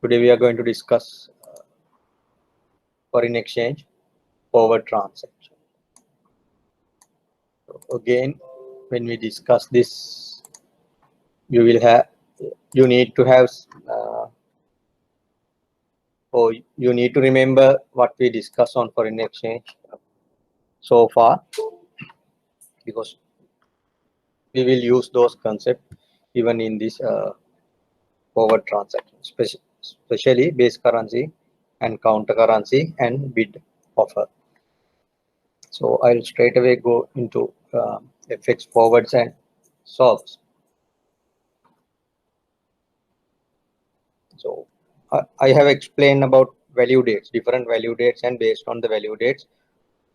Today we are going to discuss foreign exchange forward transaction. So again, when we discuss this, you need to have or you need to remember what we discussed on foreign exchange so far, because we will use those concepts even in this forward transaction, especially base currency and counter currency and bid offer. So I'll straight away go into FX forwards and swaps. So I have explained about value dates, different value dates, and based on the value dates,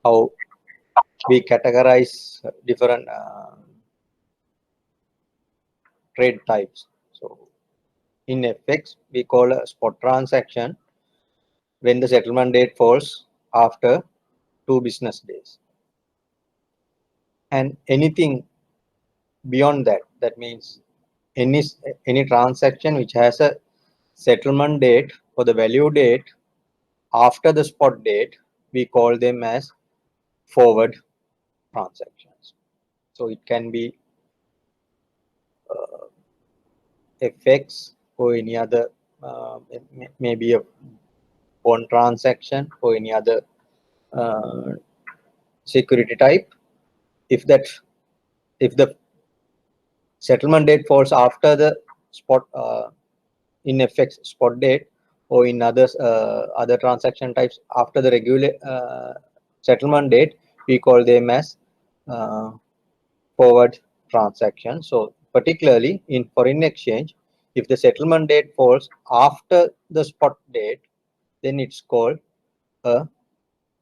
how we categorize different trade types. So in FX, we call a spot transaction when the settlement date falls after 2 business days. And anything beyond that, that means any transaction which has a settlement date or the value date after the spot date, we call them as forward transactions. So it can be FX or any other, maybe a bond transaction or any other security type. If the settlement date falls after the spot in FX spot date, or in other transaction types after the regular settlement date, we call them as forward transaction. So particularly in foreign exchange, if the settlement date falls after the spot date, then it's called a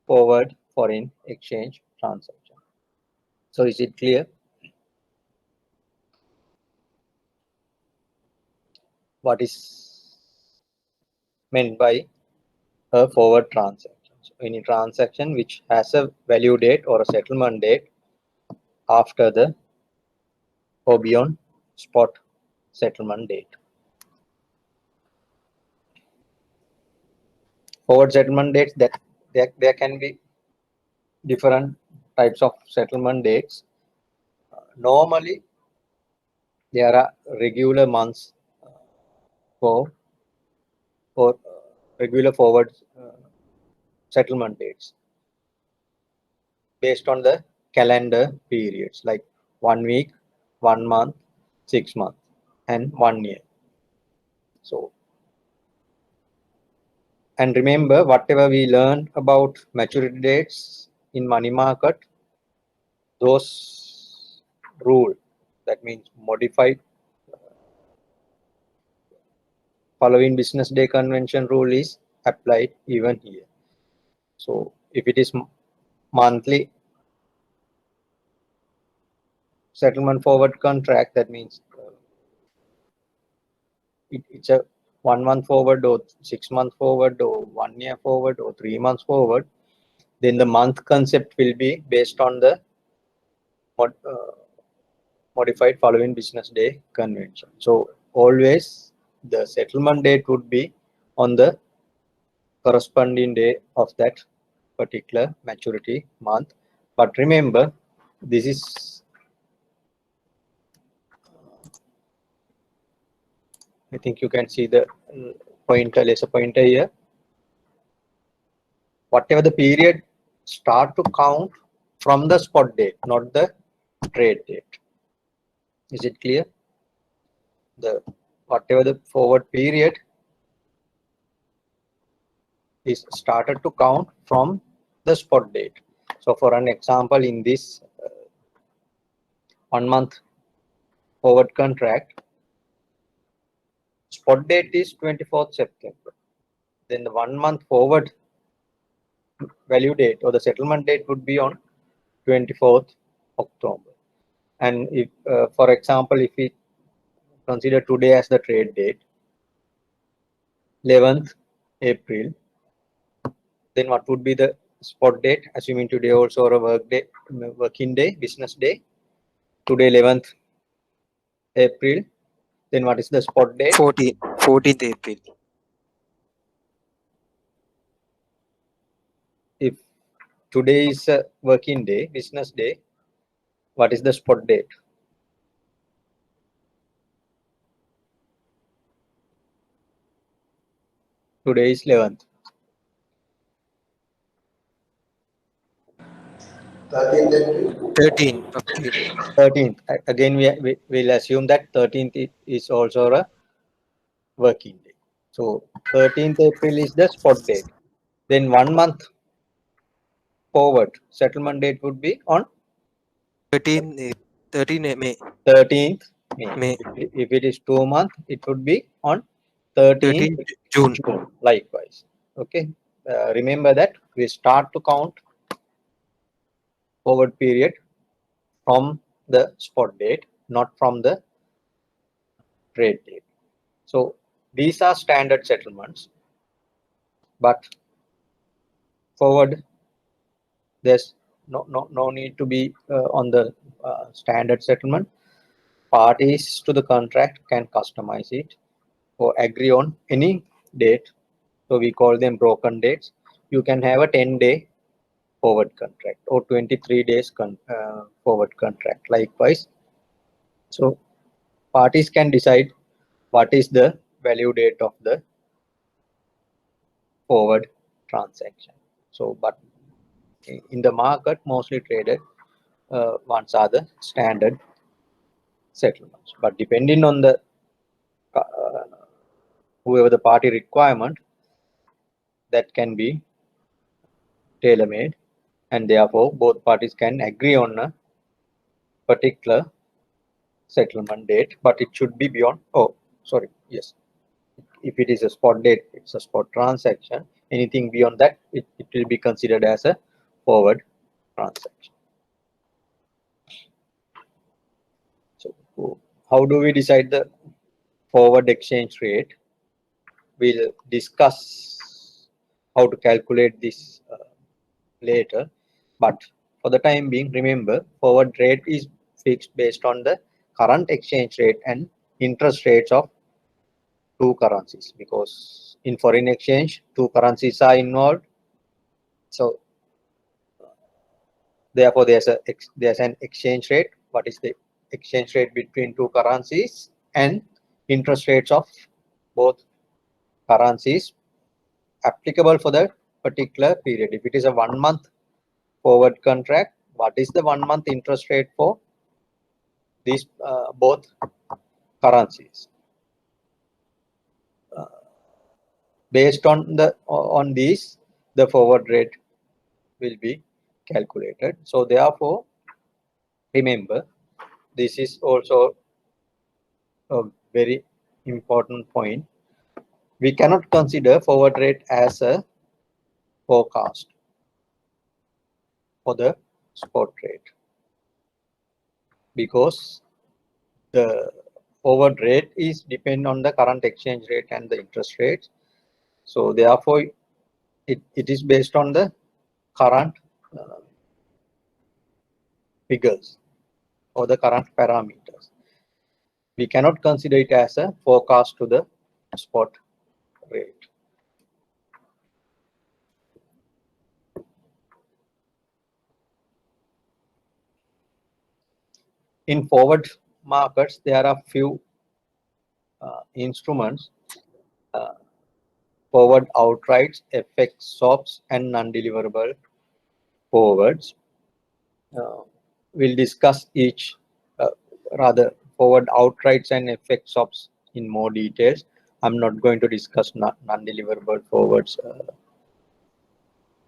forward foreign exchange transaction. So is it clear? What is meant by a forward transaction? So any transaction which has a value date or a settlement date after the or beyond spot settlement date. Forward settlement dates, that there can be different types of settlement dates. Normally, there are regular months for regular forward settlement dates based on the calendar periods, like 1 week, 1 month, 6 months, and 1 year. So, and remember, whatever we learned about maturity dates in money market, those rule, that means modified following business day convention rule, is applied even here. So if it is monthly settlement forward contract, that means it's a 1 month forward or 6 month forward or 1 year forward or 3 months forward, then the month concept will be based on the modified following business day convention. So always the settlement date would be on the corresponding day of that particular maturity month. But remember, this is, I think you can see the pointer, laser pointer here. Whatever the period start to count from the spot date, not the trade date. Is it clear? The whatever the forward period is started to count from the spot date. So for an example, in this 1 month forward contract, spot date is 24th September. Then the 1 month forward value date or the settlement date would be on 24th October. And if, for example, if we consider today as the trade date, 11th April, then what would be the spot date, assuming today also or a working day, business day? Today 11th April, then what is the spot date? 14th April. today is a working day, business day. What is the spot date? Today is 11th. 13. Okay. 13th. Again, we will assume that 13th is also a working day. So 13th April is the spot date. Then 1 month forward settlement date would be on 13 May. 13th May. May. If it is 2 months, it would be on 13th 13 June. June. Likewise. Okay. Remember that we start to count forward period from the spot date, not from the trade date. So these are standard settlements, but forward there's no need to be on the standard settlement. Parties to the contract can customize it or agree on any date. So we call them broken dates. You can have a 10-day forward contract or 23 days forward contract. Likewise, so parties can decide what is the value date of the forward transaction. So, but in the market, mostly traded ones are the standard settlements. But depending on the whoever the party requirement, that can be tailor-made, and therefore both parties can agree on a particular settlement date, but it should be beyond. Oh, sorry. Yes, if it is a spot date, it's a spot transaction. Anything beyond that, it will be considered as a forward transaction. So how do we decide the forward exchange rate? We'll discuss how to calculate this later, but for the time being, remember forward rate is fixed based on the current exchange rate and interest rates of two currencies, because in foreign exchange two currencies are involved. So therefore there's an exchange rate. What is the exchange rate between two currencies and interest rates of both currencies applicable for the particular period? If it is a 1 month forward contract, what is the 1 month interest rate for these both currencies? Based on these, the forward rate will be calculated. So therefore, remember, this is also a very important point. We cannot consider forward rate as a forecast for the spot rate, because the forward rate is depend on the current exchange rate and the interest rates. So therefore, it is based on the current figures or the current parameters. We cannot consider it as a forecast to the spot rate. In forward markets, there are few instruments: forward outrights, FX swaps, and non-deliverable forwards. We'll discuss each, rather forward outrights and FX swaps in more details. I'm not going to discuss non-deliverable forwards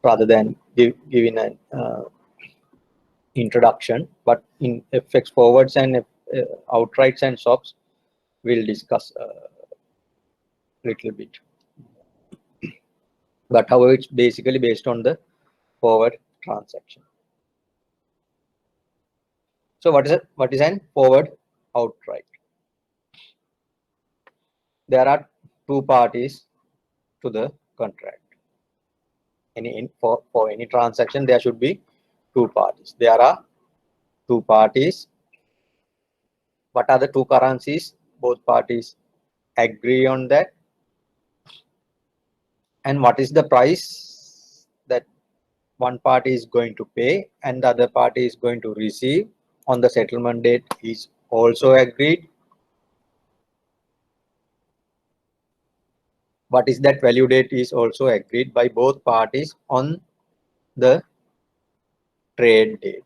rather than giving an introduction, but in FX forwards and outrights and swaps, we'll discuss a little bit. But however, it's basically based on the forward transaction. So what is an forward outright? There are two parties to the contract. For any transaction, there should be two parties. There are two parties. What are the two currencies? Both parties agree on that. And what is the price that one party is going to pay and the other party is going to receive on the settlement date is also agreed. What is that value date is also agreed by both parties on the trade date.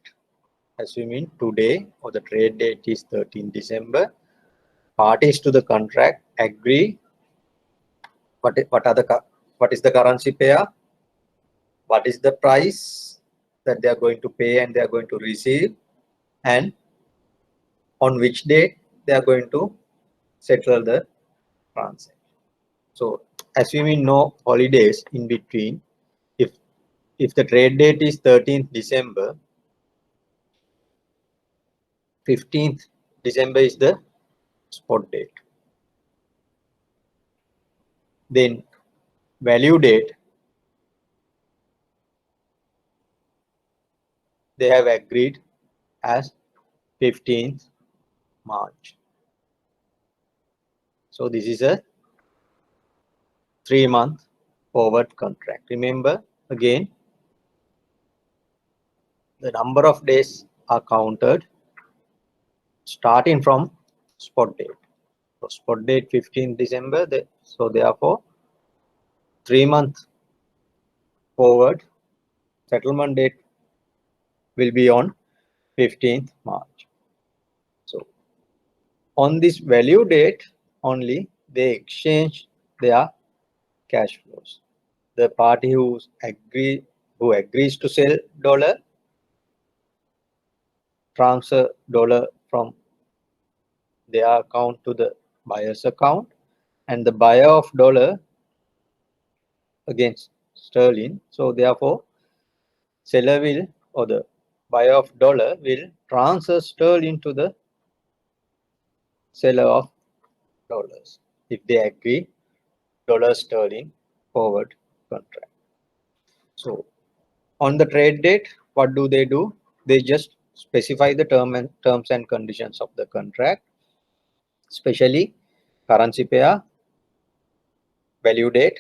Assuming today or the trade date is 13 December, parties to the contract agree what is the currency pair, what is the price that they are going to pay and they are going to receive, and on which date they are going to settle the transaction. So assuming no holidays in between, if the trade date is 13th December, 15th December is the spot date. Then value date, they have agreed as 15th March. So this is a 3-month forward contract. Remember again, the number of days are counted starting from spot date. So spot date 15th December, so therefore 3-month forward settlement date will be on 15th March. So on this value date only they exchange their cash flows. The party who agrees to sell dollar transfer dollar from their account to the buyer's account, and the buyer of dollar against sterling. So therefore seller will, or the buyer of dollar will transfer sterling to the seller of dollars if they agree dollar sterling forward contract. So on the trade date, what do? They just specify the terms and conditions of the contract, especially currency pair, value date,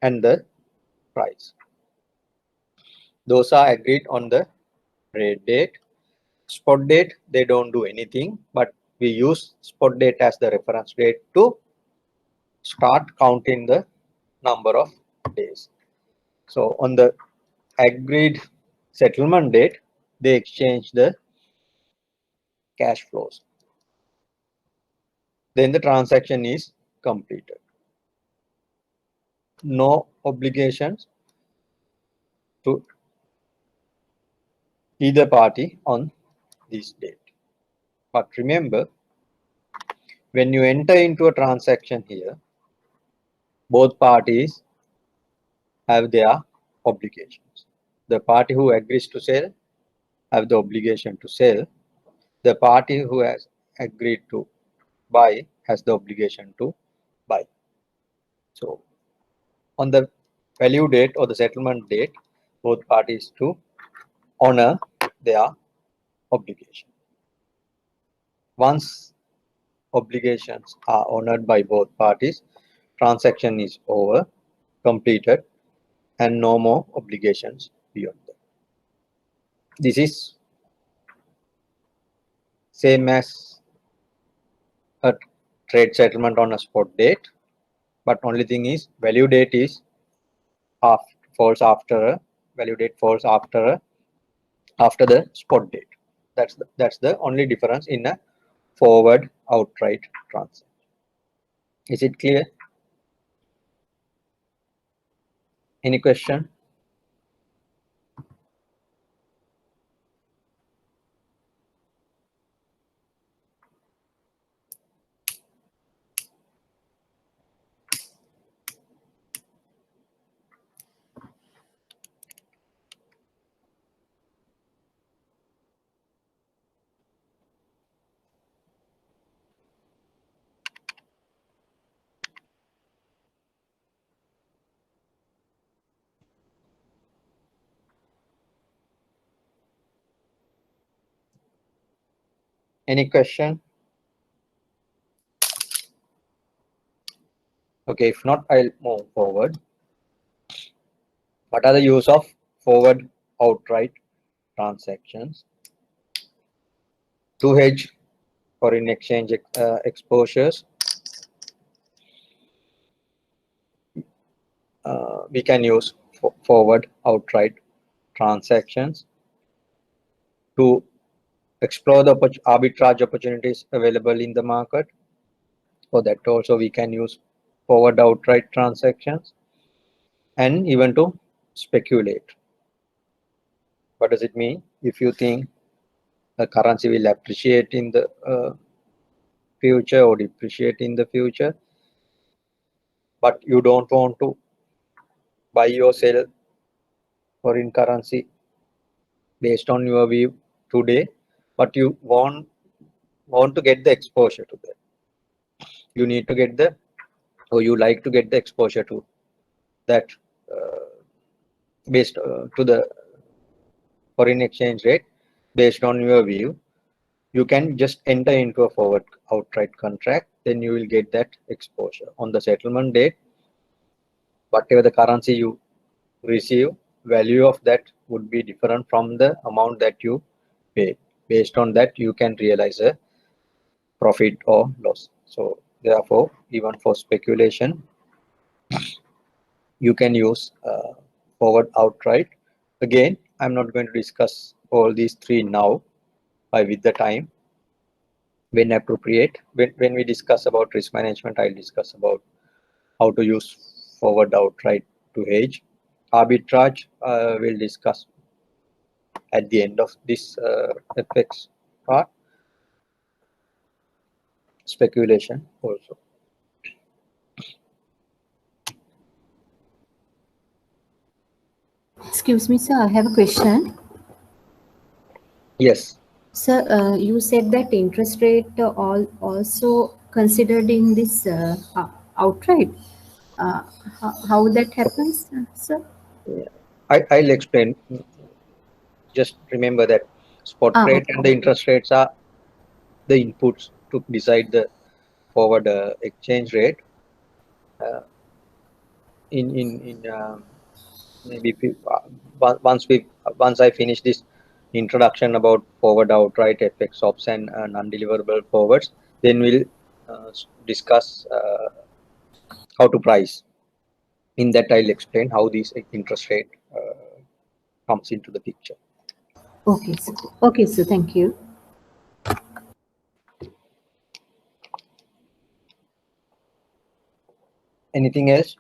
and the price. Those are agreed on the trade date. Spot date, they don't do anything, but we use spot date as the reference date to start counting the number of days. So on the agreed settlement date, they exchange the cash flows. Then the transaction is completed. No obligations to either party on this date. But remember, when you enter into a transaction here, both parties have their obligations. The party who agrees to sell have the obligation to sell. The party who has agreed to buy has the obligation to buy. So on the value date or the settlement date, both parties to honor their obligation. Once obligations are honored by both parties, transaction is over, completed, and no more obligations beyond that. This is same as a trade settlement on a spot date, but only thing is value date is falls after a value date falls after the spot date. That's the only difference in a forward outright transaction. Is it clear? Any question? Any question? Okay, if not, I'll move forward. What are the use of forward outright transactions. To hedge foreign exchange exposures, we can use forward outright transactions. To explore the arbitrage opportunities available in the market, for that also we can use forward outright transactions. And even to speculate. What does it mean? If you think the currency will appreciate in the future or depreciate in the future, but you don't want to buy or sell foreign currency based on your view today, but you want to get the exposure to that. You need to get the, or you like to get the exposure to that based to the foreign exchange rate based on your view. You can just enter into a forward outright contract, then you will get that exposure. On the settlement date, whatever the currency you receive, value of that would be different from the amount that you paid. Based on that, you can realize a profit or loss. So therefore, even for speculation, you can use forward outright. Again, I'm not going to discuss all these three now with the time. When appropriate, when we discuss about risk management, I'll discuss about how to use forward outright to hedge. Arbitrage we'll discuss at the end of this FX part. Speculation also. Excuse me, sir, I have a question. Yes. Sir, you said that interest rate also considered in this outright. How that happens, sir? I'll explain. Just remember that spot rate Okay. and the interest rates are the inputs to decide the forward exchange rate. Maybe once I finish this introduction about forward outright FX swaps and non-deliverable forwards, then we'll discuss how to price. In that, I'll explain how these interest rate comes into the picture. Okay, sir. Okay, sir. Thank you. Anything else?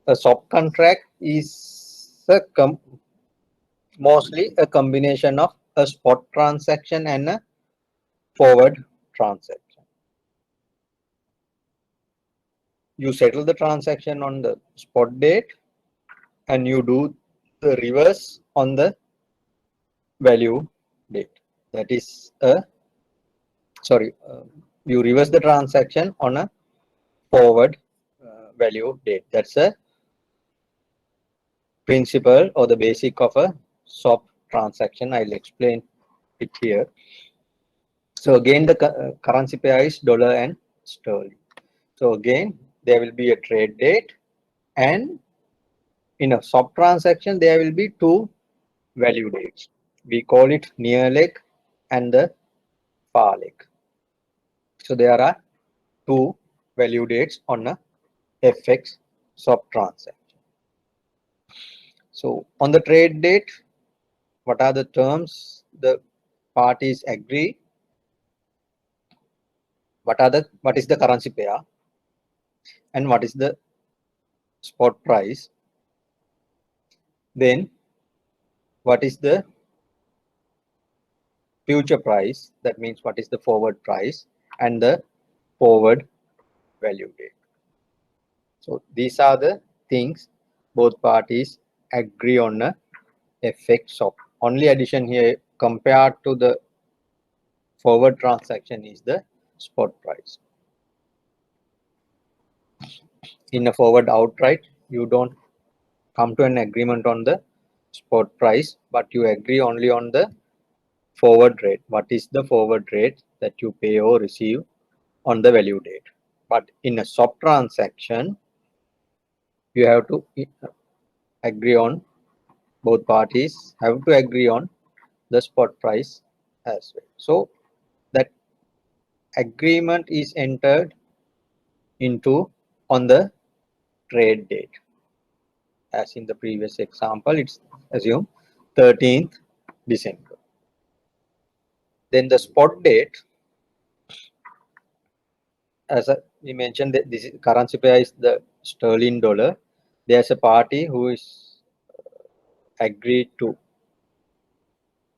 A swap contract is mostly a combination of a spot transaction and a forward transaction. You settle the transaction on the spot date and you do the reverse on the value date. That is you reverse the transaction on a forward value date. That's a principle or the basic of a swap transaction. I'll explain it here. So again, the currency pair is dollar and sterling. So again, there will be a trade date, and in a swap transaction, there will be two value dates. We call it near leg and the far leg. So there are two value dates on a FX swap transaction. So on the trade date, what are the terms the parties agree? What is the currency pair and what is the spot price? Then what is the future price? That means what is the forward price and the forward value date. So these are the things both parties agree on a FX swap. Only addition here, compared to the forward transaction is the spot price. In a forward outright, you don't come to an agreement on the spot price, but you agree only on the forward rate. What is the forward rate that you pay or receive on the value date? But in a swap transaction, you have to agree on, both parties have to agree on the spot price as well. So that agreement is entered into on the trade date. As in the previous example, it's assume 13th December. Then the spot date, as we mentioned, that this currency pair is the sterling dollar. There's a party who is agreed to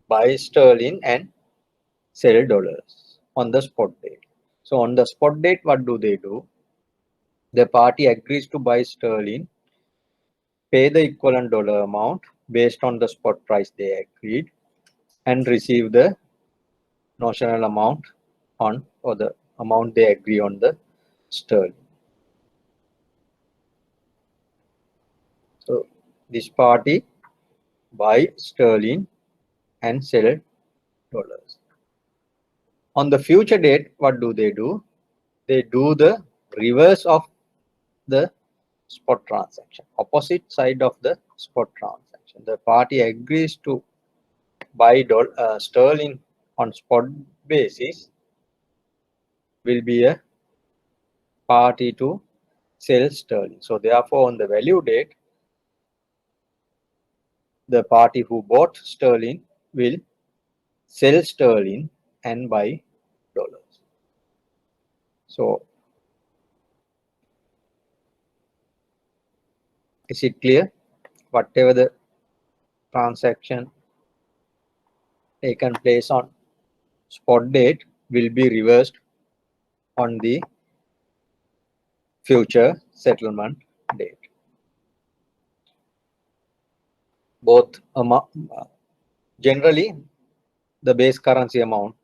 buy sterling and sell dollars on the spot date. So on the spot date, what do? The party agrees to buy sterling, pay the equivalent dollar amount based on the spot price they agreed, and receive the notional amount on, or the amount they agree on the sterling. So this party buy sterling and sell dollars. On the future date, what do? They do the reverse of the spot transaction, opposite side of the spot transaction. The party agrees to buy sterling on spot basis, will be a party to sell sterling. So therefore, on the value date, the party who bought sterling will sell sterling and buy dollars. So is it clear? Whatever the transaction taken place on spot date will be reversed on the future settlement date. Both generally the base currency amount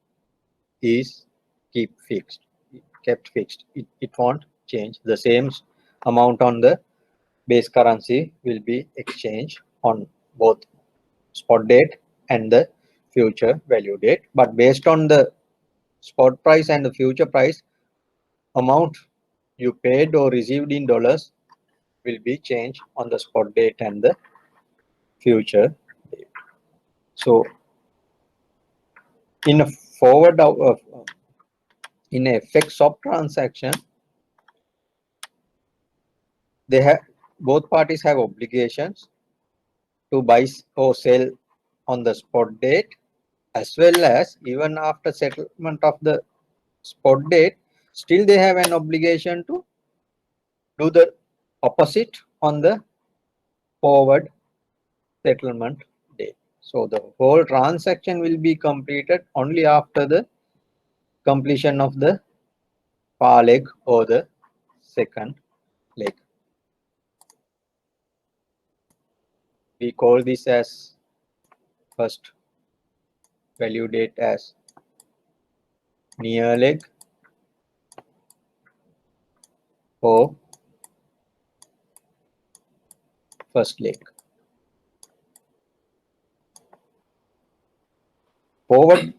is kept fixed. It won't change. The same amount on the base currency will be exchanged on both spot date and the future value date. But based on the spot price and the future price, amount you paid or received in dollars will be changed on the spot date and the future date. So in a forward in a FX swap transaction, they have, both parties have obligations to buy or sell on the spot date, as well as even after settlement of the spot date, still they have an obligation to do the opposite on the forward settlement date. So the whole transaction will be completed only after the completion of the par leg or the second leg. We call this as first value date as near leg or first leg. Forward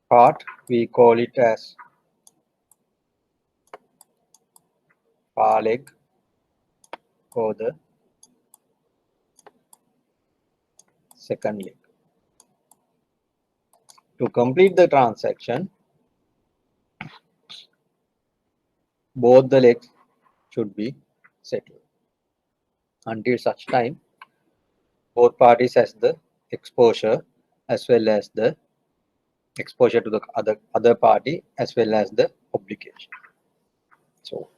part, we call it as par leg or the second leg. To complete the transaction, both the legs should be settled. Until such time, both parties has the exposure as well as the exposure to the other party as well as the obligation. So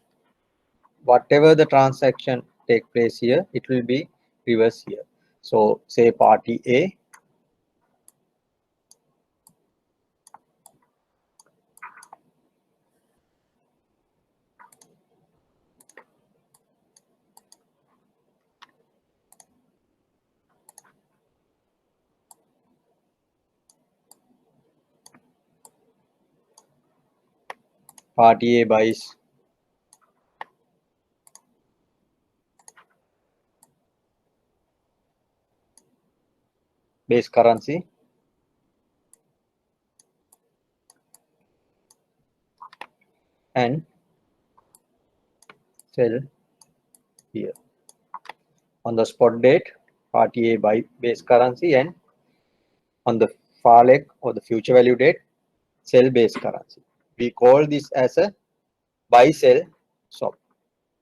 whatever the transaction take place here, it will be reverse here. So say party A Party A buys base currency and sell here. On the spot date, party A buy base currency, and on the far leg or the future value date, sell base currency. We call this as a buy sell swap.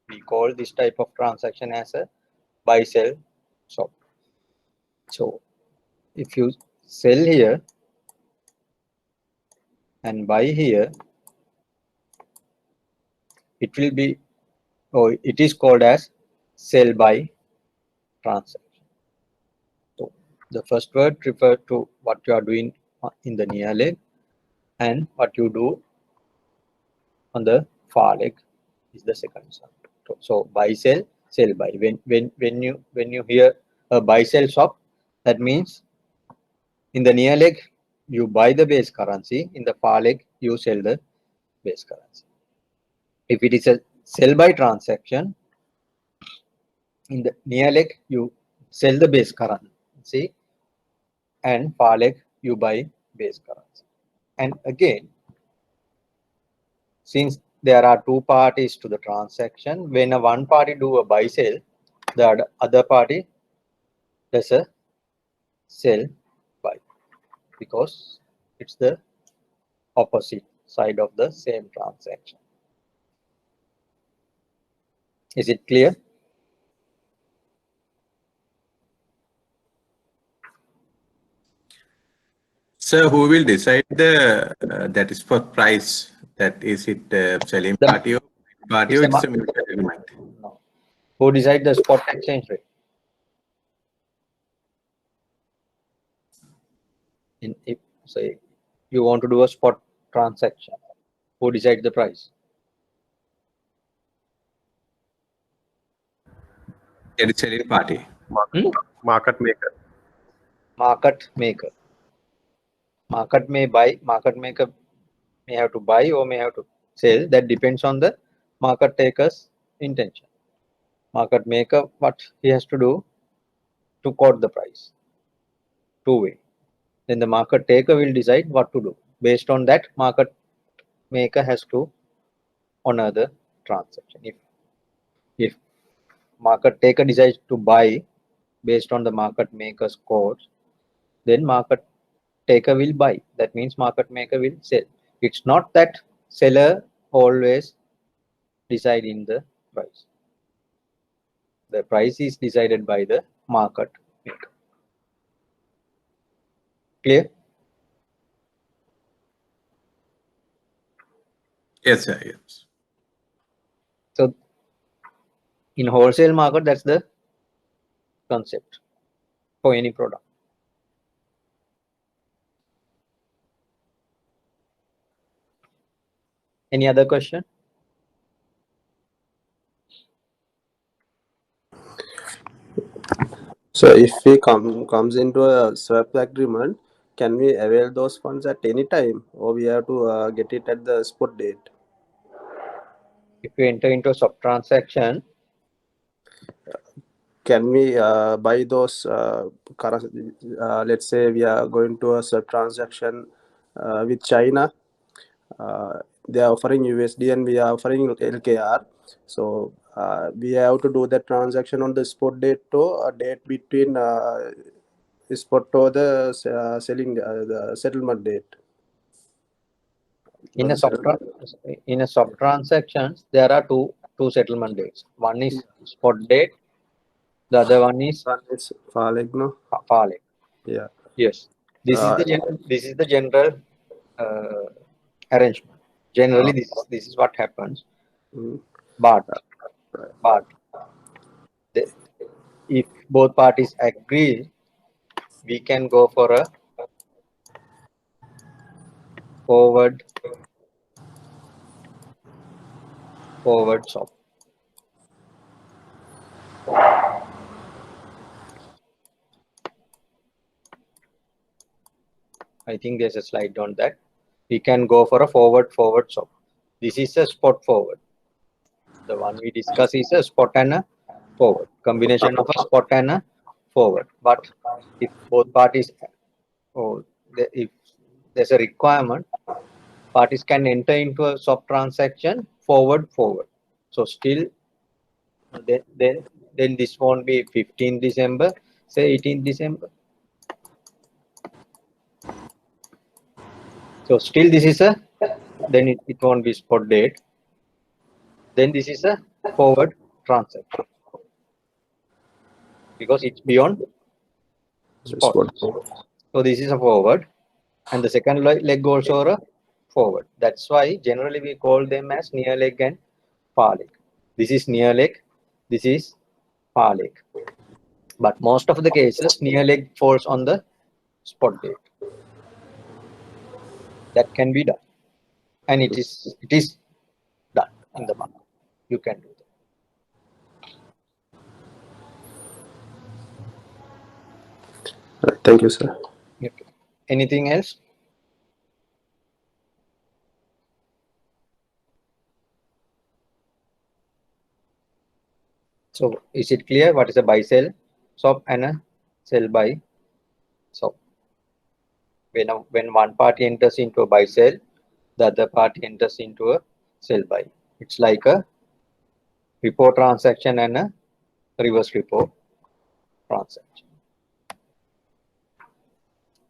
We call this type of transaction as a buy sell swap. So if you sell here and buy here, it will be, or it is called as sell buy transaction. So the first word refers to what you are doing in the near leg, and what you do on the far leg is the second one. So buy sell, sell buy. When you hear a buy sell swap, that means in the near leg you buy the base currency, in the far leg you sell the base currency. If it is a sell buy transaction, in the near leg you sell the base currency, and far leg you buy base currency. And again, since there are two parties to the transaction, when a one party do a buy sell, the other party does a sell buy, because it's the opposite side of the same transaction. Is it clear? So who will decide the that is for price? That is it selling party or it's a mutual agreement? No. Who decide the spot exchange rate? If say you want to do a spot transaction, who decides the price? It is selling party. Market maker. Market maker. Market maker may have to buy or may have to sell. That depends on the market taker's intention. Market maker, what he has to do to quote the price, two-way. Then the market taker will decide what to do. Based on that, market maker has to honor the transaction. If market taker decides to buy based on the market maker's quotes, then market taker will buy. That means market maker will sell. It's not that seller always deciding the price. The price is decided by the market maker. Clear? Yes, sir. Yes. So in wholesale market, that's the concept for any product. Any other question? So if we comes into a swap agreement, can we avail those funds at any time, or we have to get it at the spot date? If you enter into a swap transaction, Can we buy those currency? Let's say we are going to a swap transaction with China. They are offering USD and we are offering LKR. So we have to do that transaction on the spot date or a date between spot or the selling the settlement date. in a swap transactions, there are two settlement dates. One is spot date, the other one is It's far leg, no? far leg. Yeah. Yes, this is the general arrangement. Generally, this is what happens. But if both parties agree, we can go for a forward swap. I think there's a slide on that. We can go for a forward swap. This is a spot forward. The one we discuss is a spot and a forward. Combination of a spot and a forward. But if both parties, if there's a requirement, parties can enter into a swap transaction forward. So still, then this won't be 15th December, say 18th December. So still this is a, then it won't be spot date. Then this is a forward transaction because it's beyond spot. So this is a forward, and the second leg also a forward. That's why generally we call them as near leg and far leg. This is near leg, this is far leg. But most of the cases, near leg falls on the spot date. That can be done, and it is done in the market. You can do that. Thank you, sir. Okay. Anything else? So is it clear what is a buy sell swap and a sell buy swap? When one party enters into a buy sell, the other party enters into a sell buy. It's like a repo transaction and a reverse repo transaction.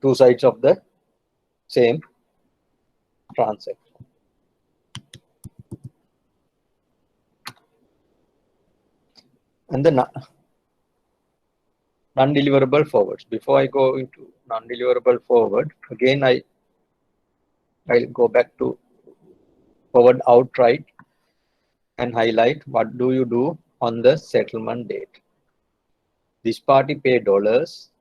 Two sides of the same transaction. And the non-deliverable forwards. Before I go into non-deliverable forward, again I'll go back to forward outright and highlight what do you do on the settlement date. This party pay dollars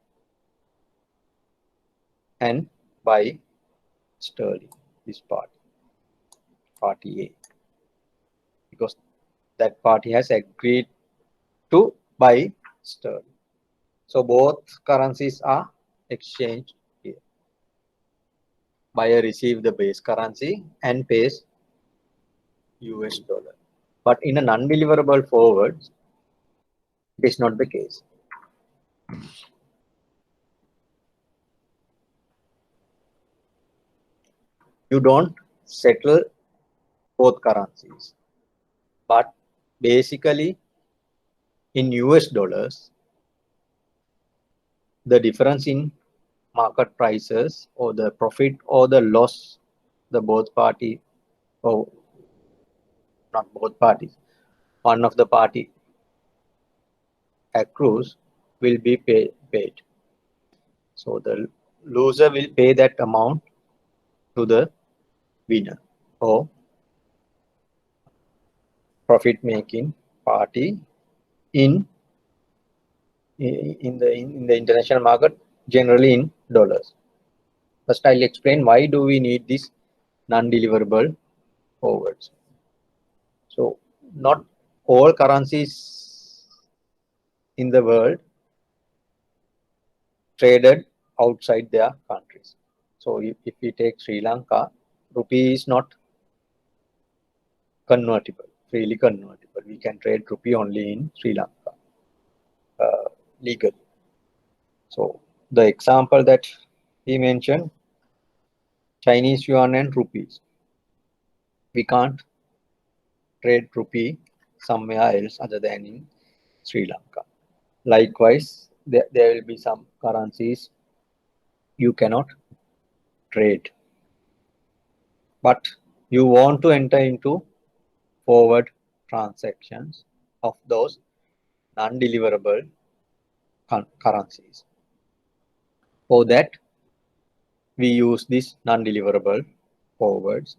and buy sterling. This party A, because that party has agreed to buy sterling. So both currencies are exchanged here. Buyer receives the base currency and pays US dollar. But in a non-deliverable forward, it is not the case. You don't settle both currencies, but basically in US dollars, the difference in market prices or the profit or the loss, the both party, or not both parties, one of the party accrues will be paid. So the loser will pay that amount to the winner or profit making party in the international market, generally in dollars. First, I'll explain why do we need this non-deliverable forwards. So not all currencies in the world traded outside their countries. So if we take Sri Lanka, rupee is not convertible, freely convertible. We can trade rupee only in Sri Lanka legally. So the example that he mentioned, Chinese yuan and rupees. We can't trade rupee somewhere else other than in Sri Lanka. Likewise, there will be some currencies you cannot trade, but you want to enter into forward transactions of those non-deliverable currencies. For that, we use these non-deliverable forwards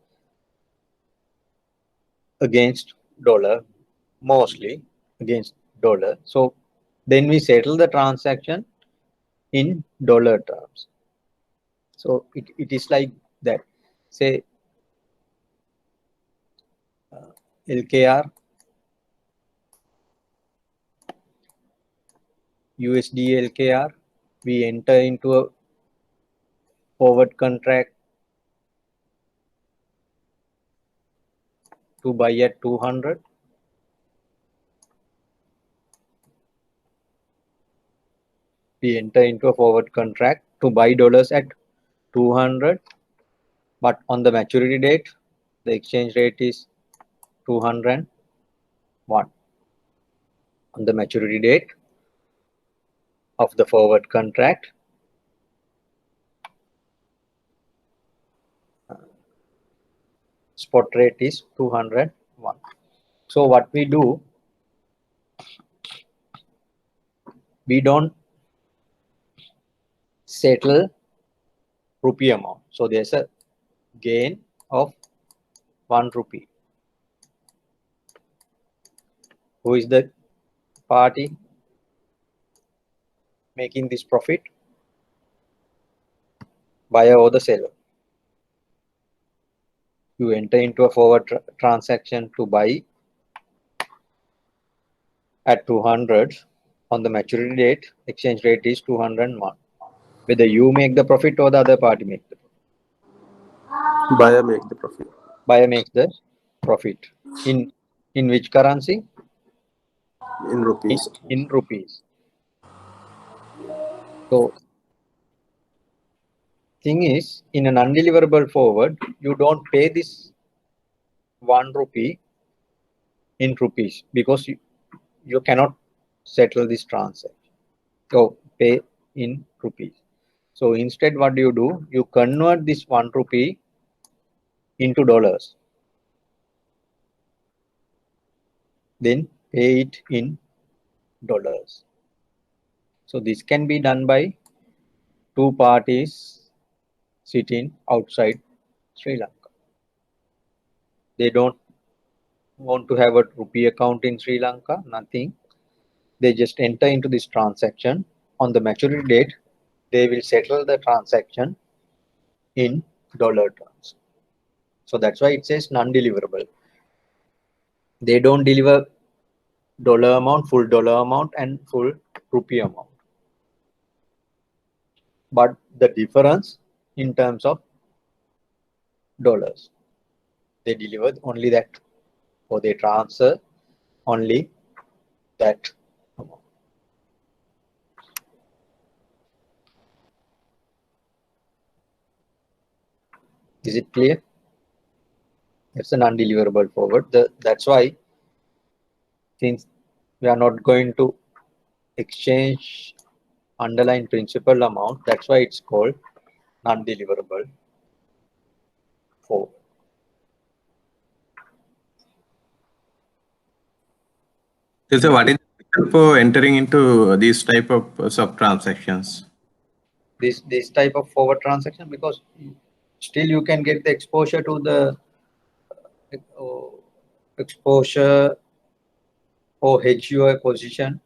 against dollar, mostly against dollar. So then we settle the transaction in dollar terms. So it is like that. Say LKR, USD LKR, we enter into a forward contract to buy at 200. We enter into a forward contract to buy dollars at 200, but on the maturity date, the exchange rate is 201. On the maturity date of the forward contract, spot rate is 201. So what we do, we don't settle rupee amount. So there's a gain of 1 rupee. Who is the party making this profit? Buyer or the seller? You enter into a forward transaction to buy at 200. On the maturity date, exchange rate is 201. Whether you make the profit or the other party makes the profit. Buyer make the profit. Buyer makes the profit. In which currency? In rupees. In rupees. So thing is, in an undeliverable forward, you don't pay this 1 rupee in rupees because you cannot settle this transaction. So pay in rupees. So instead, what do? You convert this 1 rupee into dollars. Then pay it in dollars. So this can be done by two parties sitting outside Sri Lanka. They don't want to have a rupee account in Sri Lanka, nothing. They just enter into this transaction. On the maturity date, they will settle the transaction in dollar terms. So that's why it says non-deliverable. They don't deliver dollar amount, full dollar amount and full rupee amount. But the difference in terms of dollars, they deliver only that, or they transfer only that amount. Is it clear? It's an undeliverable forward. That's why, since we are not going to exchange underlying principal amount, that's why it's called non-deliverable forward. So what is the reason for entering into these type of sub transactions? This type of forward transaction, because still you can get the exposure to the exposure or hedge your position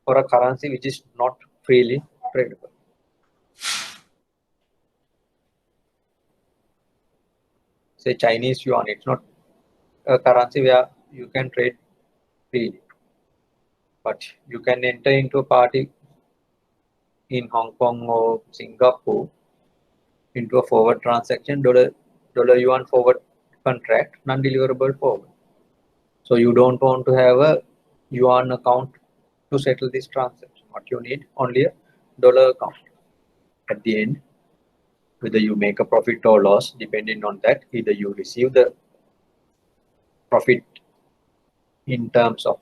for a currency which is not freely tradable. Say Chinese yuan, it's not a currency where you can trade freely, but you can enter into a party in Hong Kong or Singapore into a forward transaction, dollar yuan forward contract, non-deliverable forward. So you don't want to have a yuan account to settle this transaction. What you need, only a dollar account. At the end, whether you make a profit or loss, depending on that, either you receive the profit in terms of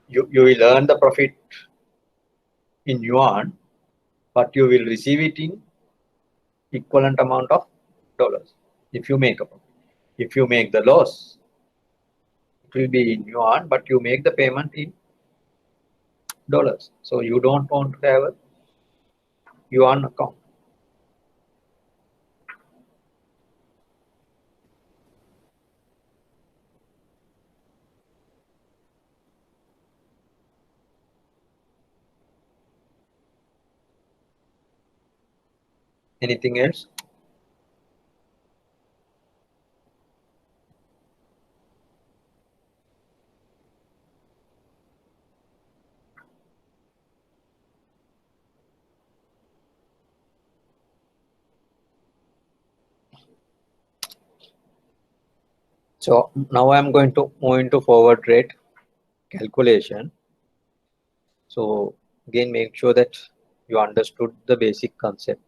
you will earn the profit in yuan, but you will receive it in equivalent amount of dollars if you make a profit. If you make the loss, it will be in yuan, but you make the payment in dollars. So you don't want to have a yuan account. Anything else? So now I'm going to move into forward rate calculation. So again, make sure that you understood the basic concepts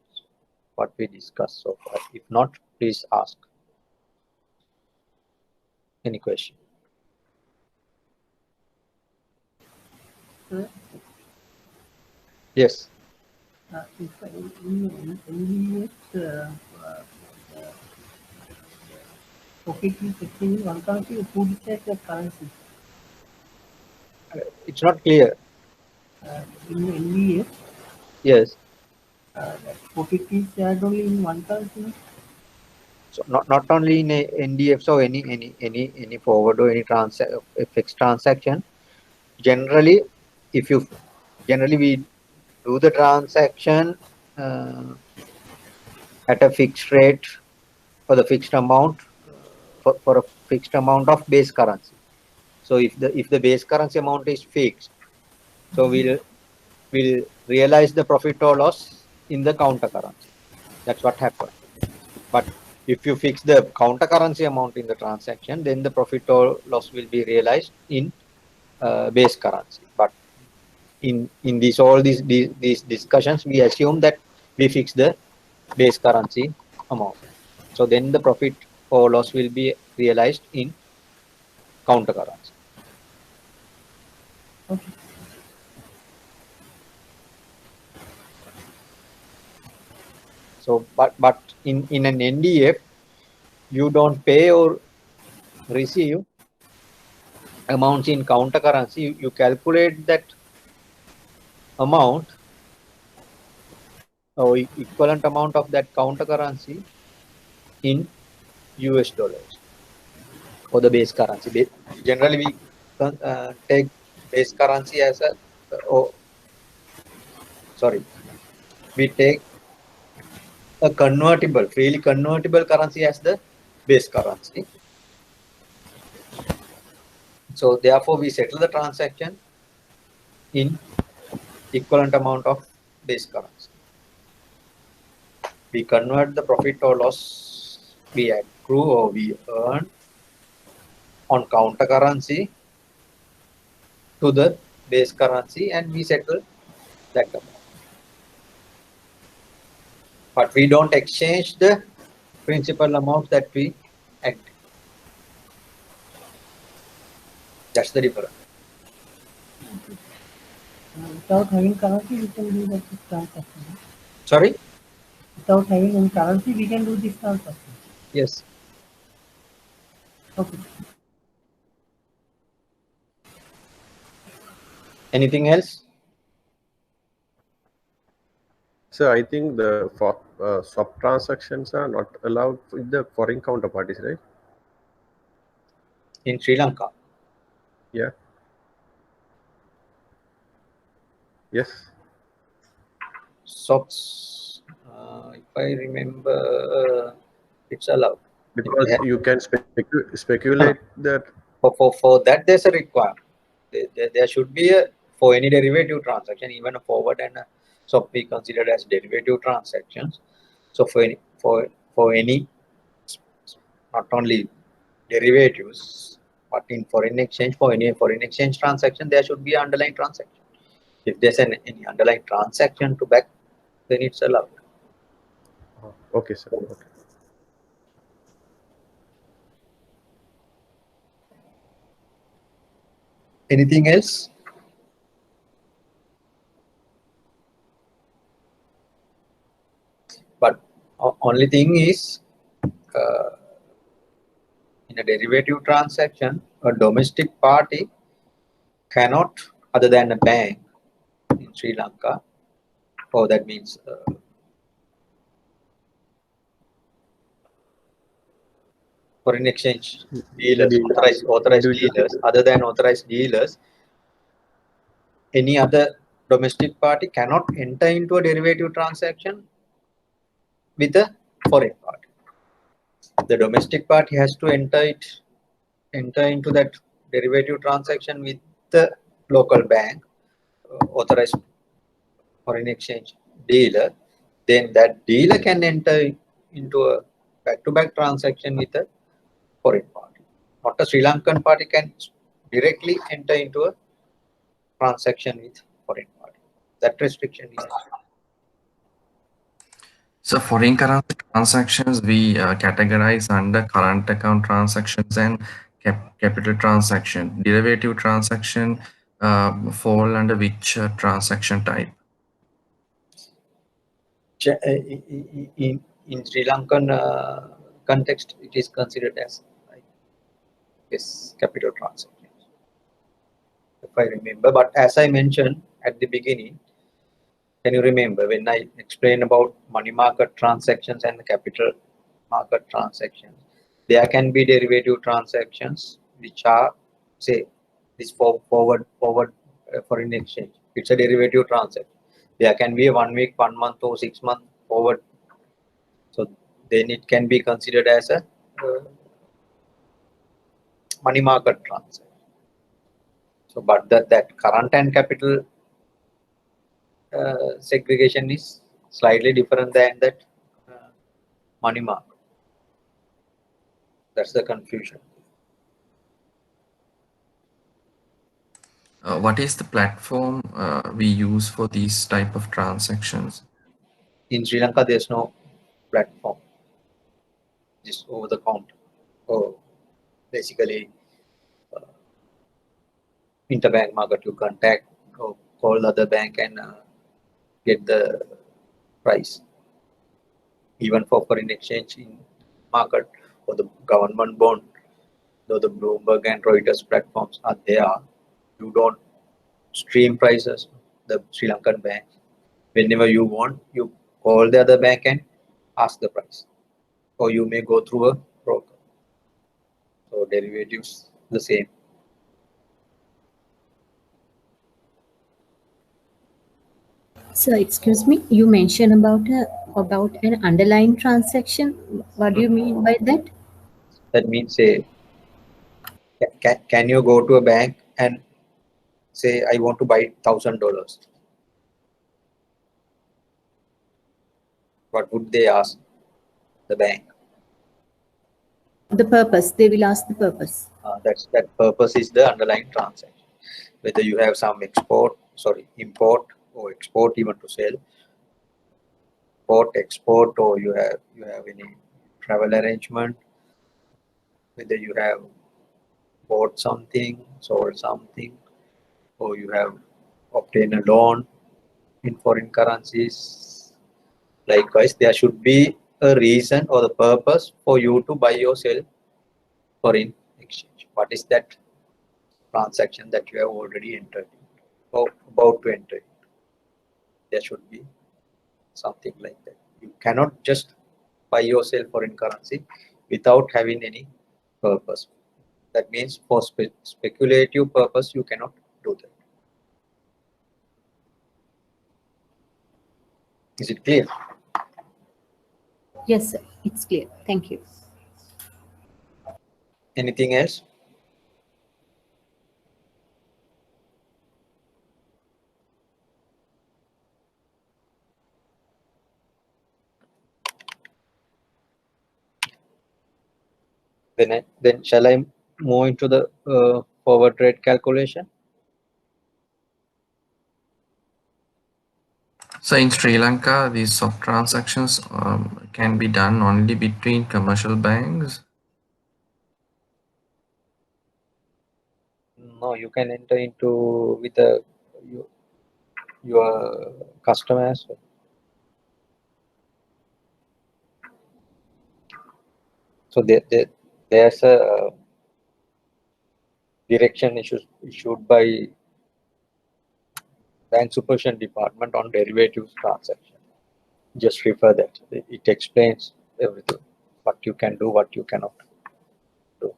what we discussed so far. If not, please ask. Any question? Yes. If in NDS, profit is actually in one currency, who decides the currency? It's not clear. In NDS, Yes. profit is shared only in one currency. So not only in a NDF, so any forward or any fixed transaction. Generally, if you generally we do the transaction at a fixed rate for the fixed amount for a fixed amount of base currency. So if the base currency amount is fixed, so we'll realize the profit or loss in the counter currency. That's what happened. But if you fix the counter currency amount in the transaction, then the profit or loss will be realized in base currency. But in all these discussions, we assume that we fix the base currency amount. So then the profit or loss will be realized in counter currency. Okay. So but in an NDF, you don't pay or receive amounts in counter currency. You calculate that amount or equivalent amount of that counter currency in US dollars or the base currency. Generally, we take base currency as a we take a freely convertible currency as the base currency. So therefore, we settle the transaction in equivalent amount of base currency. We convert the profit or loss we accrue or we earn on counter currency to the base currency and we settle that amount. But we don't exchange the principal amount that we act. That's the difference. Without having currency, we can do that this transaction. Sorry? Without having any currency, we can do this transaction. Yes. Okay. Anything else? So I think the swap transactions are not allowed with the foreign counterparties, right? In Sri Lanka? Yeah. Yes. Socks, if I remember, it's allowed. Because you can speculate that. For that, there's a requirement. There should be for any derivative transaction, even a forward and a swap we considered as derivative transactions. So for any not only derivatives, but in foreign exchange, for any foreign exchange transaction, there should be an underlying transaction. If there's any underlying transaction to back, then it's allowed. Okay, sir. Okay. Anything else? But only thing is, in a derivative transaction, a domestic party cannot, other than a bank in Sri Lanka, or that means foreign exchange dealers, Maybe authorized individual. dealers, other than authorized dealers, any other domestic party cannot enter into a derivative transaction with a foreign party. The domestic party has to enter into that derivative transaction with the local bank, authorized foreign exchange dealer. Then that dealer can enter into a back-to-back transaction with a foreign party. Not a Sri Lankan party can directly enter into a transaction with foreign party. That restriction is there. So foreign currency transactions we categorize under current account transactions and capital transaction. Derivative transaction fall under which transaction type? In Sri Lankan context, it is considered as capital transaction, if I remember. But as I mentioned at the beginning, can you remember when I explained about money market transactions and capital market transactions? There can be derivative transactions which are, say, this forward foreign exchange. It's a derivative transaction. There can be a 1 week, 1 month, or 6 month forward. So then it can be considered as a money market transaction. So, but that current and capital segregation is slightly different than that money market. That's the confusion. What is the platform we use for these type of transactions? In Sri Lanka, there's no platform, just over the counter. Oh, basically, interbank market, you contact or call the other bank and get the price. Even for foreign exchange in market or the government bond, though the Bloomberg and Reuters platforms are there, you don't stream prices. The Sri Lankan bank, whenever you want, you call the other bank and ask the price, or you may go through a broker. So derivatives the same. So excuse me, you mentioned about an underlying transaction. What do you mean by that? That means, say, can you go to a bank and say, I want to buy $1,000? What would they ask the bank? The purpose. They will ask the purpose. That purpose is the underlying transaction. Whether you have some import or export, even to sell, export, or you have any travel arrangement, whether you have bought something, sold something, or you have obtained a loan in foreign currencies. Likewise, there should be a reason or the purpose for you to buy or sell foreign exchange. What is that transaction that you have already entered or about to enter? There should be something like that. You cannot just buy or sell foreign currency without having any purpose. That means for speculative purpose, you cannot do that. Is it clear? Yes, sir. It's clear. Thank you. Anything else? Then shall I move into the forward rate calculation? So in Sri Lanka, these soft transactions can be done only between commercial banks. No, you can enter into with your customer as well. So there's a direction issued by Bank Supervision Department on derivatives transaction. Just refer that. It explains everything. What you can do, what you cannot do.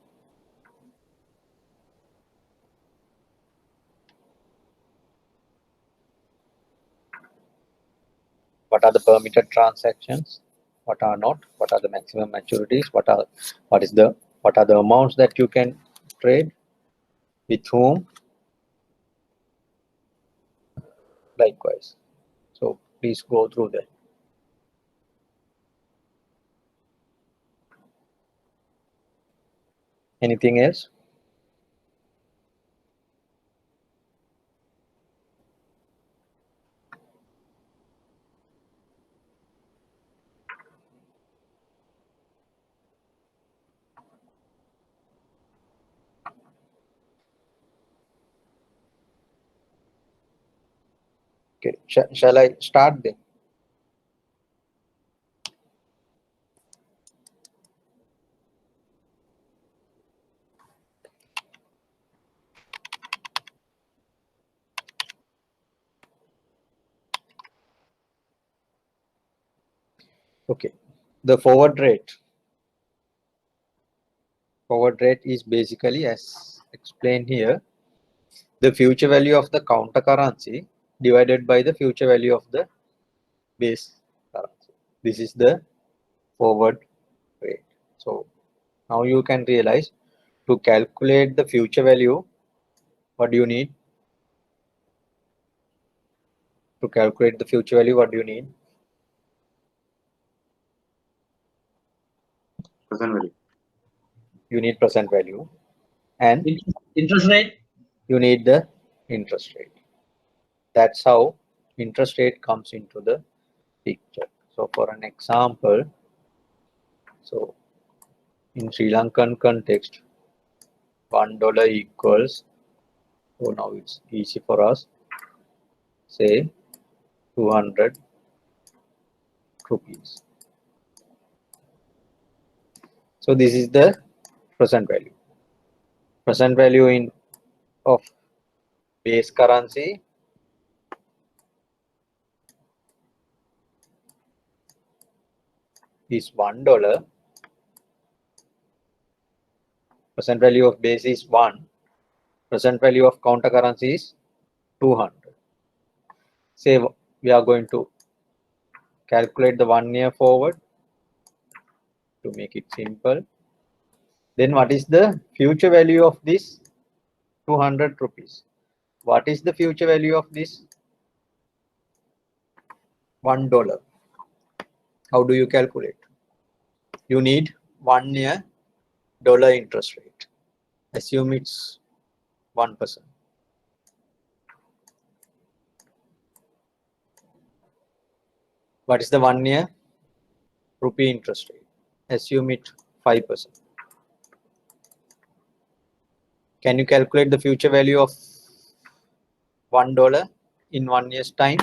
What are the permitted transactions? What are not? What are the maximum maturities? What are the amounts that you can trade? With whom? Likewise. So please go through that. Anything else? Okay, shall I start then? Okay, the forward rate. Forward rate is basically, as explained here, the future value of the counter currency divided by the future value of the base currency. This is the forward rate. So now you can realize, to calculate the future value, what do you need? To calculate the future value, what do you need? Present value. You need present value, and Interest rate. you need the interest rate. That's how interest rate comes into the picture. So for an example, so in Sri Lankan context, $1 equals, so now it's easy for us, say 200 rupees. So this is the present value. Present value in of base currency is $1. Present value of base is 1. Present value of counter currency is 200. Say we are going to calculate the 1 year forward to make it simple. Then what is the future value of this 200 rupees? What is the future value of this $1? How do you calculate? You need 1 year dollar interest rate. Assume it's 1%. What is the 1 year rupee interest rate? Assume it 5%. Can you calculate the future value of $1 in 1 year's time?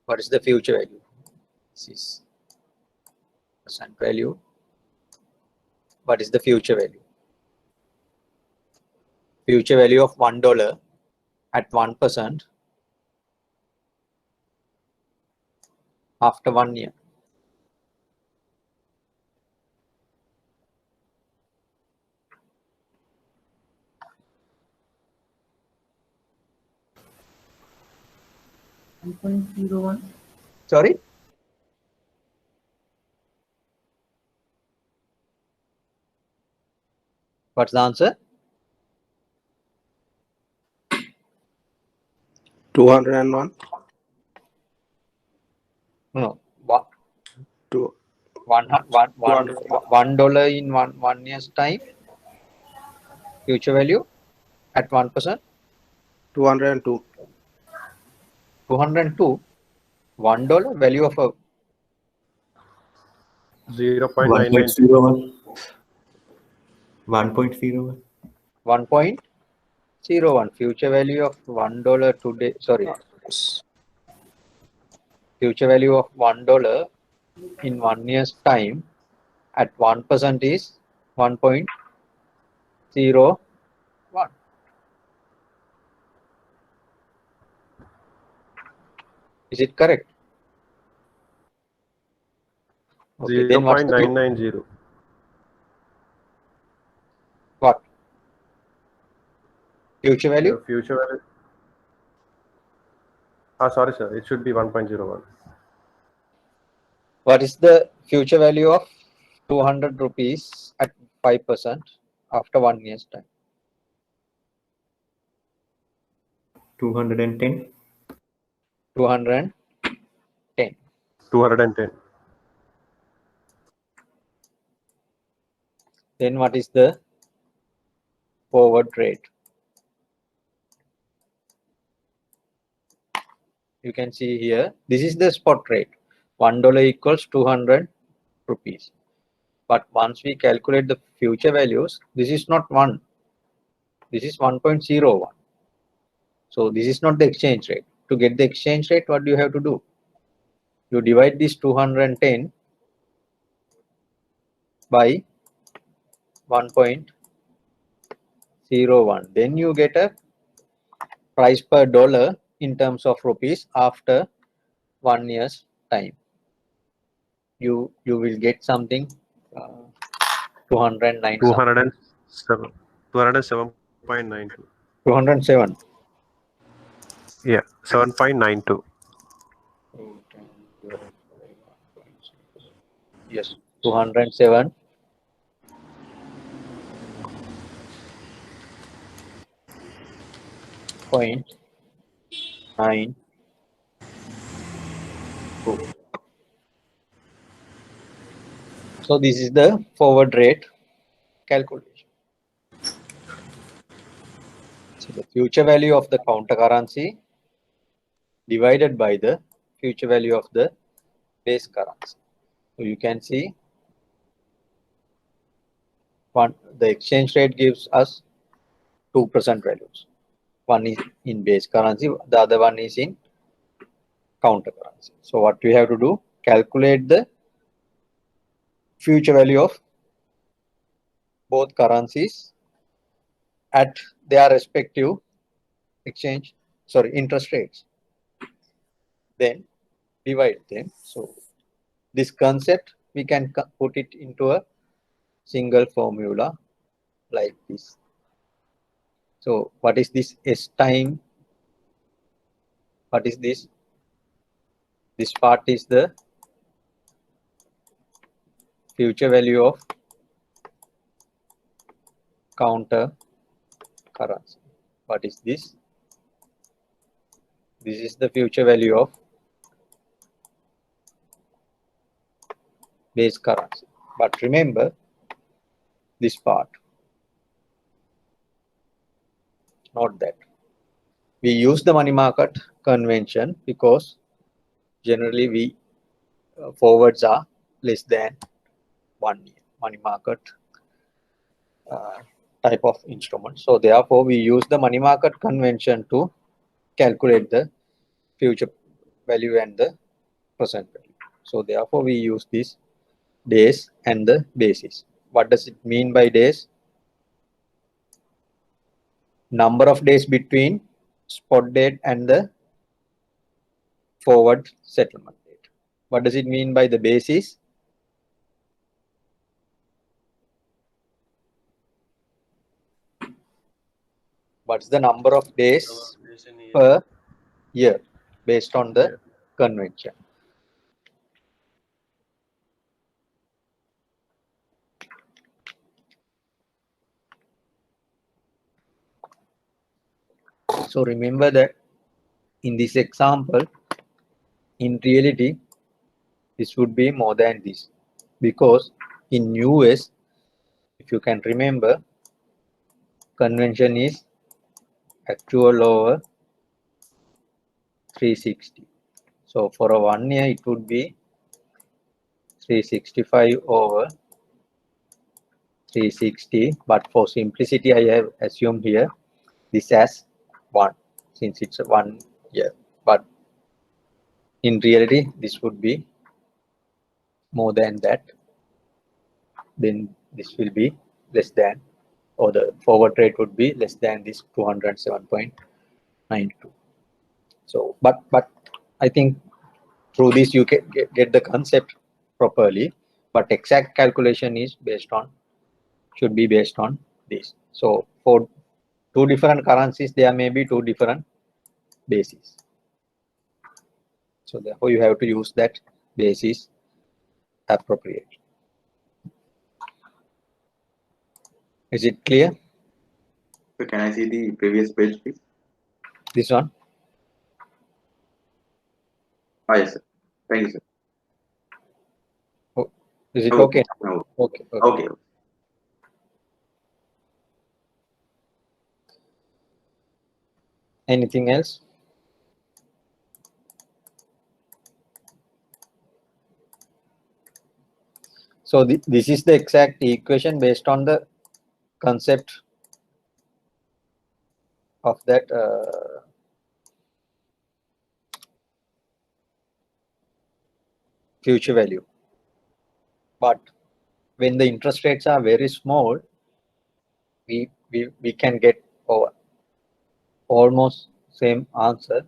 What is the future value? This is present value. What is the future value? Future value of $1 at 1% after 1 year. $1.01. Sorry? What's the answer? 201. No. What? Two. $1 in one year's time. Future value at 1%. 202. 202. $1 value of a 0.992. 1.01. 1.01. Future value of $1 today. Sorry. Future value of $1 in 1 year's time at 1% is 1.01. Is it correct? Okay, then what's the 0.990. what? Future value? Future value. Sorry, sir. It should be 1.01. What is the future value of 200 rupees at 5% after 1 year's time? 210. 210. 210. Then what is the forward rate? You can see here, this is the spot rate. $1 equals 200 rupees. But once we calculate the future values, this is not 1. This is 1.01. So this is not the exchange rate. To get the exchange rate, what do you have to do? You divide this 210 by 1.01. Then you get a price per dollar in terms of rupees after 1 year's time. You will get something 209 207. 207.92. 207. Yeah, 7.92. Yes, 207. Point 9. So this is the forward rate calculation. So the future value of the counter currency divided by the future value of the base currency. So you can see the exchange rate gives us 2% values. One is in base currency, the other one is in counter currency. So what we have to do, calculate the future value of both currencies at their respective interest rates. Then divide them. So this concept we can put it into a single formula like this. So what is this S time? What is this? This part is the future value of counter currency. What is this? This is the future value of base currency. But remember this part, not that. We use the money market convention because generally we forwards are less than 1 year money market type of instrument. So therefore we use the money market convention to calculate the future value and the present value. So therefore we use this days and the basis. What does it mean by days? Number of days between spot date and the forward settlement date. What does it mean by the basis? What's the number of days per year based on the convention? So remember that in this example, in reality, this would be more than this, because in US, if you can remember, convention is actual over 360. So for a 1 year, it would be 365 over 360. But for simplicity, I have assumed here this as 1, since it's a 1 year. But in reality, this would be more than that. Then this will be less than, or the forward rate would be less than this 207.92. So, but I think through this you can get the concept properly, but exact calculation is should be based on this. So for two different currencies, there may be two different bases. So therefore you have to use that basis appropriately. Is it clear? So can I see the previous page, please? This one? Yes, sir. Thank you, sir. Oh, is it Okay. okay? No. Okay. Okay. Okay. Anything else? So this is the exact equation based on the concept of that future value. But when the interest rates are very small, we can get almost same answer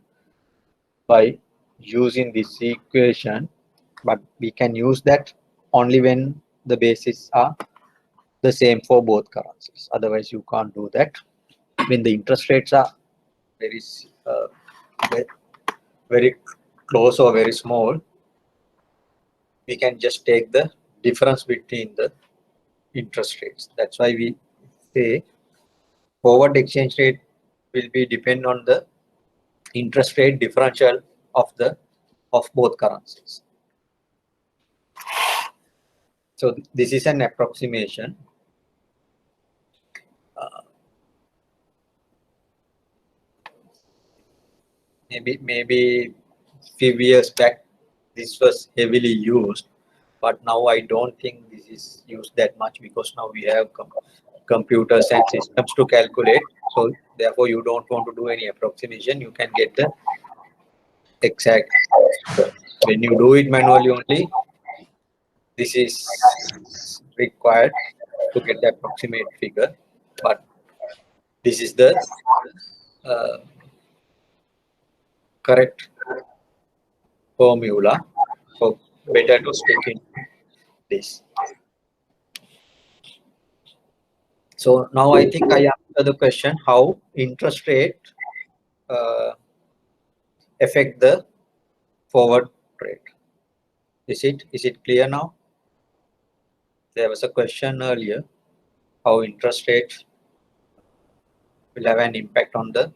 by using this equation, but we can use that only when the bases are the same for both currencies. Otherwise, you can't do that. When the interest rates are very very close or very small, we can just take the difference between the interest rates. That's why we say forward exchange rate will be depend on the interest rate differential of both currencies. So this is an approximation. Maybe few years back this was heavily used, but now I don't think this is used that much, because now we have computers and systems to calculate. So therefore you don't want to do any approximation, you can get the exact. When you do it manually only, this is required to get the approximate figure, but this is the correct formula. So better to stick in this. So now I think I answered the question how interest rate affect the forward rate. Is it clear now? There was a question earlier how interest rate will have an impact on the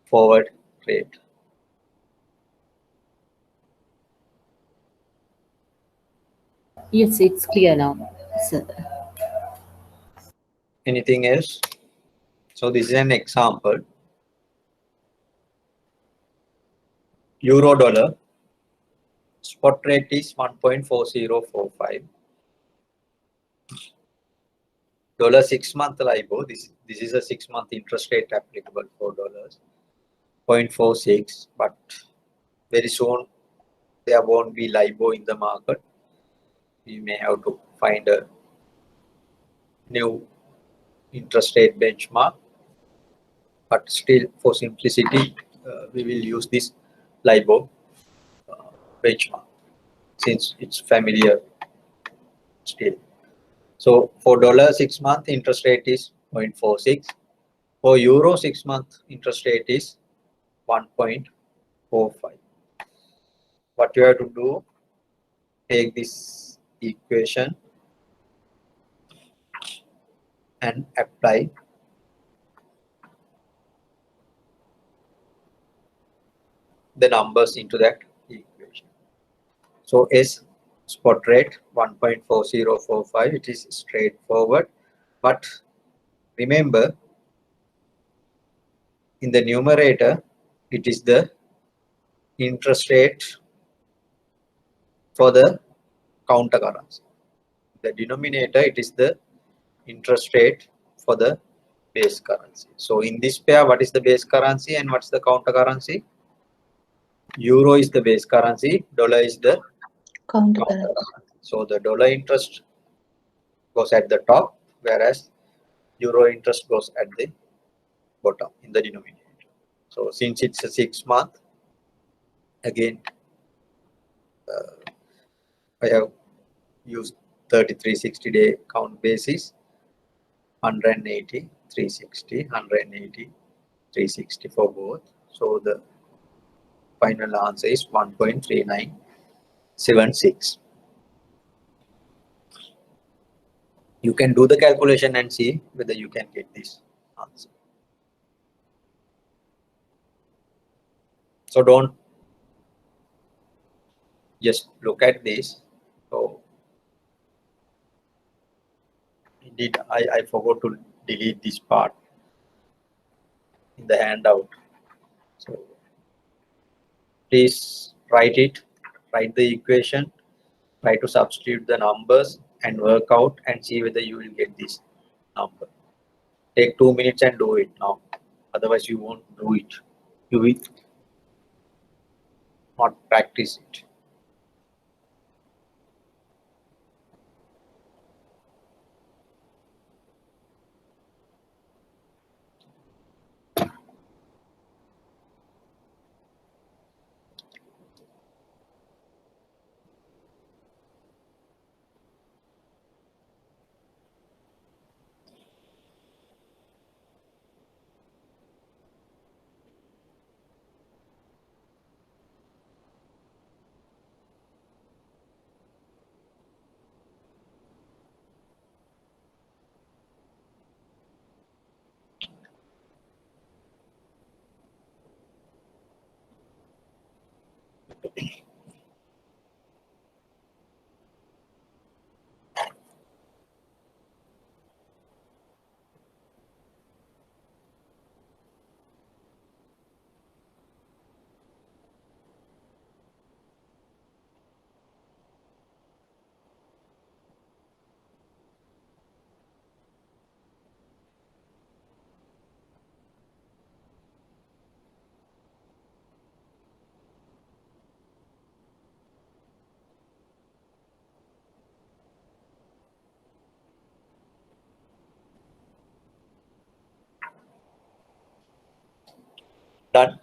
forward rate. Yes, it's clear now, sir. Anything else? So this is an example. Euro dollar spot rate is 1.4045. Dollar 6-month LIBOR, this is a 6-month interest rate applicable for dollars, 0.46, but very soon there won't be LIBOR in the market. We may have to find a new interest rate benchmark, but still for simplicity we will use this LIBOR benchmark since it's familiar still. So for dollar 6-month interest rate is 0.46. For euro 6-month interest rate is 1.45. What you have to do, take this equation and apply the numbers into that equation. So S spot rate 1.4045, it is straightforward, but remember in the numerator it is the interest rate for the counter currency. The denominator it is the interest rate for the base currency. So in this pair, what is the base currency and what's the counter currency? Euro is the base currency, dollar is the Counter counter currency. So the dollar interest goes at the top, whereas euro interest goes at the bottom in the denominator. So since it's a 6-month, again I have used 33 60-day count basis, 180 360 180 360 for both. So the final answer is 1.3976. You can do the calculation and see whether you can get this answer. So don't just look at this. So indeed, I forgot to delete this part in the handout. So please write it, write the equation, try to substitute the numbers and work out and see whether you will get this number. Take 2 minutes and do it now. Otherwise, you won't do it. You will not practice it. Done.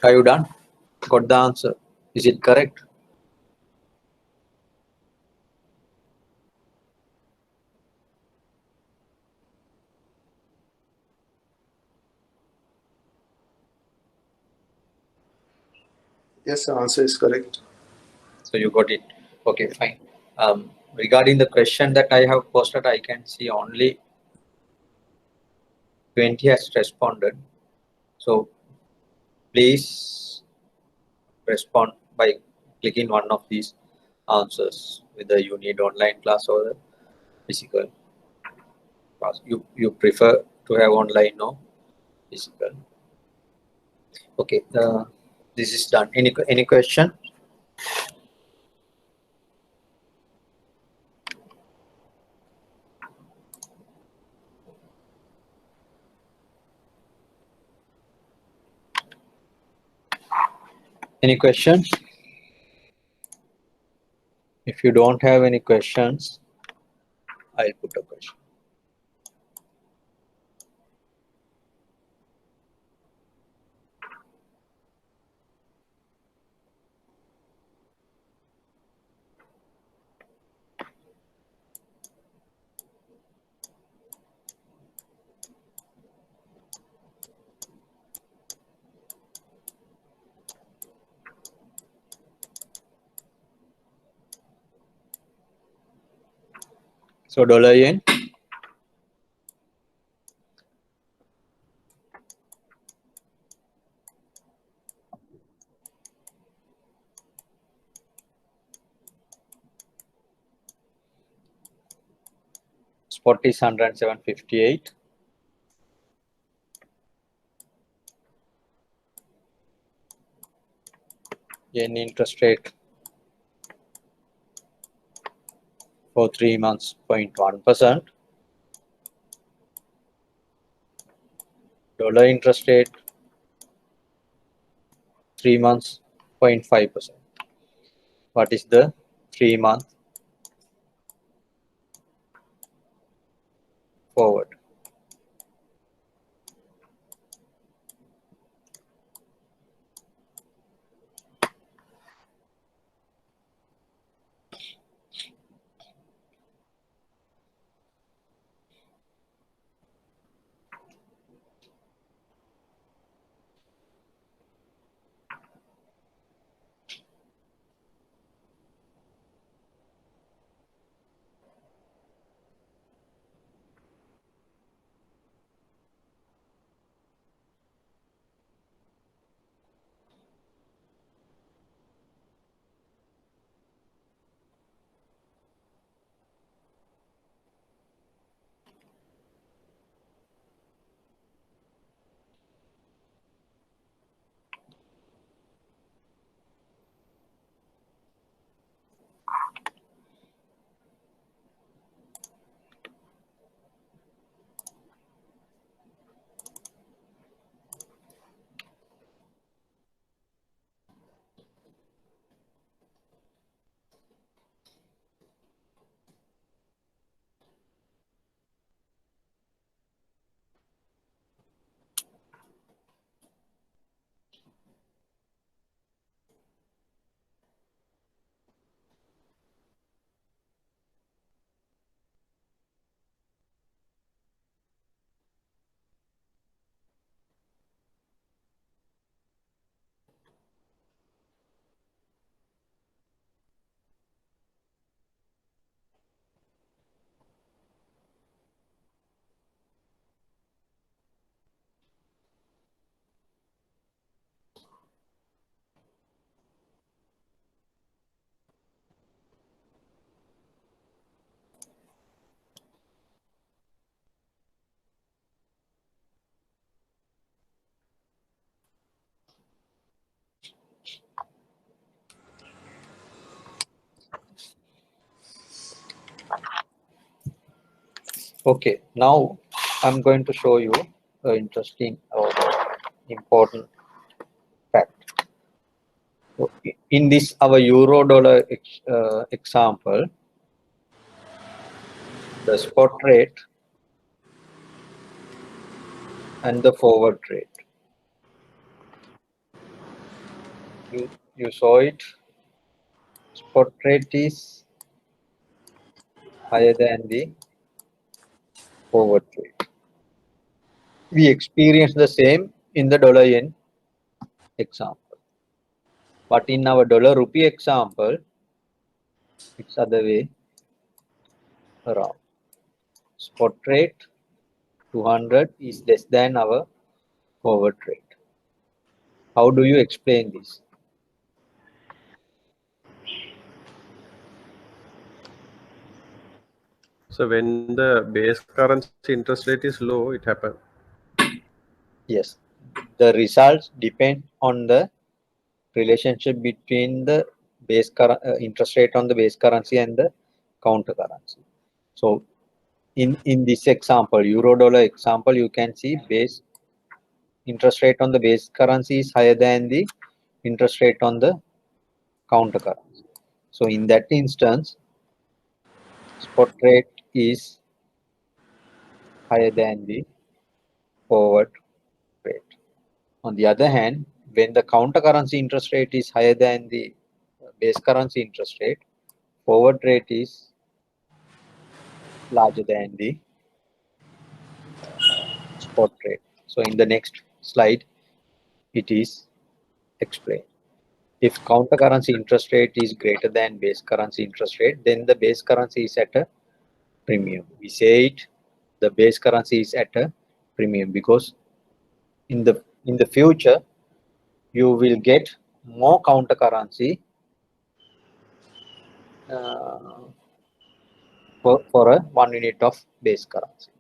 Are you done? Got the answer? Is it correct? Yes, the answer is correct. So you got it. Okay, fine. Regarding the question that I have posted, I can see only 20 has responded. So please respond by clicking one of these answers, whether you need online class or the physical class. You prefer to have online or physical. Okay, this is done. Any question? Any questions? If you don't have any questions, I'll put a question. So $yen, spot is 107.58. yen interest rate for 3 months 0.1%, dollar interest rate 3 months 0.5%. What is the 3 month forward? Okay, now I'm going to show you an interesting or important fact. Okay. In this our euro dollar example, the spot rate and the forward rate. You saw it. Spot rate is higher than the forward rate. We experience the same in the dollar yen example, but in our dollar rupee example, it's other way around. Spot rate 200 is less than our forward rate. How do you explain this? So when the base currency interest rate is low, it happens. Yes, the results depend on the relationship between the interest rate on the base currency and the counter currency. So in this example, euro dollar example, you can see base interest rate on the base currency is higher than the interest rate on the counter currency. So in that instance, spot rate is higher than the forward rate. On the other hand, when the counter currency interest rate is higher than the base currency interest rate, forward rate is larger than the spot rate. So in the next slide, it is explained. If counter currency interest rate is greater than base currency interest rate, then the base currency is at a premium. We say it, the base currency is at a premium because in the future you will get more counter currency for a 1 unit of base currency.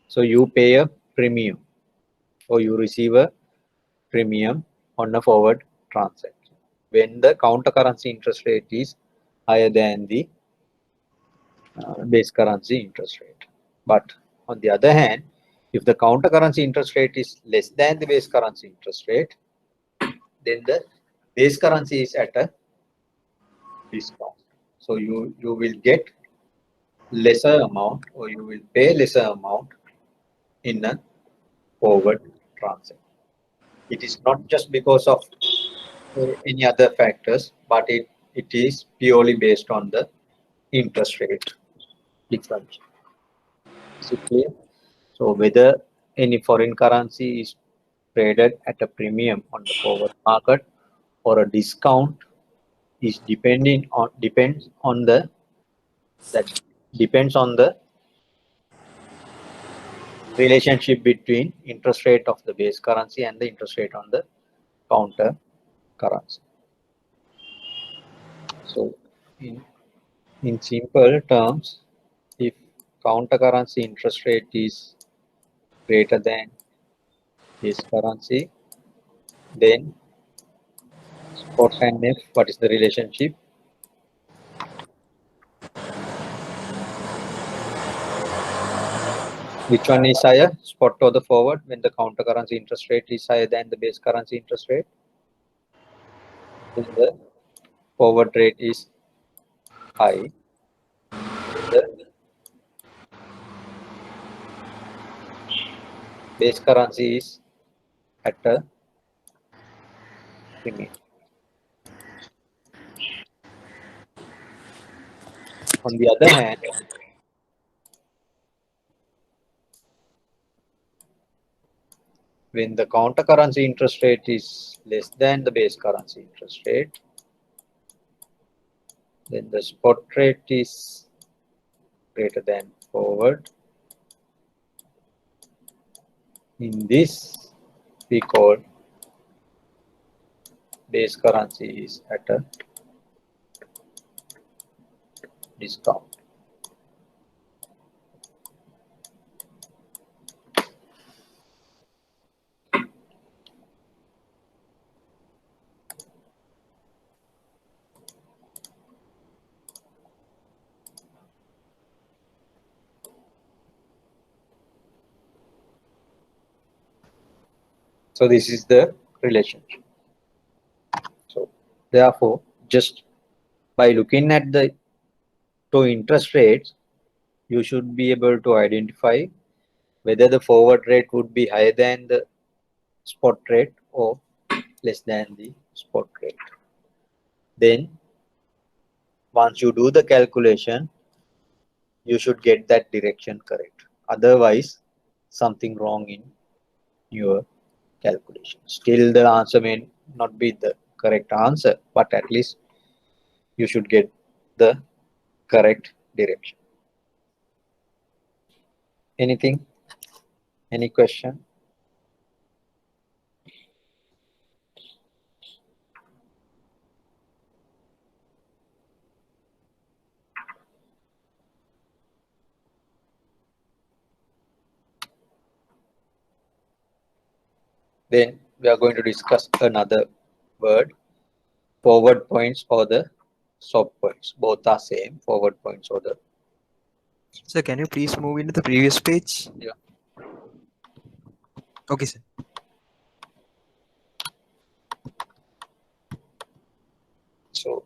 So you pay a premium or you receive a premium on a forward transaction. when the counter currency interest rate is higher than the base currency interest rate. But on the other hand, if the counter currency interest rate is less than the base currency interest rate, then the base currency is at a discount. So you will get lesser amount, or you will pay lesser amount in a forward transaction. It is not just because of any other factors, but it is purely based on the interest rate difference. Is it clear? So whether any foreign currency is traded at a premium on the forward market or a discount is depends on the relationship between interest rate of the base currency and the interest rate on the counter currency. So in simple terms, if counter currency interest rate is greater than base currency, then spot and F, what is the relationship? Which one is higher, spot or the forward, when the counter currency interest rate is higher than the base currency interest rate? Then the forward rate is high. The base currency is at a premium. On the other hand, when the counter currency interest rate is less than the base currency interest rate, then the spot rate is greater than forward. In this, we call base currency is at a discount. So this is the relationship. So therefore, just by looking at the two interest rates, you should be able to identify whether the forward rate would be higher than the spot rate or less than the spot rate. Then once you do the calculation, you should get that direction correct. Otherwise, something wrong in your calculation. Still, the answer may not be the correct answer, but at least you should get the correct direction. Anything? Any question? Then we are going to discuss another word, forward points or the swap points. Both are same, forward points or the. Sir, can you please move into the previous page? Yeah. Okay, sir. So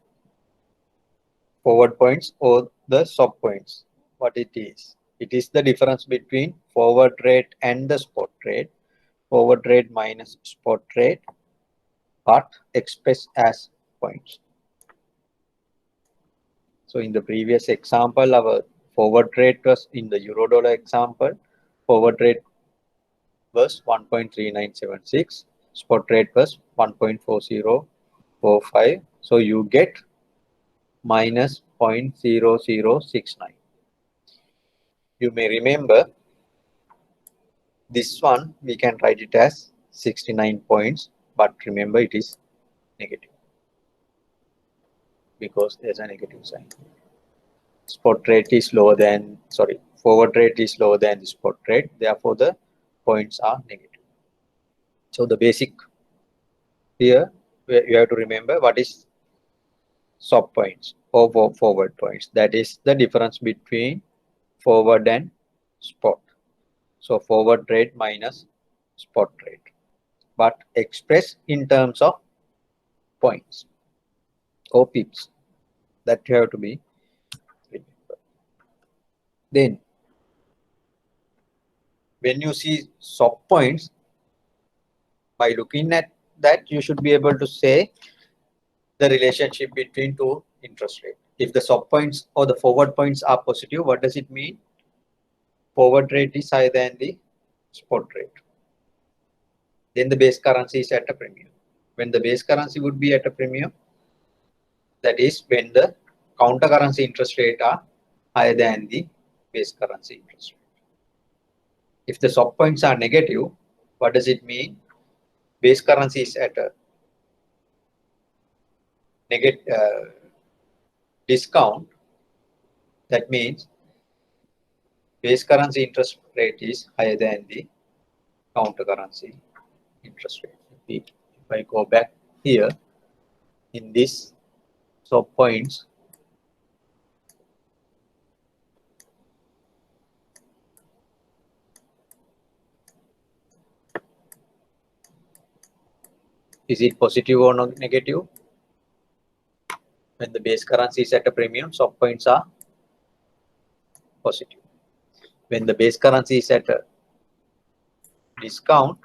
forward points or the swap points, what it is? It is the difference between forward rate and the spot rate. Forward rate minus spot rate, but expressed as points. So in the previous example, our forward rate was in the euro dollar example, forward rate was 1.3976, spot rate was 1.4045. So you get minus 0.0069. You may remember this one, we can write it as 69 points, but remember it is negative because there's a negative sign. Spot rate is lower than, sorry, forward rate is lower than the spot rate, therefore the points are negative. So the basic here you have to remember what is swap points or forward points. That is the difference between forward and spot. So forward rate minus spot rate, but expressed in terms of points or pips. That you have to be remembered. Then when you see swap points, by looking at that, you should be able to say the relationship between two interest rate. If the swap points or the forward points are positive, what does it mean? Forward rate is higher than the spot rate. Then the base currency is at a premium. When the base currency would be at a premium, that is when the counter currency interest rate are higher than the base currency interest rate. If the swap points are negative, what does it mean? Base currency is at a negative discount. That means base currency interest rate is higher than the counter currency interest rate. If I go back here in this swap points, is it positive or negative? When the base currency is at a premium, swap points are positive. When the base currency is at a discount,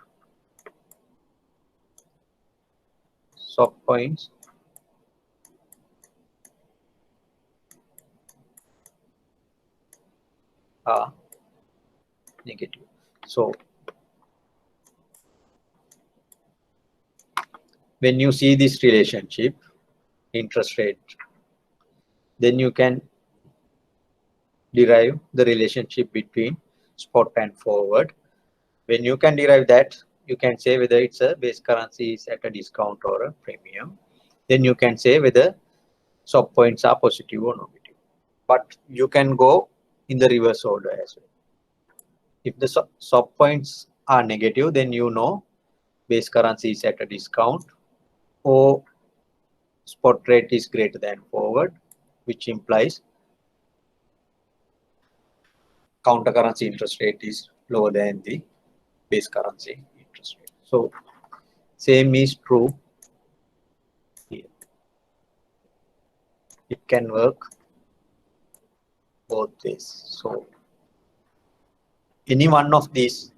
swap points are negative. So when you see this relationship, interest rate, then you can derive the relationship between spot and forward. When you can derive that, you can say whether it's a base currency is at a discount or a premium. Then you can say whether swap points are positive or negative. But you can go in the reverse order as well. If the swap points are negative, then you know base currency is at a discount or spot rate is greater than forward, which implies counter currency interest rate is lower than the base currency interest rate. So same is true here. It can work both ways. So any one of these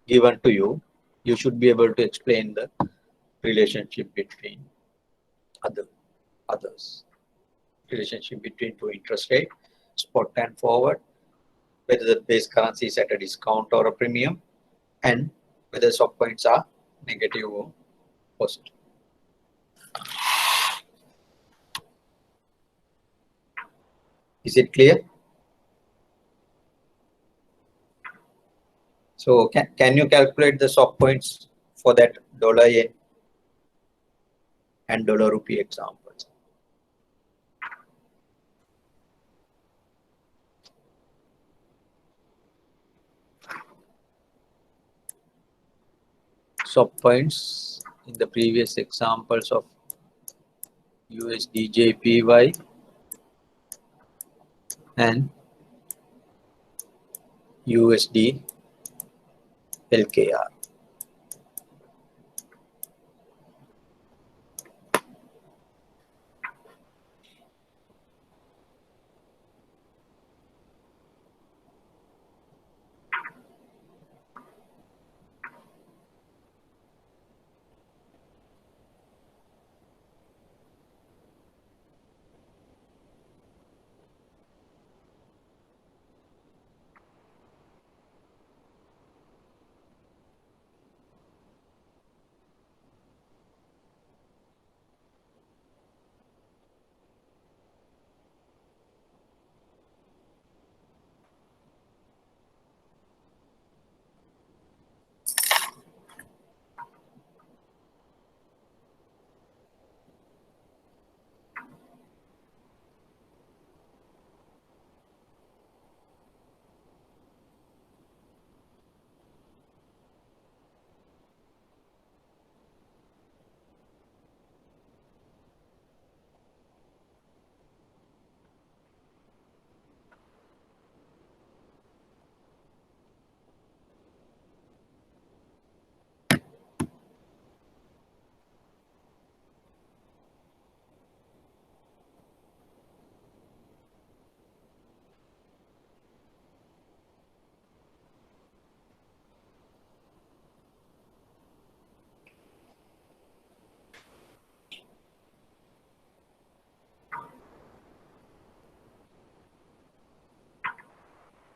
given to you, you should be able to explain the relationship between others. Relationship between two interest rate, spot and forward, whether the base currency is at a discount or a premium, and whether swap points are negative or positive. Is it clear? So can you calculate the swap points for that dollar yen and dollar rupee examples? Swap points in the previous examples of USD JPY and USD LKR.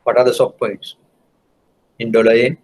What are the swap points? In dollar yen,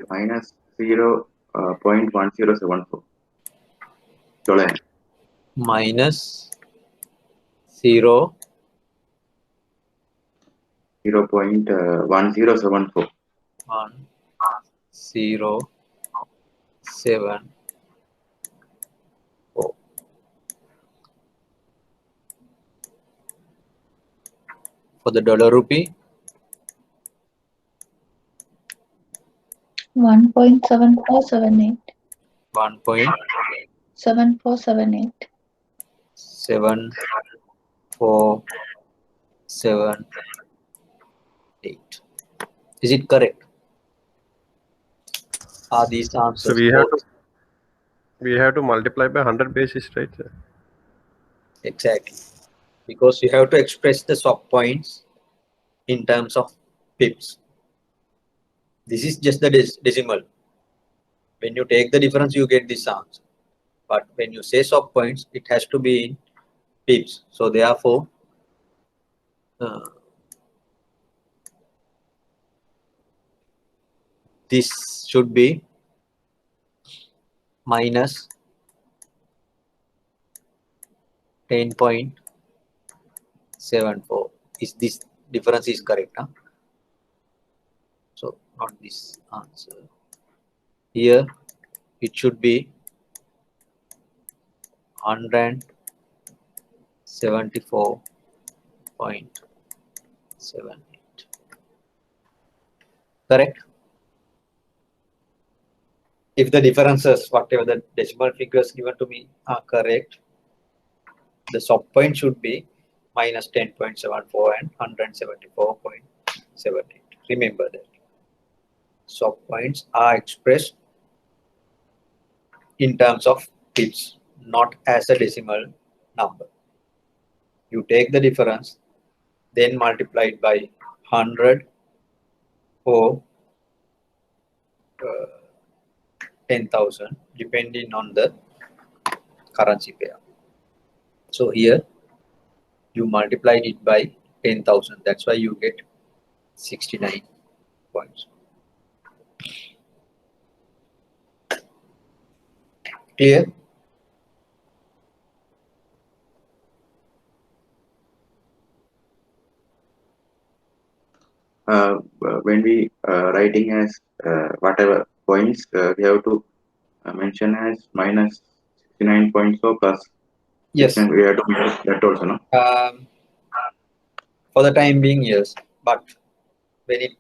minus 0.1074 dollar. minus 0 0.1074. 1074. For the dollar rupee, 1.7478. 1.7478. 7478. Is it correct? Are these answers? So we have to multiply by 100 basis, right? Exactly. Because you have to express the swap points in terms of pips. This is just the decimal. When you take the difference, you get this answer. But when you say swap points, it has to be in pips. So therefore, this should be minus 10.74. Is this difference is correct? Huh? So not this answer. Here it should be 174.78. Correct? If the differences, whatever the decimal figures given to me are correct, the swap point should be minus 10.74 and 174.78. Remember that. Swap points are expressed in terms of pips, not as a decimal number. You take the difference, then multiply it by 100 or 10,000, depending on the currency pair. So here you multiply it by 10,000. That's why you get 69 points. Clear? When we writing as whatever points, we have to mention as minus 69 points or plus. Yes. We have to make that also, no? For the time being, yes. But when it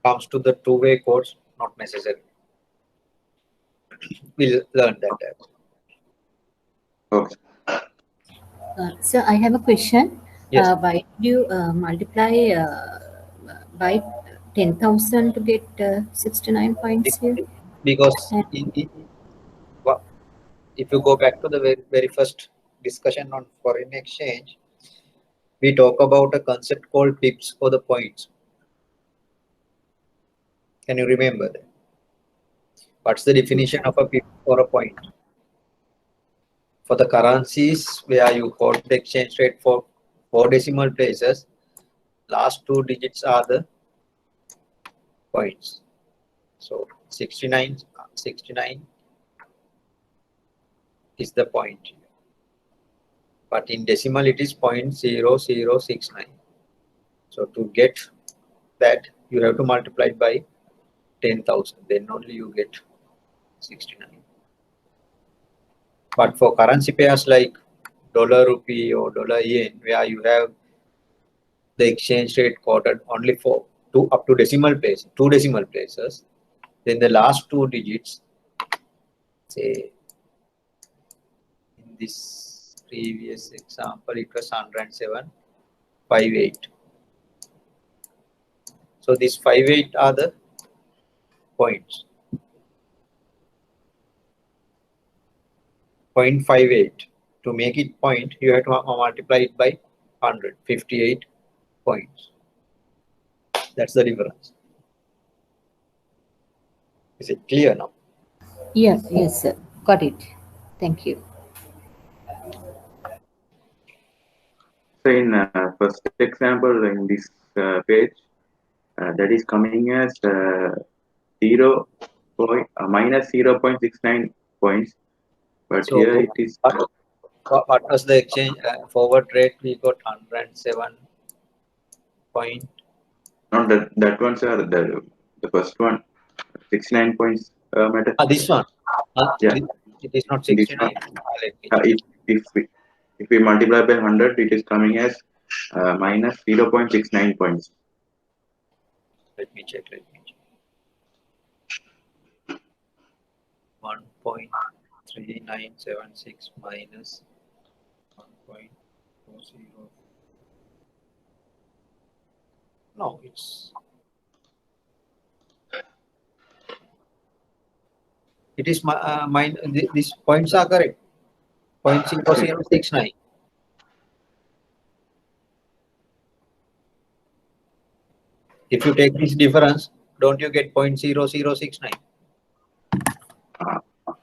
comes to the two-way codes, not necessary. We'll learn that. Okay. So I have a question. Yes. Why do you multiply by 10,000 to get 69 points here? Because if you go back to the very first discussion on foreign exchange, we talk about a concept called pips for the points. Can you remember that? What's the definition of a pip or a point? For the currencies where you hold the exchange rate for 4 decimal places, last 2 digits are the points. So 69 is the point. But in decimal it is 0.0069. So to get that, you have to multiply it by 10,000. Then only you get 69. But for currency pairs like dollar rupee or dollar yen, where you have the exchange rate quoted only for up to decimal place, 2 decimal places, then the last 2 digits say in this previous example it was 107.58. So these 58 are the points. 0.58. To make it point, you have to multiply it by 100. 58 points. That's the difference. Is it clear now? Yes, yes, sir. Got it. Thank you. So in first example in this page, that is coming as minus 0.69 points, but So here it is what was the exchange forward rate? We got 107 point. not that ones are the first one 69 points matter. This one. Yeah, It is not this 69. one. Let me check. If we multiply by 100, it is coming as minus 0.69 points. Let me check. 1.3976 minus 1.40. No, it is these points are correct. 0.0069. If you take this difference, don't you get 0.0069?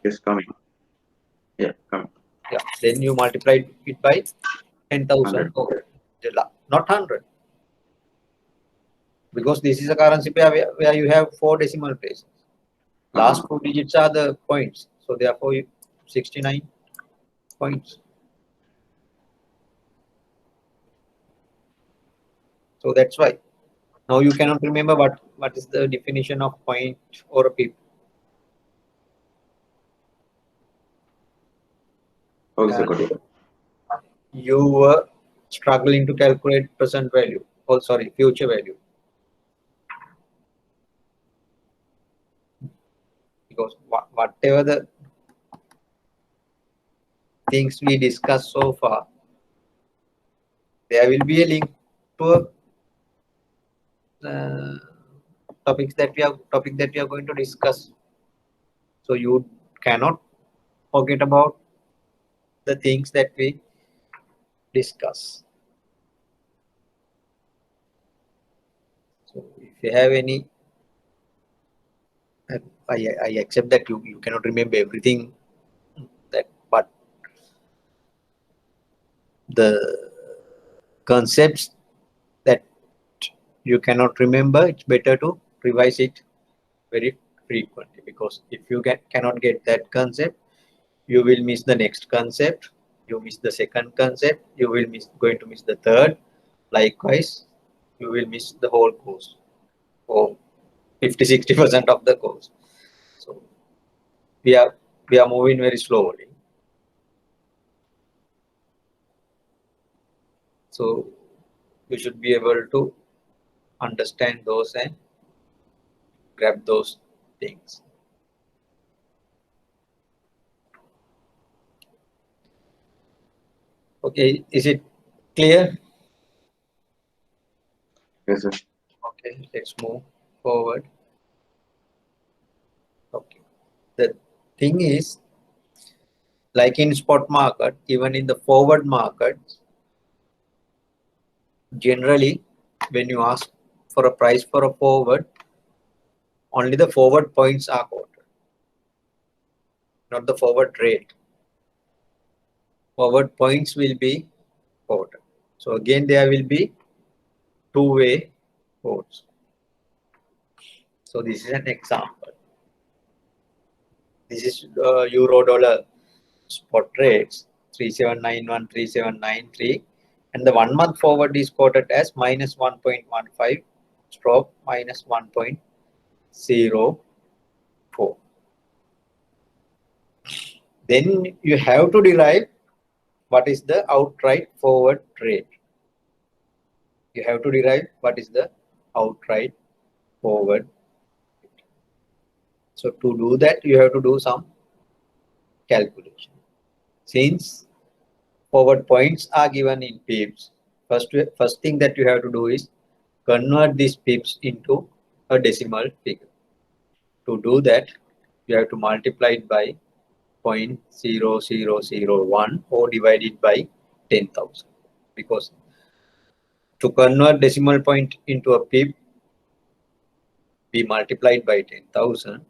It's coming. Yeah, coming. Yeah. Then you multiply it by 10,000. Oh, not 100. Because this is a currency pair where you have 4 decimal places. Last 4 digits are the points. So therefore 69 points. So that's why. Now you cannot remember what is the definition of point or a pip. You were struggling to calculate present value. Oh, sorry, future value. Because whatever the things we discussed so far, there will be a link to topic that we are going to discuss. So you cannot forget about the things that we discuss. So if you have any, I accept that you cannot remember everything but the concepts that you cannot remember, it's better to revise it very frequently, because if you cannot get that concept, you will miss the next concept, you miss the second concept, you will going to miss the third. Likewise, you will miss the whole course or 50-60% of the course. So we are moving very slowly. So you should be able to understand those and grab those things. Okay, is it clear? Yes, sir. Okay, let's move forward. Okay, the thing is, like in spot market, even in the forward market, generally when you ask for a price for a forward, only the forward points are quoted, not the forward rate. Forward points will be quoted. So again, there will be two-way quotes. So this is an example. This is euro dollar spot rates 3791, 3793, and the 1 month forward is quoted as minus 1.15 stroke minus 1.04. Then you have to derive what is the outright forward rate. You have to derive what is the outright forward. So to do that, you have to do some calculation. Since forward points are given in pips, first thing that you have to do is convert these pips into a decimal figure. To do that, you have to multiply it by 0.0001 or divide it by 10,000, because to convert decimal point into a pip, we multiplied by 10,000.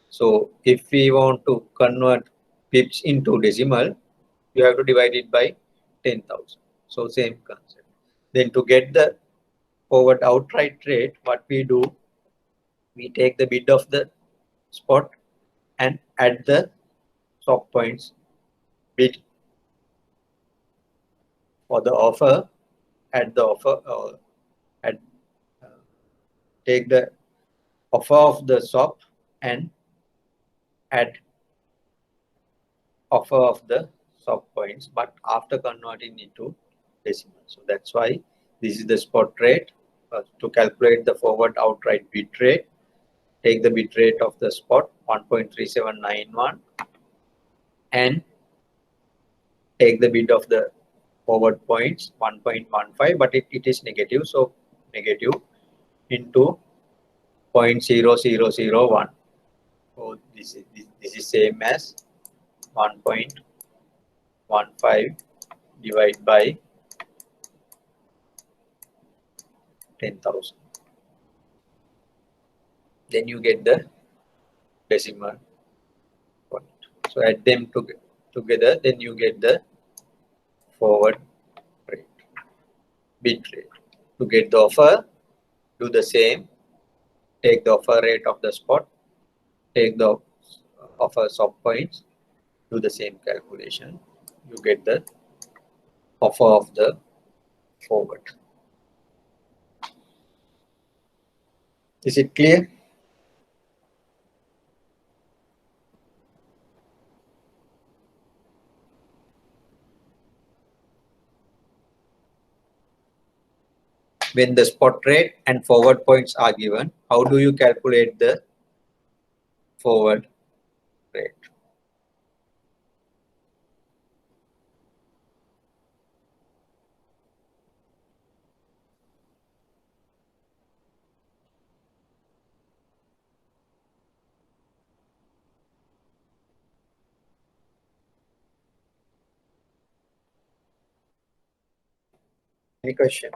So if we want to convert pips into decimal, you have to divide it by 10,000. So same concept. Then to get the forward outright rate, what we do, we take the bid of the spot and add the swap points bid for the offer, add the offer, add, take the offer of the swap and add offer of the swap points, but after converting into decimal. So that's why this is the spot rate. To calculate the forward outright bid rate, take the bid rate of the spot 1.3791 and take the bid of the forward points 1.15, but it is negative, so negative into 0.0001. So this is same as 1.15 divided by 10,000. Then you get the decimal point. So add them together, then you get the forward rate, bid rate. To get the offer, do the same. Take the offer rate of the spot, take the offer swap points, do the same calculation. You get the offer of the forward. Is it clear? When the spot rate and forward points are given, how do you calculate the forward rate? Any question?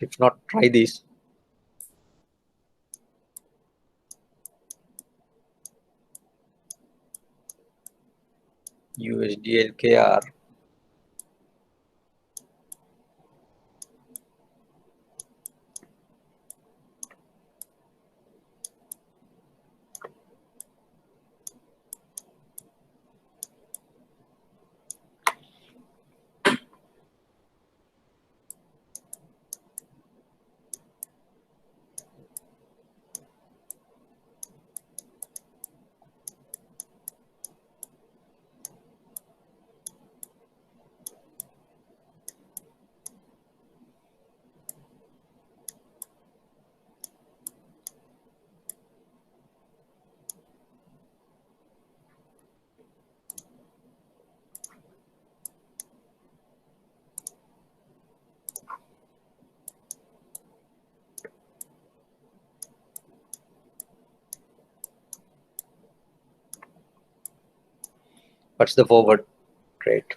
If not, try this. USDLKR. What's the forward rate?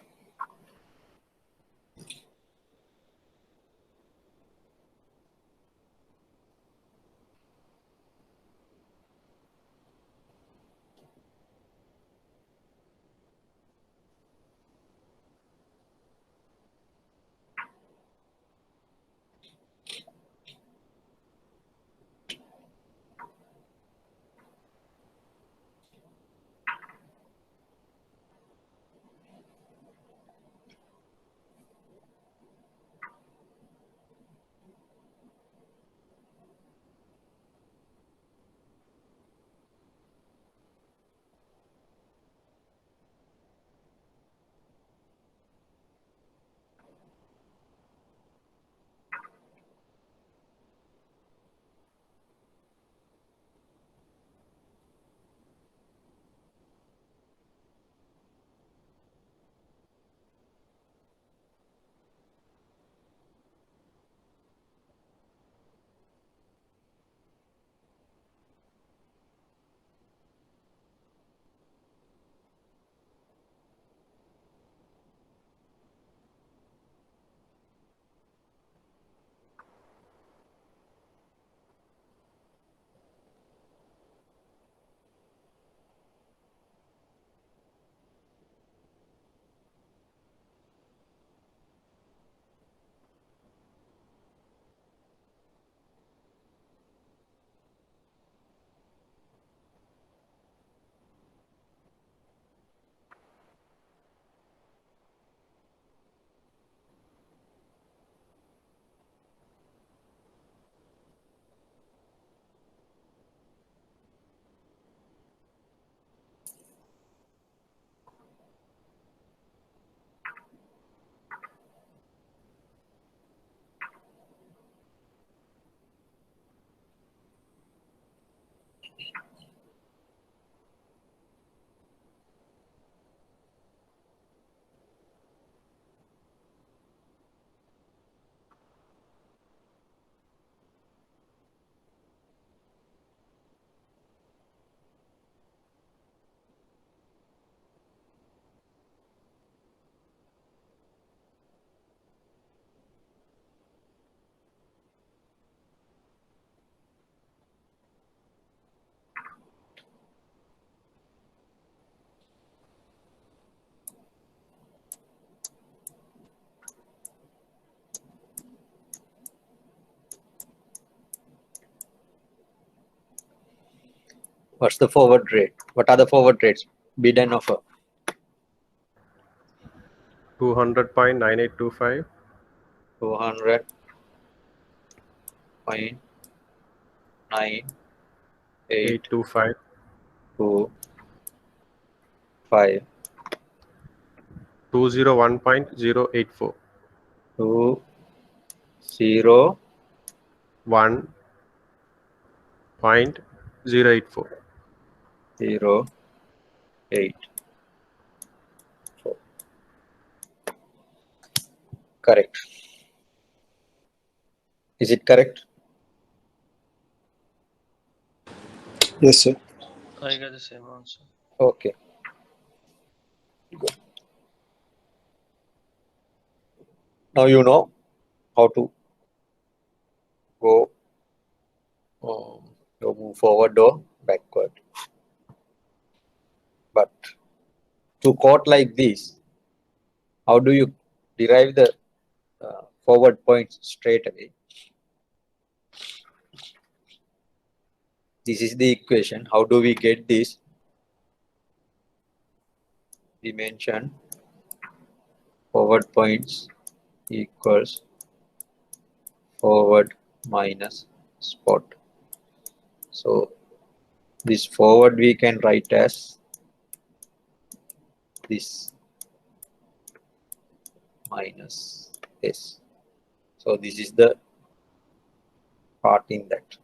What's the forward rate? What are the forward rates? Bid and offer. 200.9825. 200.9825. 825. 201.084. 201.084. 1.084. Correct. Is it correct? Yes, sir. I got the same answer. Okay. Good. Now you know how to go move forward or backward. But to quote like this, how do you derive the forward points straight away? This is the equation. How do we get this? We mentioned forward points equals forward minus spot. So this forward we can write as this minus S. So this is the part in that.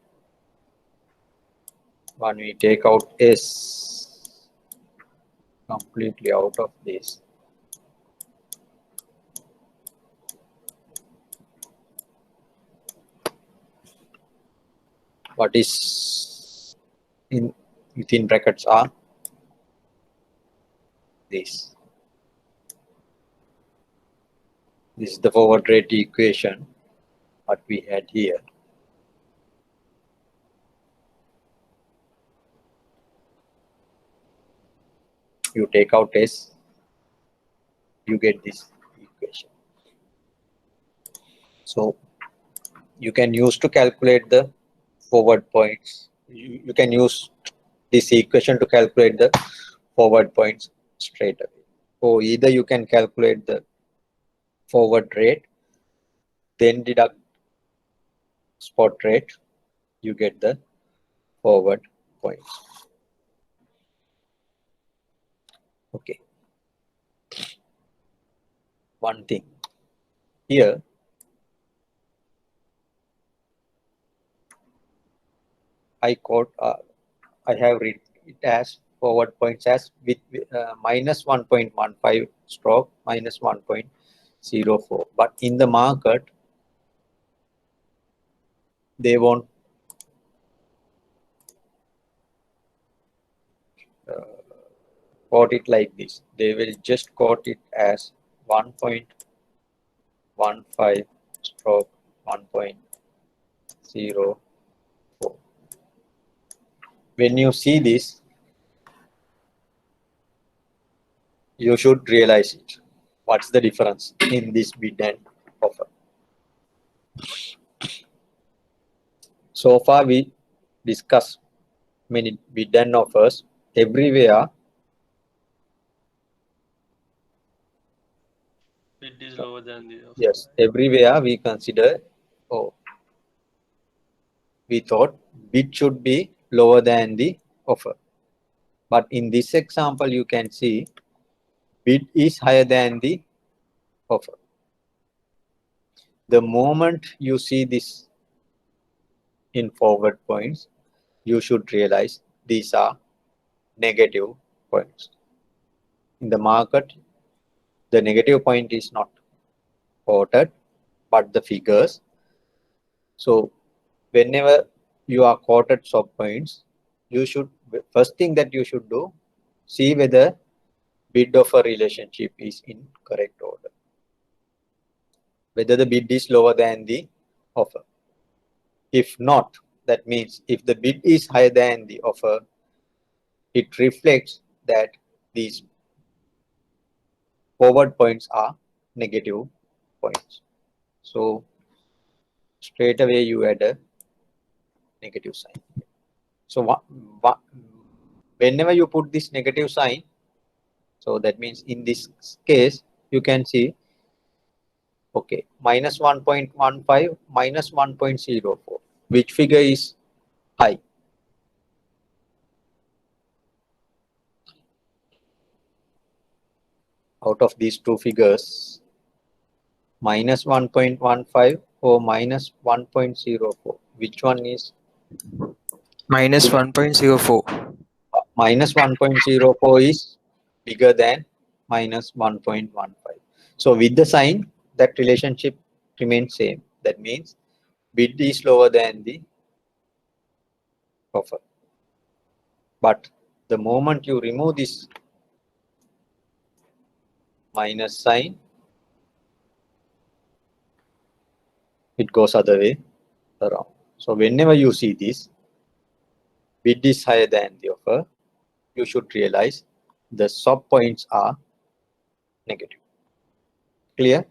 When we take out S completely out of this, what is in within brackets are this. This is the forward rate equation what we had here. You take out S, you get this equation. So you can use to calculate the forward points. You can use this equation to calculate the forward points straight away. So either you can calculate the forward rate, then deduct spot rate, you get the forward points. Okay. One thing here, I have written it as forward points as with minus 1.15 stroke minus 1.04. But in the market, they won't quote it like this. They will just quote it as 1.15 stroke 1.04. When you see this, you should realize it. What's the difference in this bid and offer? So far we discussed many bid and offers. Everywhere Bid is lower than the offer. yes, everywhere we consider, we thought bid should be lower than the offer. But in this example, you can see bid is higher than the offer. The moment you see this in forward points, you should realize these are negative points. In the market, the negative point is not quoted, but the figures. So whenever you are quoted sub points, you should, first thing that you should do, see whether bid offer relationship is in correct order. Whether the bid is lower than the offer. If not, that means if the bid is higher than the offer, it reflects that these forward points are negative points. So straight away you add a negative sign. So whenever you put this negative sign, so that means in this case, you can see, okay, minus 1.15, minus 1.04. Which figure is high? Out of these two figures, minus 1.15 or minus 1.04, which one is? Minus 1.04. Minus 1.04 is bigger than minus 1.15. So with the sign, that relationship remains same. That means bid is lower than the offer. But the moment you remove this minus sign, it goes other way around. So whenever you see this, bid is higher than the offer, you should realize the stop points are negative. Clear?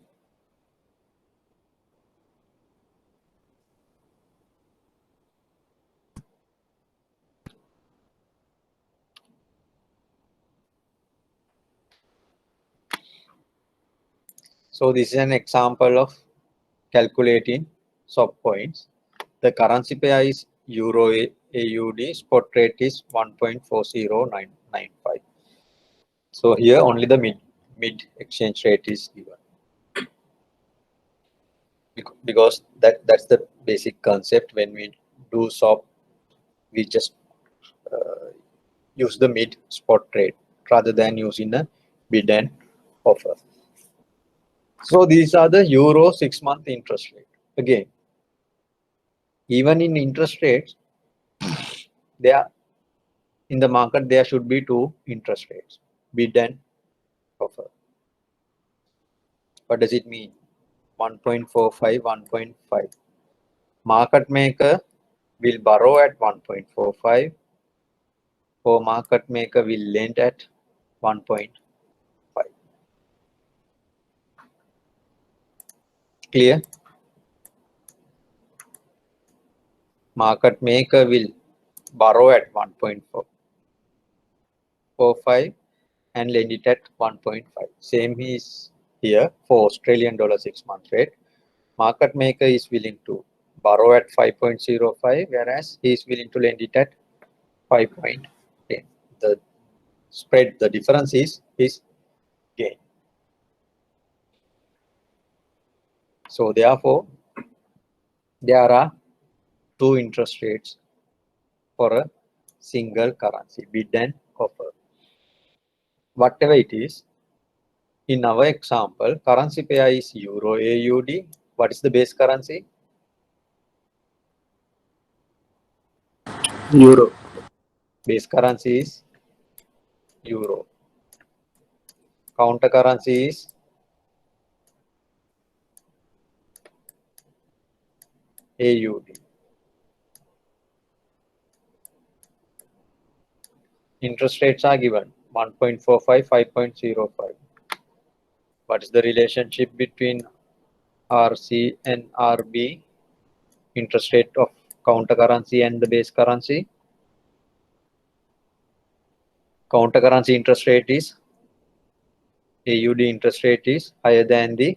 So this is an example of calculating stop points. The currency pair is Euro AUD, spot rate is 1.40995. So here only the mid exchange rate is given, because that's the basic concept. When we do swap, we just use the mid spot rate rather than using the bid and offer. So these are the Euro 6-month interest rate. Again, even in interest rates, in the market there should be two interest rates, bid and offer. What does it mean? 1.45, 1.5. Market maker will borrow at 1.45, or market maker will lend at 1.5. Clear? Market maker will borrow at 1.45 and lend it at 1.5. Same is here for Australian dollar 6-month rate. Market maker is willing to borrow at 5.05, whereas he is willing to lend it at 5.10. The spread, the difference is his gain. So therefore, there are two interest rates for a single currency, bid and offer. Whatever it is, in our example, currency pair is Euro AUD. What is the base currency? Euro. Base currency is Euro. Counter currency is AUD. Interest rates are given 1.45, 5.05. What is the relationship between RC and RB? Interest rate of counter currency and the base currency. Counter currency interest rate is AUD interest rate is higher than the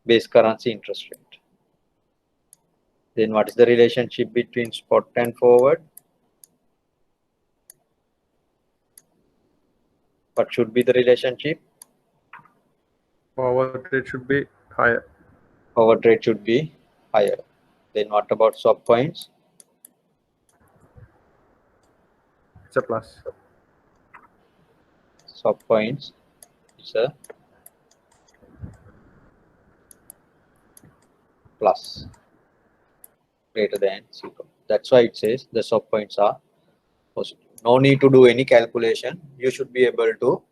base currency interest rate. Then what is the relationship between spot and forward? What should be the relationship? Forward rate should be higher. Forward rate should be higher. Then what about swap points? It's a plus. Swap points is a plus, greater than 0. That's why it says the swap points are positive. No need to do any calculation. You should be able to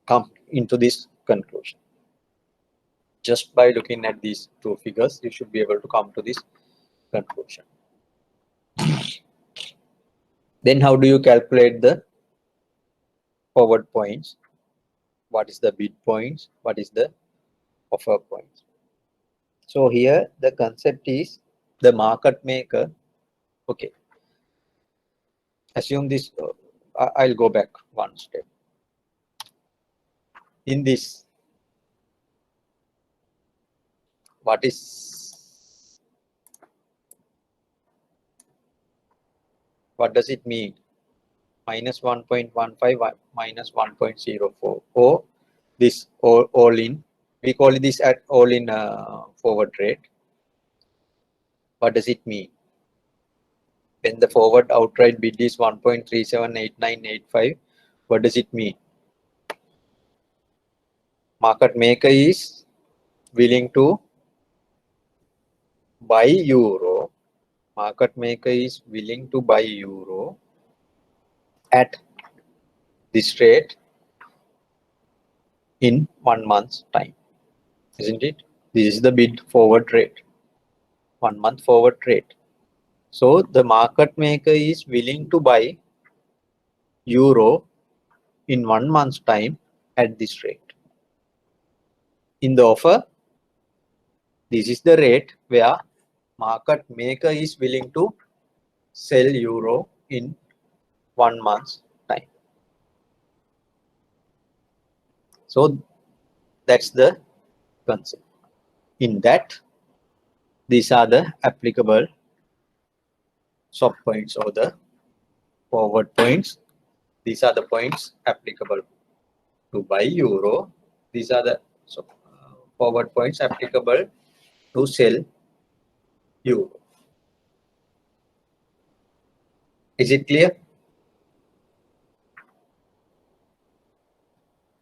come into this conclusion. Just by looking at these two figures, you should be able to come to this conclusion. Then how do you calculate the forward points? What is the bid points? What is the offer points? So here the concept is the market maker. Okay, assume this, I'll go back one step. In this, what does it mean? Minus 1.15 minus 1.04, or this all in, we call this at all in forward rate. What does it mean? When the forward outright bid is 1.378985, what does it mean? Market maker is willing to buy euro. Market maker is willing to buy euro at this rate in 1 month's time, isn't it? This is the bid forward rate, 1 month forward rate. So the market maker is willing to buy euro in 1 month's time at this rate. In the offer, this is the rate where market maker is willing to sell euro in 1 month's time. So that's the concept. In that, these are the applicable swap points or the forward points. These are the points applicable to buy euro. These are the forward points applicable to sell euro. Is it clear?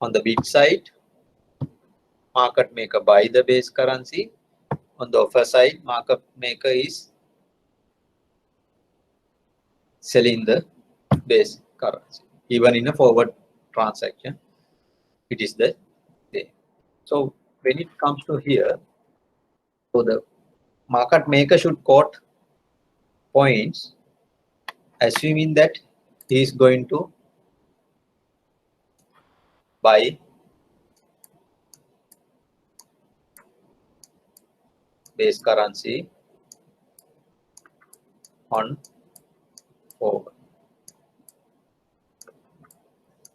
On the bid side, market maker buy the base currency. On the offer side, market maker is selling the base currency. Even in a forward transaction, it is the same. So when it comes to here, so the market maker should quote points assuming that he is going to buy base currency on forward.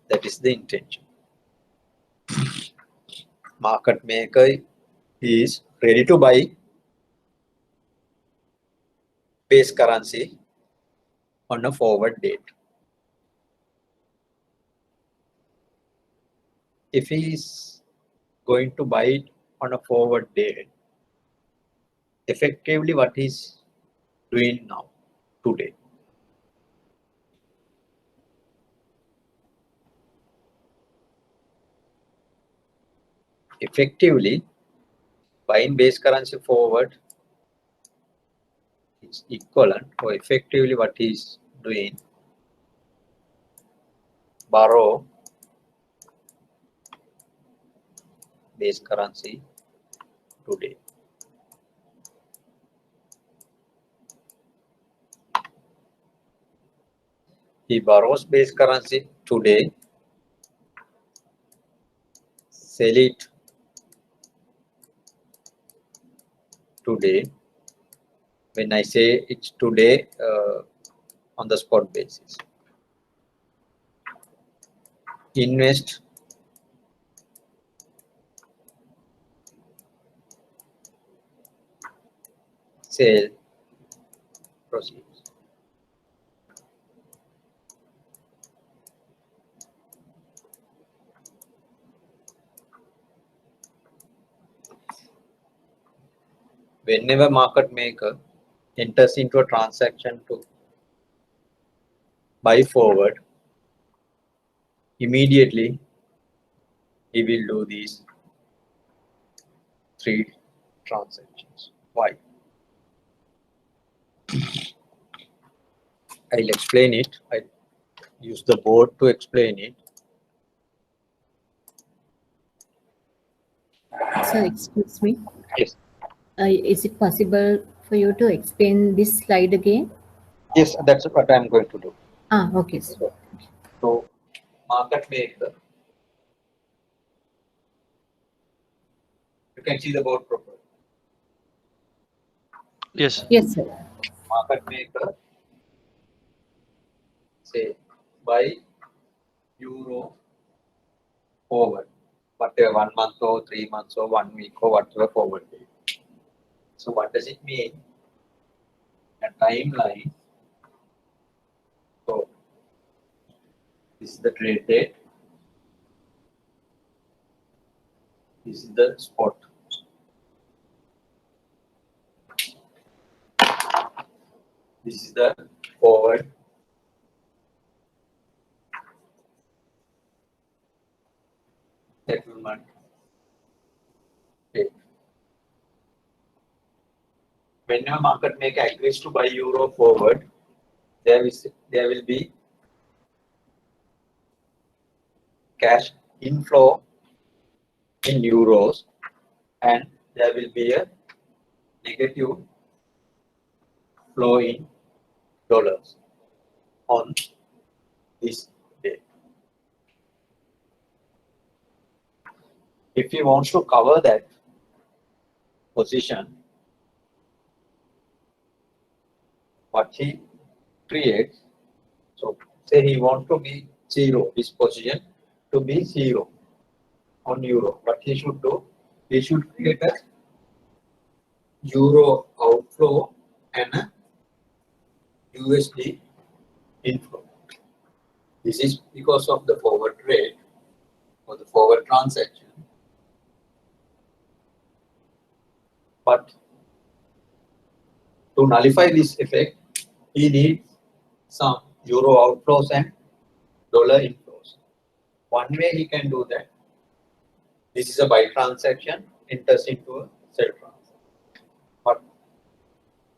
That is the intention. Market maker is ready to buy base currency on a forward date. If he is going to buy it on a forward date, effectively what he's doing now, today, effectively buying base currency forward is equivalent, or effectively what he is doing, borrow base currency today. He borrows base currency today, sell it today. When I say it's today, on the spot basis. Invest sale proceeds. Whenever market maker enters into a transaction to buy forward, immediately he will do these 3 transactions. Why? I'll explain it. I use the board to explain it. So excuse me. Yes. Is it possible for you to explain this slide again? Yes, that's what I'm going to do. Okay. Sir. So market maker, you can see the board properly. Yes. Yes, sir. Market maker say buy euro forward, whatever 1 month or 3 months or 1 week or whatever forward date. So what does it mean? A timeline. So this is the trade date. This is the spot. This is the forward. Settlement date. Whenever market maker agrees to buy euro forward, there will be cash inflow in euros and there will be a negative flow in dollars on this day. If he wants to cover that position, what he creates, so say he wants to be zero, his position to be zero on euro. What he should do, he should create a euro outflow and a USD inflow. This is because of the forward trade or the forward transaction. But to nullify this effect, he needs some euro outflows and dollar inflows. One way he can do that, this is a buy transaction, enters into a sell transaction. But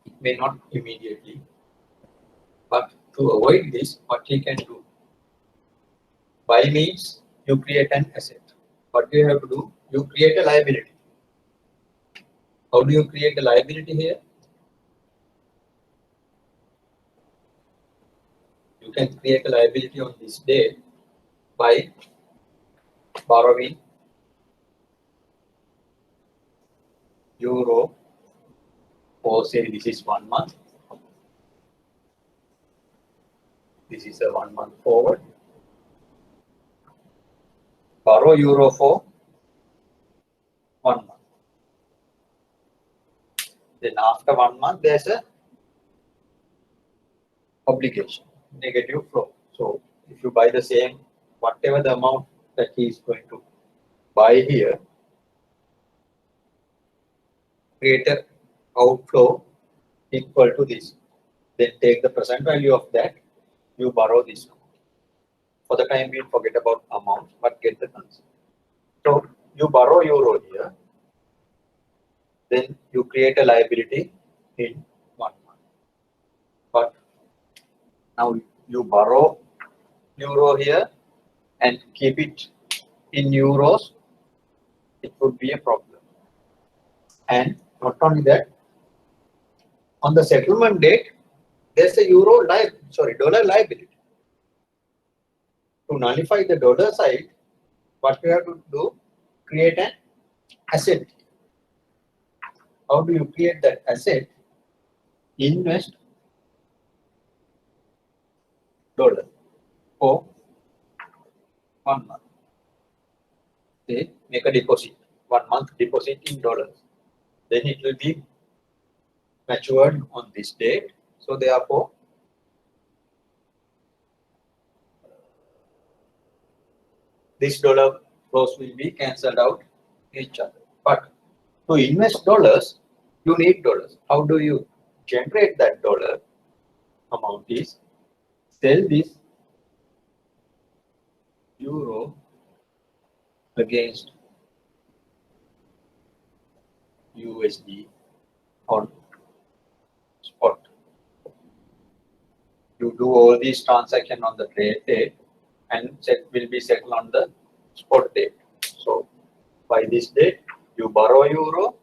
it may not immediately. But to avoid this, what he can do, buy means you create an asset. What you have to do, you create a liability. How do you create a liability here? You can create a liability on this day by borrowing euro, or say this is 1 month. This is a 1 month forward. Borrow euro for 1 month. Then after 1 month, there's a obligation, negative flow. So if you buy the same, whatever the amount that he is going to buy here, create an outflow equal to this. Then take the present value of that, you borrow this amount. For the time being, forget about amount, but get the concept. So you borrow euro here, then you create a liability in 1 month. But now you borrow euro here and keep it in euros, it would be a problem. And not only that, on the settlement date, there's a dollar liability. To nullify the dollar side, what you have to do, create an asset. How do you create that asset? Invest dollar for 1 month. Say, make a deposit, 1 month deposit in dollars. Then it will be matured on this date. So therefore, this dollar flows will be cancelled out each other. But to invest dollars, you need dollars. How do you generate that dollar amount? Is sell this euro against USD on spot. You do all these transactions on the trade date and will be settled on the spot date. So by this date, you borrow euro,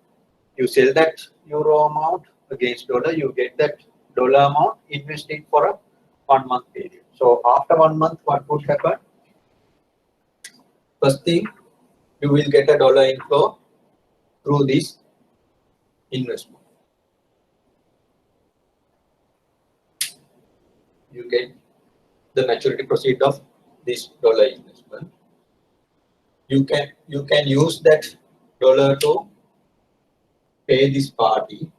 you sell that euro amount against dollar, you get that dollar amount, invest it for a 1 month period. So after 1 month, what would happen? First thing, you will get a dollar inflow through this investment. You get the maturity proceed of this dollar investment. You can use that dollar to pay this party,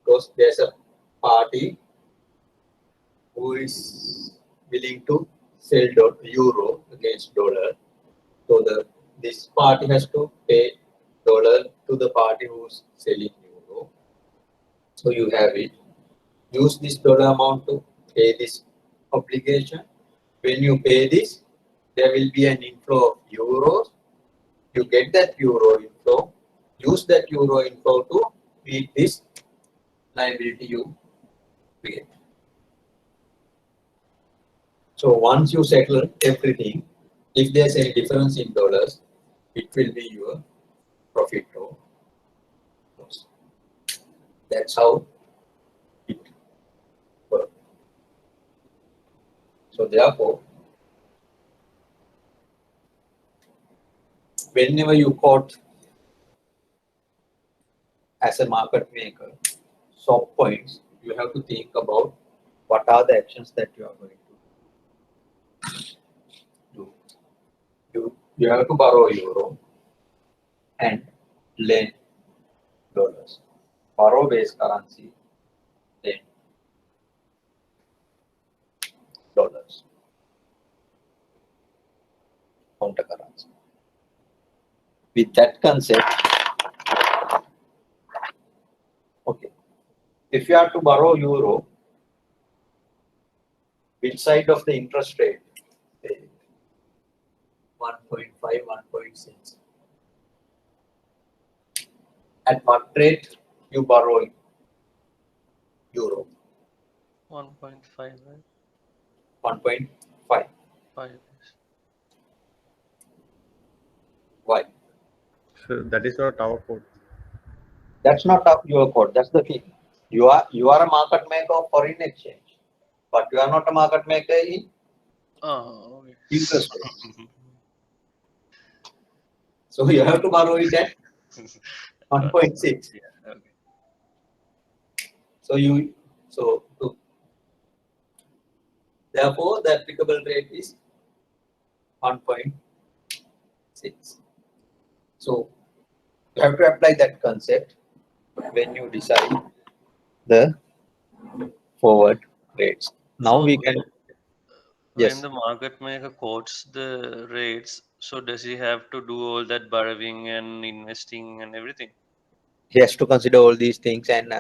because there's a party who is willing to sell euro against dollar. So this party has to pay dollar to the party who's selling euro. So you have it. Use this dollar amount to pay this obligation. When you pay this, there will be an inflow of euros. You get that euro inflow. Use that euro inflow to meet this liability you create. So once you settle everything, if there's any difference in dollars, it will be your profit or loss. That's how it works. So therefore, whenever you quote as a market maker swap points, you have to think about what are the actions that you are going to do. You have to borrow euro and lend dollars. Borrow base currency, lend dollars. Counter currency. With that concept, okay, if you have to borrow euro, which side of the interest rate? 1.5, 1.6. At what rate you borrow euro? 1.5, right? 1.5. 5. Why? So that is not our code. That's not your code. That's the thing. You are a market maker of foreign exchange, but you are not a market maker in Oh, okay. interest rate. So you have to borrow it at 1.6. Yeah, okay. Therefore the applicable rate is 1.6. So you have to apply that concept when you decide the forward rates. Now So we can. when Yes. the market maker quotes the rates, so does he have to do all that borrowing and investing and everything? He has to consider all these things and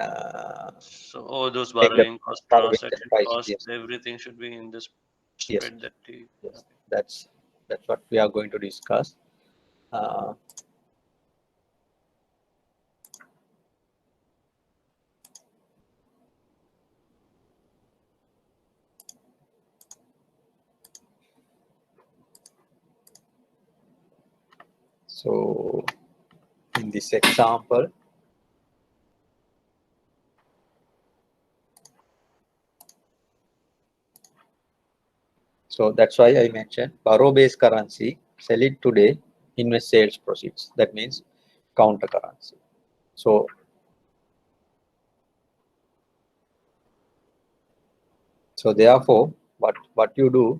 So all those make the borrowing cost, borrowing and transaction price. cost, Yes. everything should be in this Yes. spread that he. Yes. Okay. That's what we are going to discuss. So in this example, so that's why I mentioned borrow base currency, sell it today, invest sales proceeds. That means counter currency. So therefore, what you do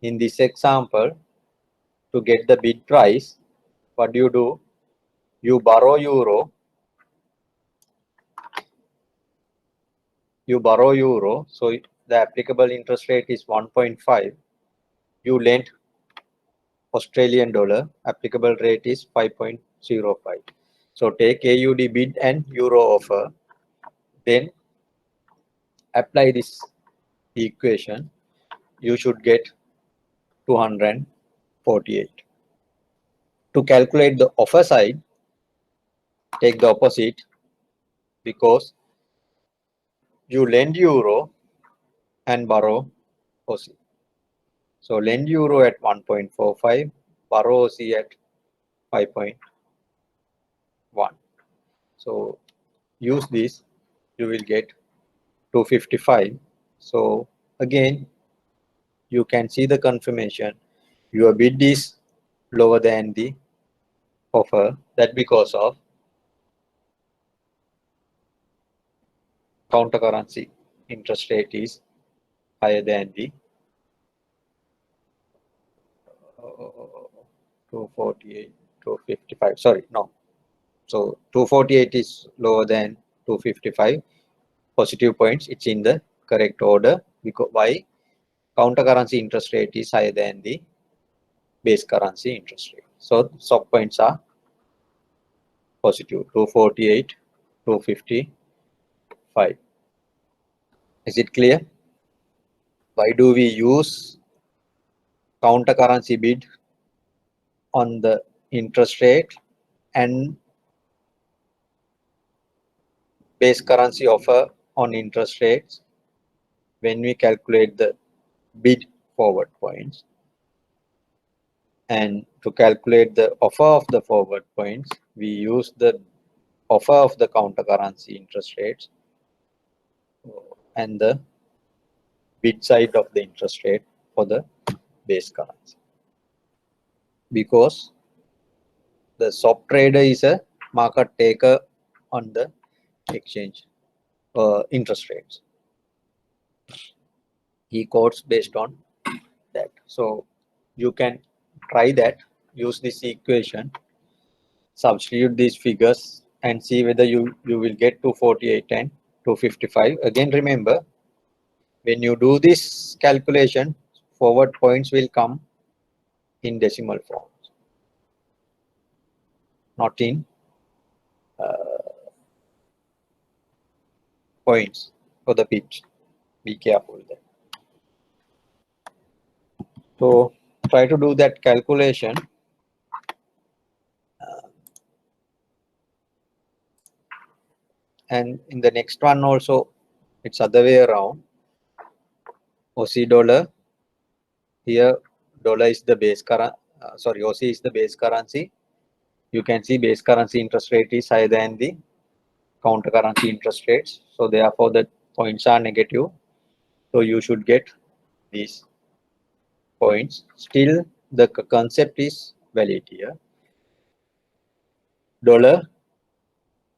in this example, to get the bid price, what do? You borrow euro. So the applicable interest rate is 1.5. You lend Australian dollar, applicable rate is 5.05. So take AUD bid and euro offer, then apply this equation. You should get 248. To calculate the offer side, take the opposite, because you lend euro and borrow OC. So lend euro at 1.45, borrow OC at 5.1. So use this, you will get 255. So again, you can see the confirmation. Your bid is lower than the offer. That because of counter currency interest rate is higher than the 248, 255. Sorry, no. So 248 is lower than 255. Positive points. It's in the correct order. Because why? Counter currency interest rate is higher than the base currency interest rate. So sub points are positive. 248, 255. Is it clear? Why do we use counter currency bid on the interest rate and base currency offer on interest rates when we calculate the bid forward points? And to calculate the offer of the forward points, we use the offer of the counter currency interest rates and the bid side of the interest rate for the base currency. Because the swap trader is a market taker on the exchange interest rates. He quotes based on that. So you can try that, use this equation, substitute these figures and see whether you will get 248 and 255. Again, remember, when you do this calculation, forward points will come in decimal form, not in points for the pitch. Be careful there. So try to do that calculation. And in the next one also, it's other way around. Aussie dollar, here dollar is the base currency, Aussie is the base currency. You can see base currency interest rate is higher than the counter currency interest rates. So therefore the points are negative. So you should get these points. Still the concept is valid here. Dollar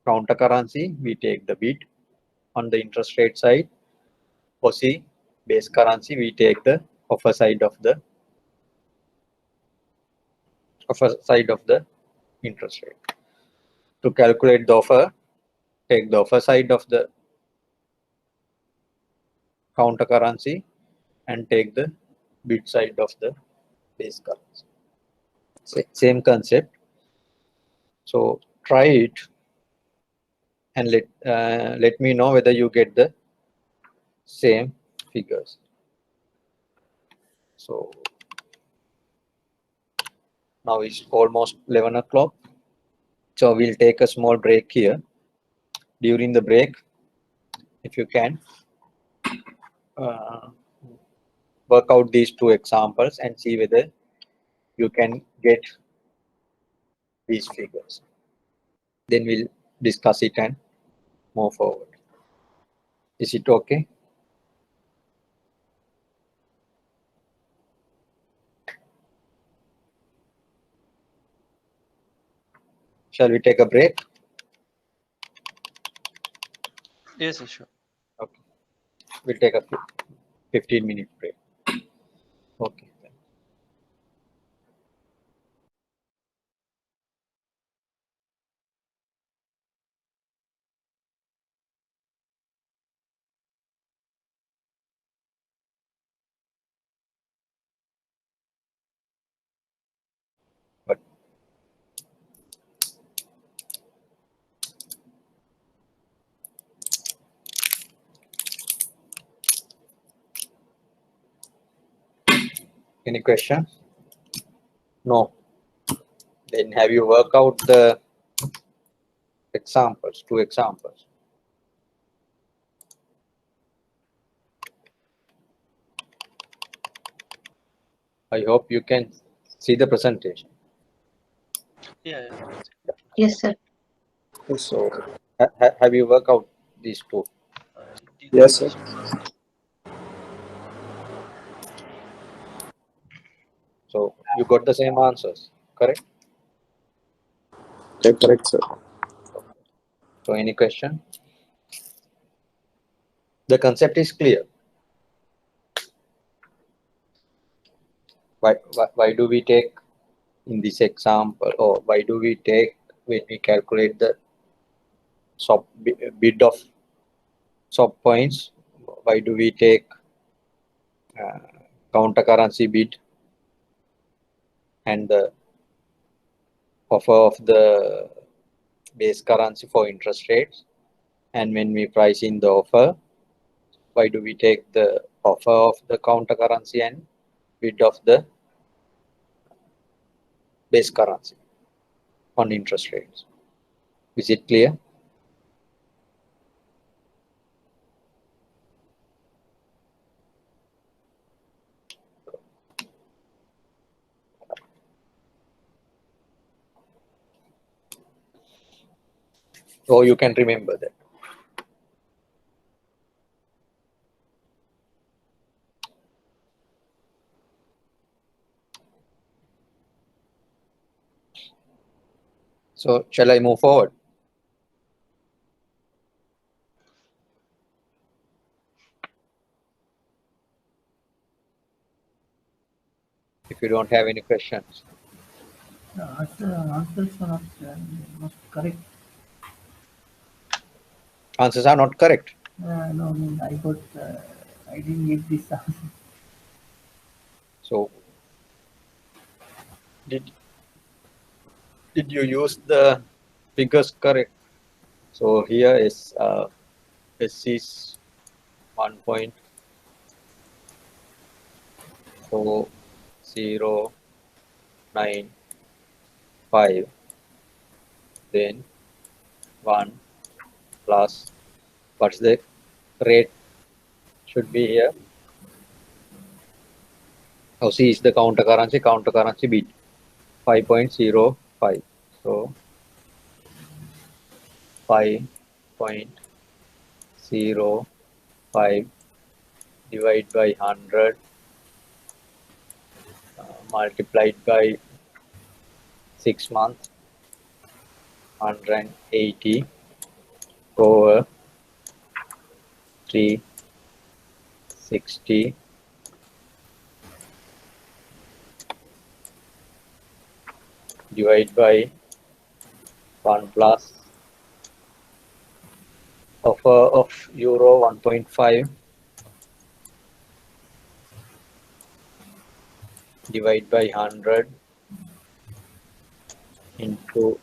counter currency, we take the bid on the interest rate side. Aussie base currency, we take the offer side of the interest rate. To calculate the offer, take the offer side of the counter currency and take the bid side of the base currency. Same concept. So try it and let me know whether you get the same figures. So now it's almost 11 o'clock. So we'll take a small break here. During the break, if you can, work out these two examples and see whether you can get these figures. Then we'll discuss it and move forward. Is it okay? Shall we take a break? Yes, sure. Okay. We'll take a 15-minute break. Okay. But any questions? No. Then have you worked out the examples, two examples? I hope you can see the presentation. Yeah. Yes, sir. So have you worked out these two? Yes, sir. So you got the same answers, correct? Yeah, correct, sir. So any question? The concept is clear. why do we take in this example, or why do we take when we calculate the bid of swap points, why do we take counter currency bid and the offer of the base currency for interest rates? And when we price in the offer, why do we take the offer of the counter currency and bid of the base currency on interest rates? Is it clear? Or you can remember that. So shall I move forward? If you don't have any questions. The answers are not correct. Answers are not correct. No, I mean, I didn't get this answer. So did you use the figures correct? So here is S is 1.4095, then 1 plus, what's the rate should be here? Oh, C is the counter currency bid 5.05. So 5.05 divided by 100 multiplied by 6 months, 180 over 360 divided by 1 plus offer of euro 1.5 divided by 100 into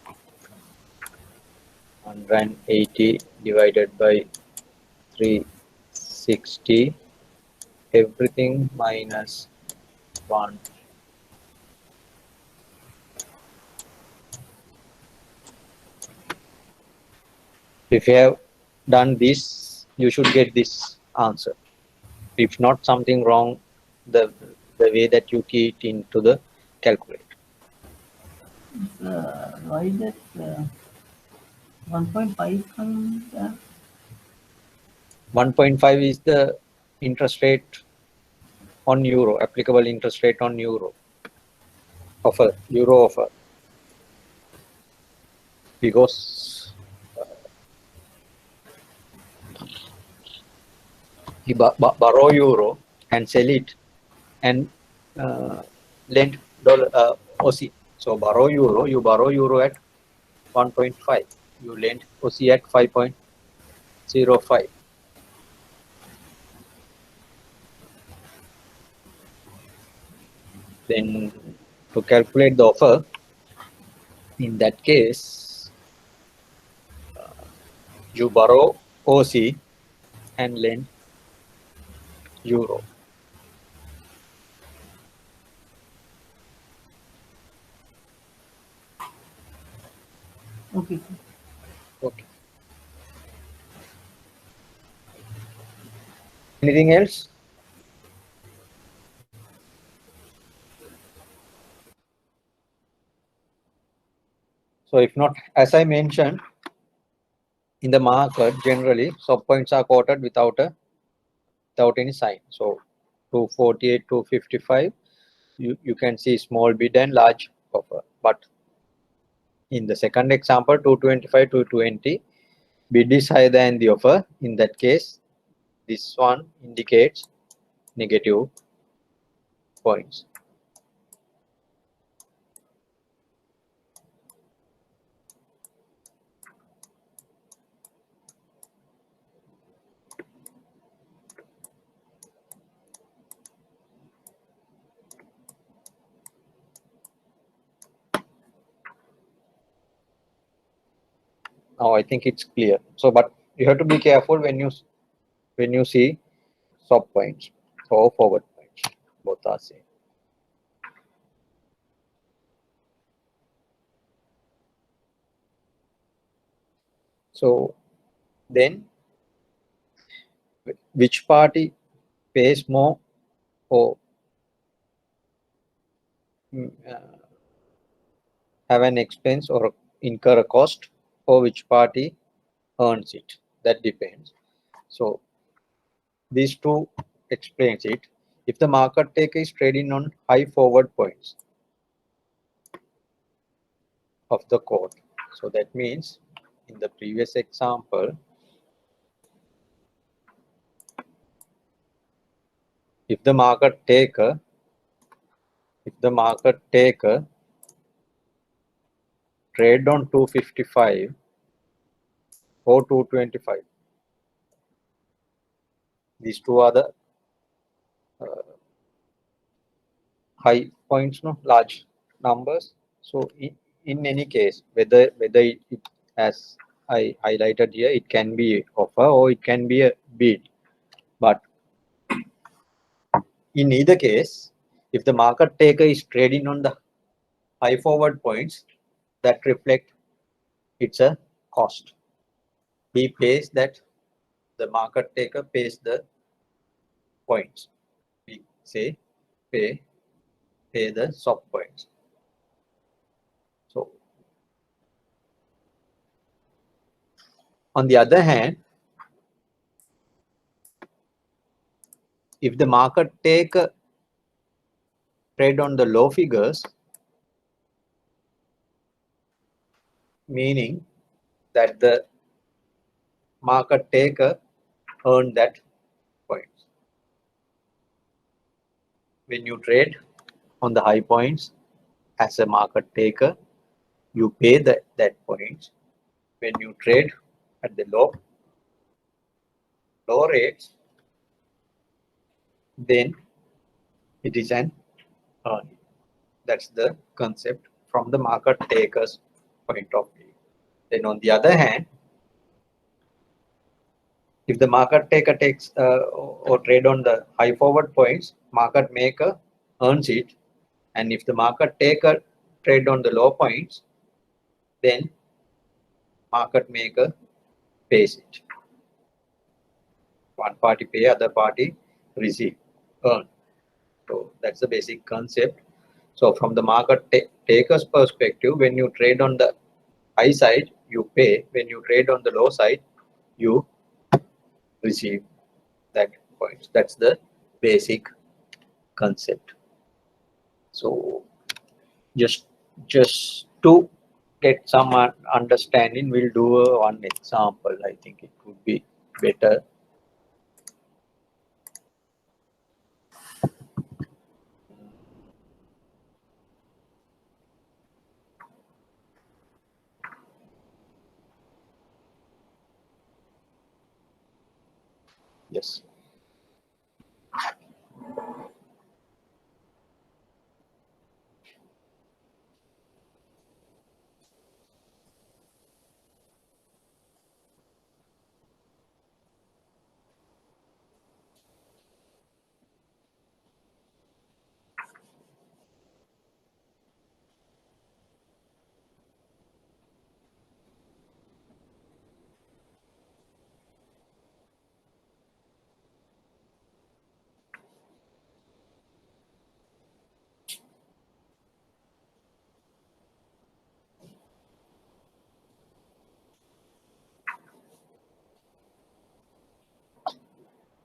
180 divided by 360, everything minus 1. If you have done this, you should get this answer. If not, something wrong the way that you key it into the calculator. Why that 1.5 comes? 1.5 is the interest rate on euro, applicable interest rate on euro offer, euro offer. Because you borrow euro and sell it and lend OC. So borrow euro, you borrow euro at 1.5, you lend OC at 5.05. Then to calculate the offer, in that case, you borrow OC and lend euro. Okay. Okay. Anything else? So if not, as I mentioned, in the market generally swap points are quoted without any sign. So 248, 255, you can see small bid and large offer. But in the second example, 225, 220, bid is higher than the offer. In that case, this one indicates negative points. Now I think it's clear. So, but you have to be careful when you see stop points or forward points. Both are same. So then, which party pays more or have an expense or incur a cost, or which party earns it? That depends. So these two explains it. If the market taker is trading on high forward points of the quote, so that means in the previous example, if the market taker trade on 255 or 225, these two are the high points, no, large numbers. So in any case, whether it, as I highlighted here, it can be offer or it can be a bid, but in either case, if the market taker is trading on the high forward points, that reflect it's a cost. He pays that, the market taker pays the points. We say pay the soft points. So on the other hand, if the market taker trade on the low figures, meaning that the market taker earn that points. When you trade on the high points as a market taker, you pay that points. When you trade at the low rates, then it is an earning. That's the concept from the market taker's point of view. Then on the other hand, if the market taker takes or trade on the high forward points, market maker earns it. And if the market taker trade on the low points, then market maker pays it. One party pay, other party receive, earn. So that's the basic concept. So from the market taker's perspective, when you trade on the high side, you pay. When you trade on the low side, you receive that points. That's the basic concept. So just to get some understanding, we'll do one example. I think it would be better. Yes.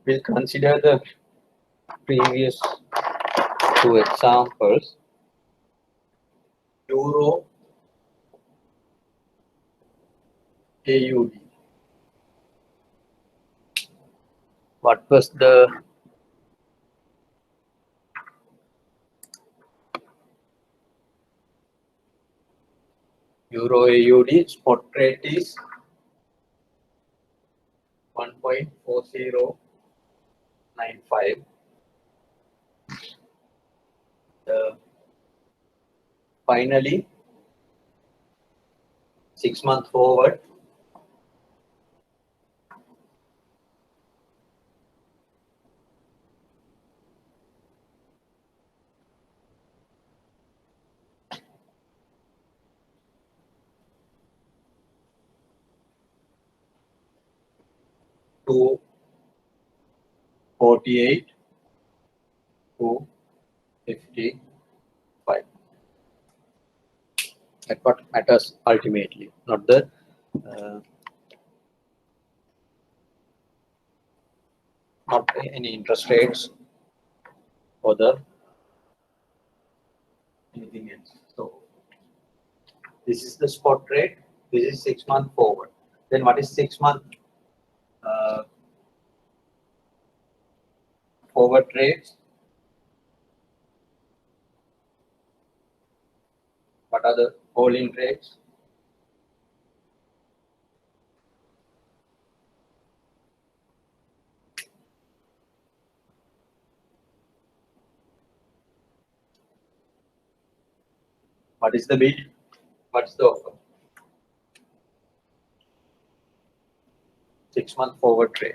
We'll consider the previous two examples. Euro AUD. What was the Euro AUD spot rate is 1.4095. Finally, 6 month forward to 48 to 55. That's what matters ultimately, not the not any interest rates or the anything else. So this is the spot rate. This is 6 month forward. Then what is 6 month forward rates? What are the all-in rates? What is the bid? What's the offer? 6 month forward rate.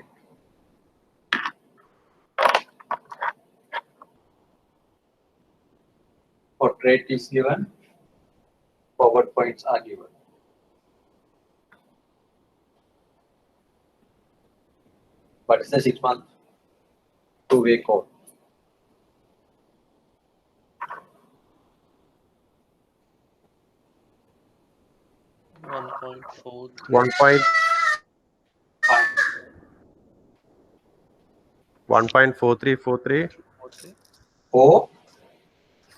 What rate is given? Forward points are given. What is the 6 month two-way call? One point four. 1.4343 4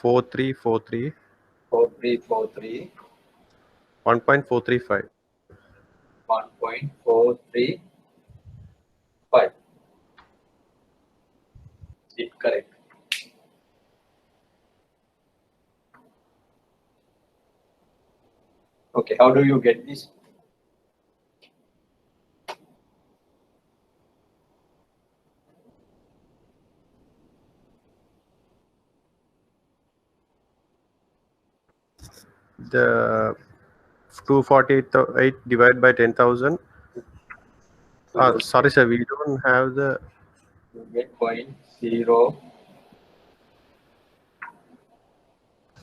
4343 4343 1.435. 1.435. Is it correct? Okay, how do you get this? The 248 divided by 10,000. Sorry, sir, we don't have the. You get 0.0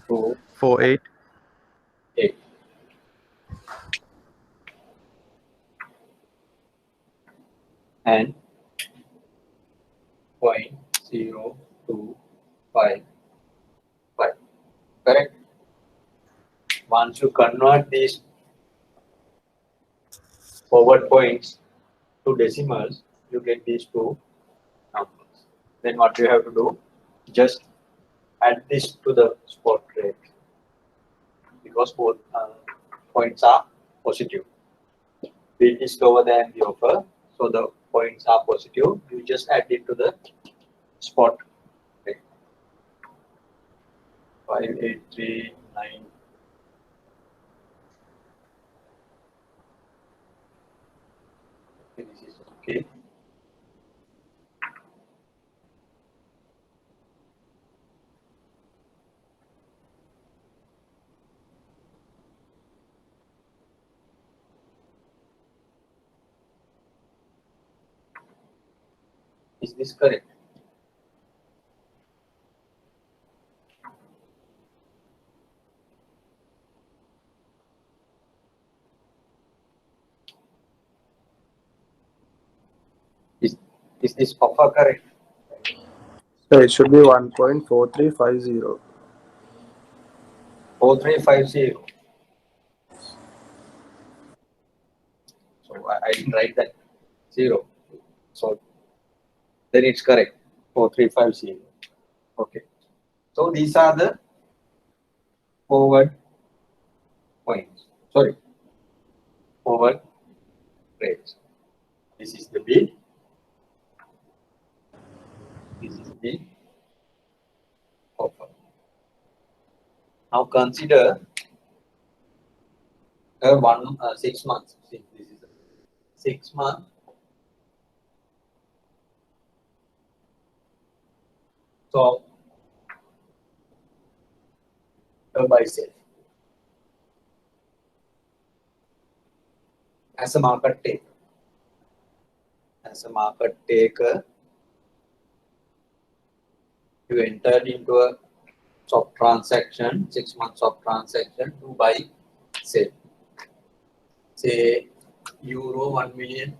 2 48. 8. And 0.0255. Correct? Once you convert these forward points to decimals, you get these two numbers. Then what you have to do? Just add this to the spot rate because both points are positive. Bid is lower than the offer, so the points are positive. You just add it to the spot rate. 5839. Okay, this is okay. Is this correct? Is this offer correct? So it should be 1.4350. 4350. So I didn't write that 0. So then it's correct. 4350. Okay. So these are the forward points. Sorry. Forward rates. This is the bid. This is the offer. Now consider 6 months. See, this is 6 month. So buy sell. As a market taker. As a market taker, you entered into a swap transaction, 6 months of transaction to buy say euro 1 million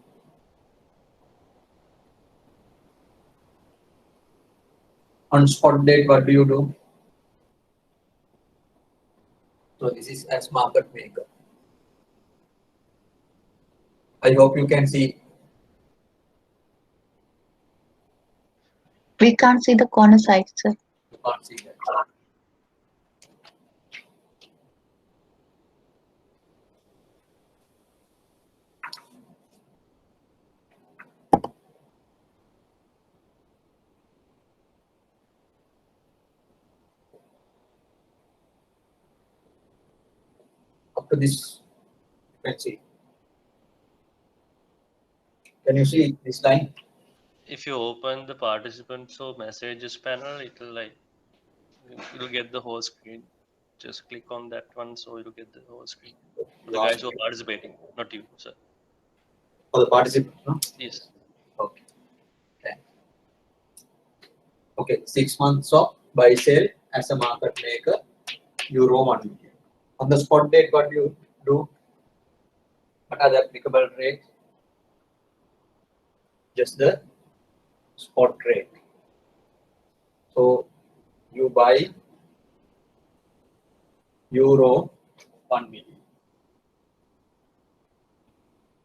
On spot date, what do you do? So this is as market maker. I hope you can see. We can't see the corner side, sir. You can't see that. After this, you can see. Can you see this line? If you open the participants or messages panel, you'll get the whole screen. Just click on that one, so you'll get the whole screen. For the guys who are participating, not you, sir. For the participant, no? Yes. Okay. Okay, 6 months of buy sell as a market maker, euro 1 million. On the spot date, what do you do? What are the applicable rates? Just the spot rate. So you buy euro 1 million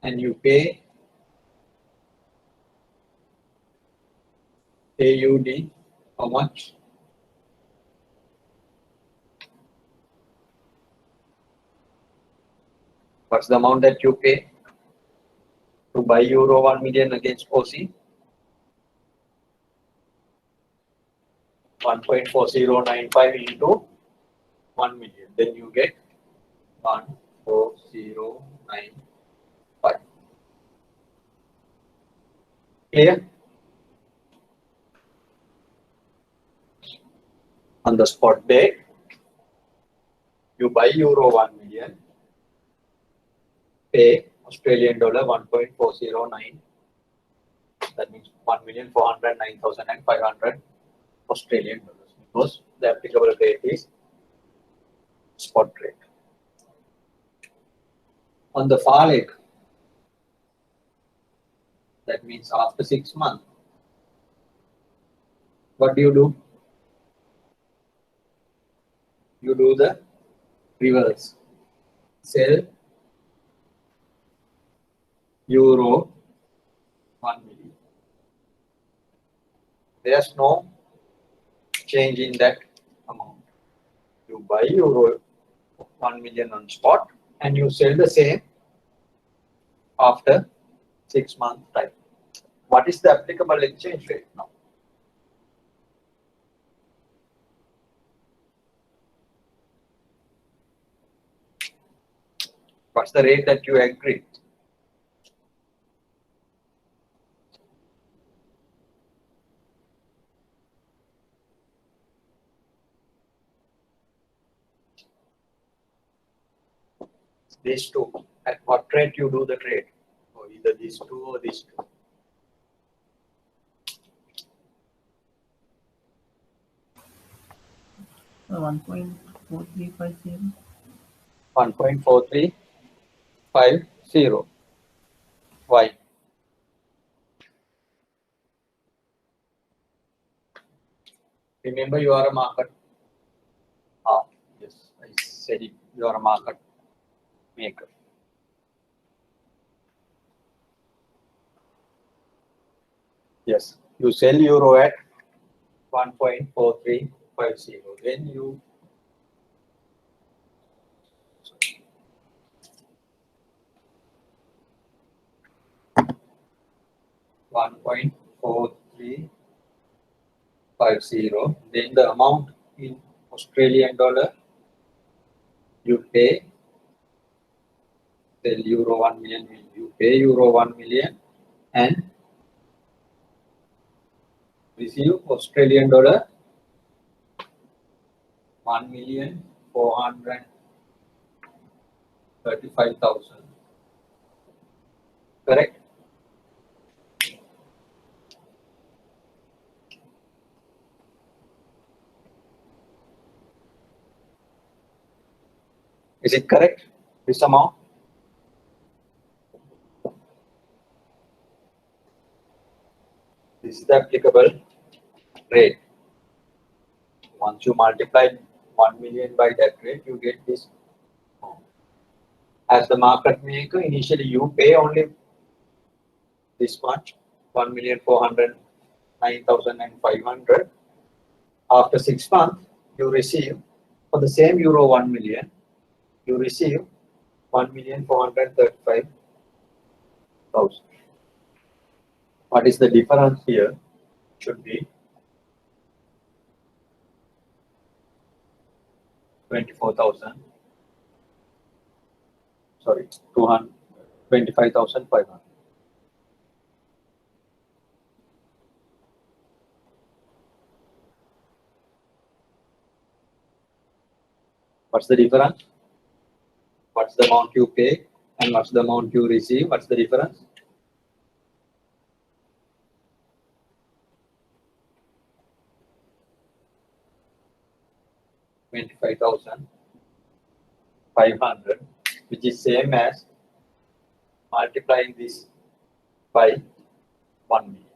and you pay AUD how much? What's the amount that you pay to buy euro 1 million against OC? 1.4095 into 1 million. Then you get 14095. Clear? On the spot date, you buy euro 1 million, pay Australian dollar 1.409. That means 1,409,500 Australian dollars, because the applicable rate is spot rate. On the far leg, that means after 6 months, what do? You do the reverse. Sell euro 1 million. There's no change in that amount. You buy euro 1 million on spot and you sell the same after 6 months time. What is the applicable exchange rate now? What's the rate that you agree? These two. At what rate you do the trade? Or either these two or these two. So 1.4350. 1.4350. Why? Remember, you are a market. Yes, I said it. You are a market maker. Yes, you sell euro at 1.4350. Then you 1.4350. Then the amount in Australian dollar you pay, sell euro 1 million, you pay euro 1 million and receive Australian dollar 1,435,000. Correct? Is it correct? This amount? This is the applicable rate. Once you multiply 1 million by that rate, you get this. As the market maker, initially you pay only this much, 1,409,500. After 6 months, you receive for the same euro 1 million, you receive 1,435,000. What is the difference here? Should be 24,000. Sorry, 225,500. What's the difference? What's the amount you pay and what's the amount you receive? What's the difference? $25,500, which is same as multiplying this by 1 million.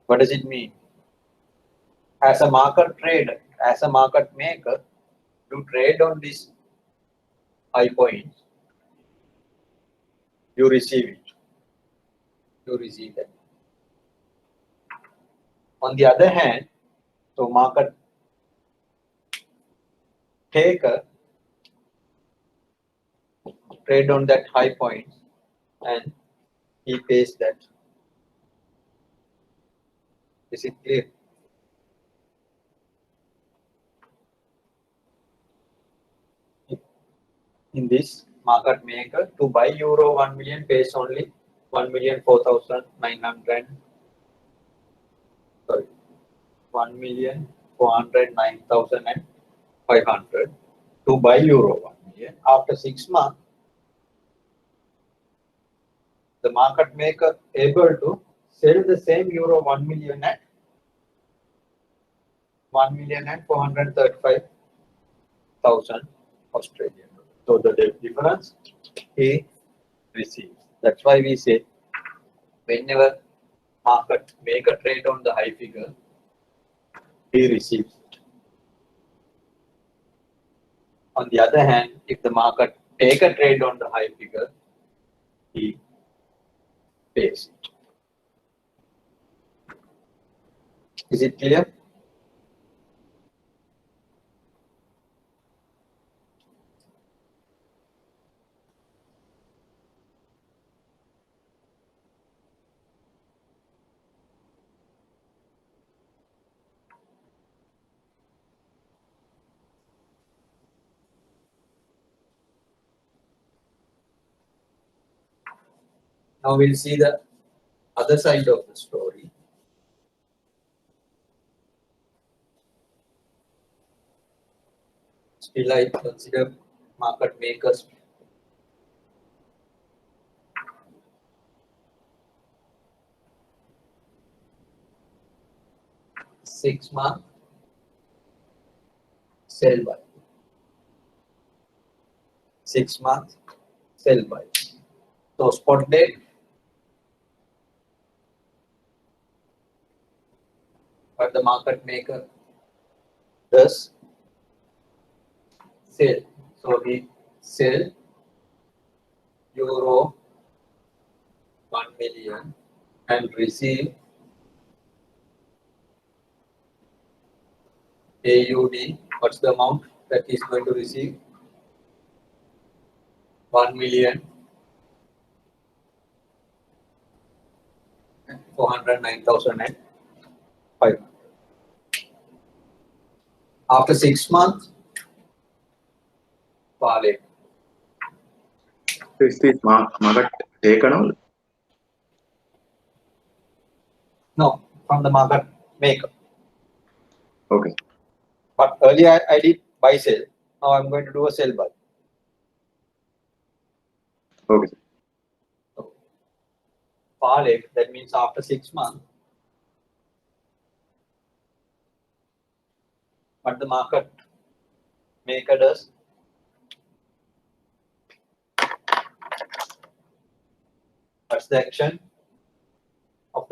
What does it mean? As a market trader, as a market maker, you trade on this high points, you receive it. You receive that. On the other hand, so market taker trade on that high points and he pays that. Is it clear? In this, market maker to buy euro 1 million pays only 1,409,500. To buy euro 1 million. After 6 months, the market maker able to sell the same euro 1 million at 1,435,000 Australian. So the difference he receives. That's why we say whenever market maker trade on the high figure, he receives it. On the other hand, if the market take a trade on the high figure, he pays it. Is it clear? Now we'll see the other side of the story. Still, I consider market makers six-month sell buy. 6 months sell buy. So spot date, what the market maker does, sell. So he sell euro 1 million and receive AUD. What's the amount that he's going to receive? 1,409,500. After 6 months, parlay. So is this market taken out? No, from the market maker. Okay. But earlier I did buy sell. Now I'm going to do a sell buy. Okay. So, parlay, that means after 6 months, what the market maker does, what's the action?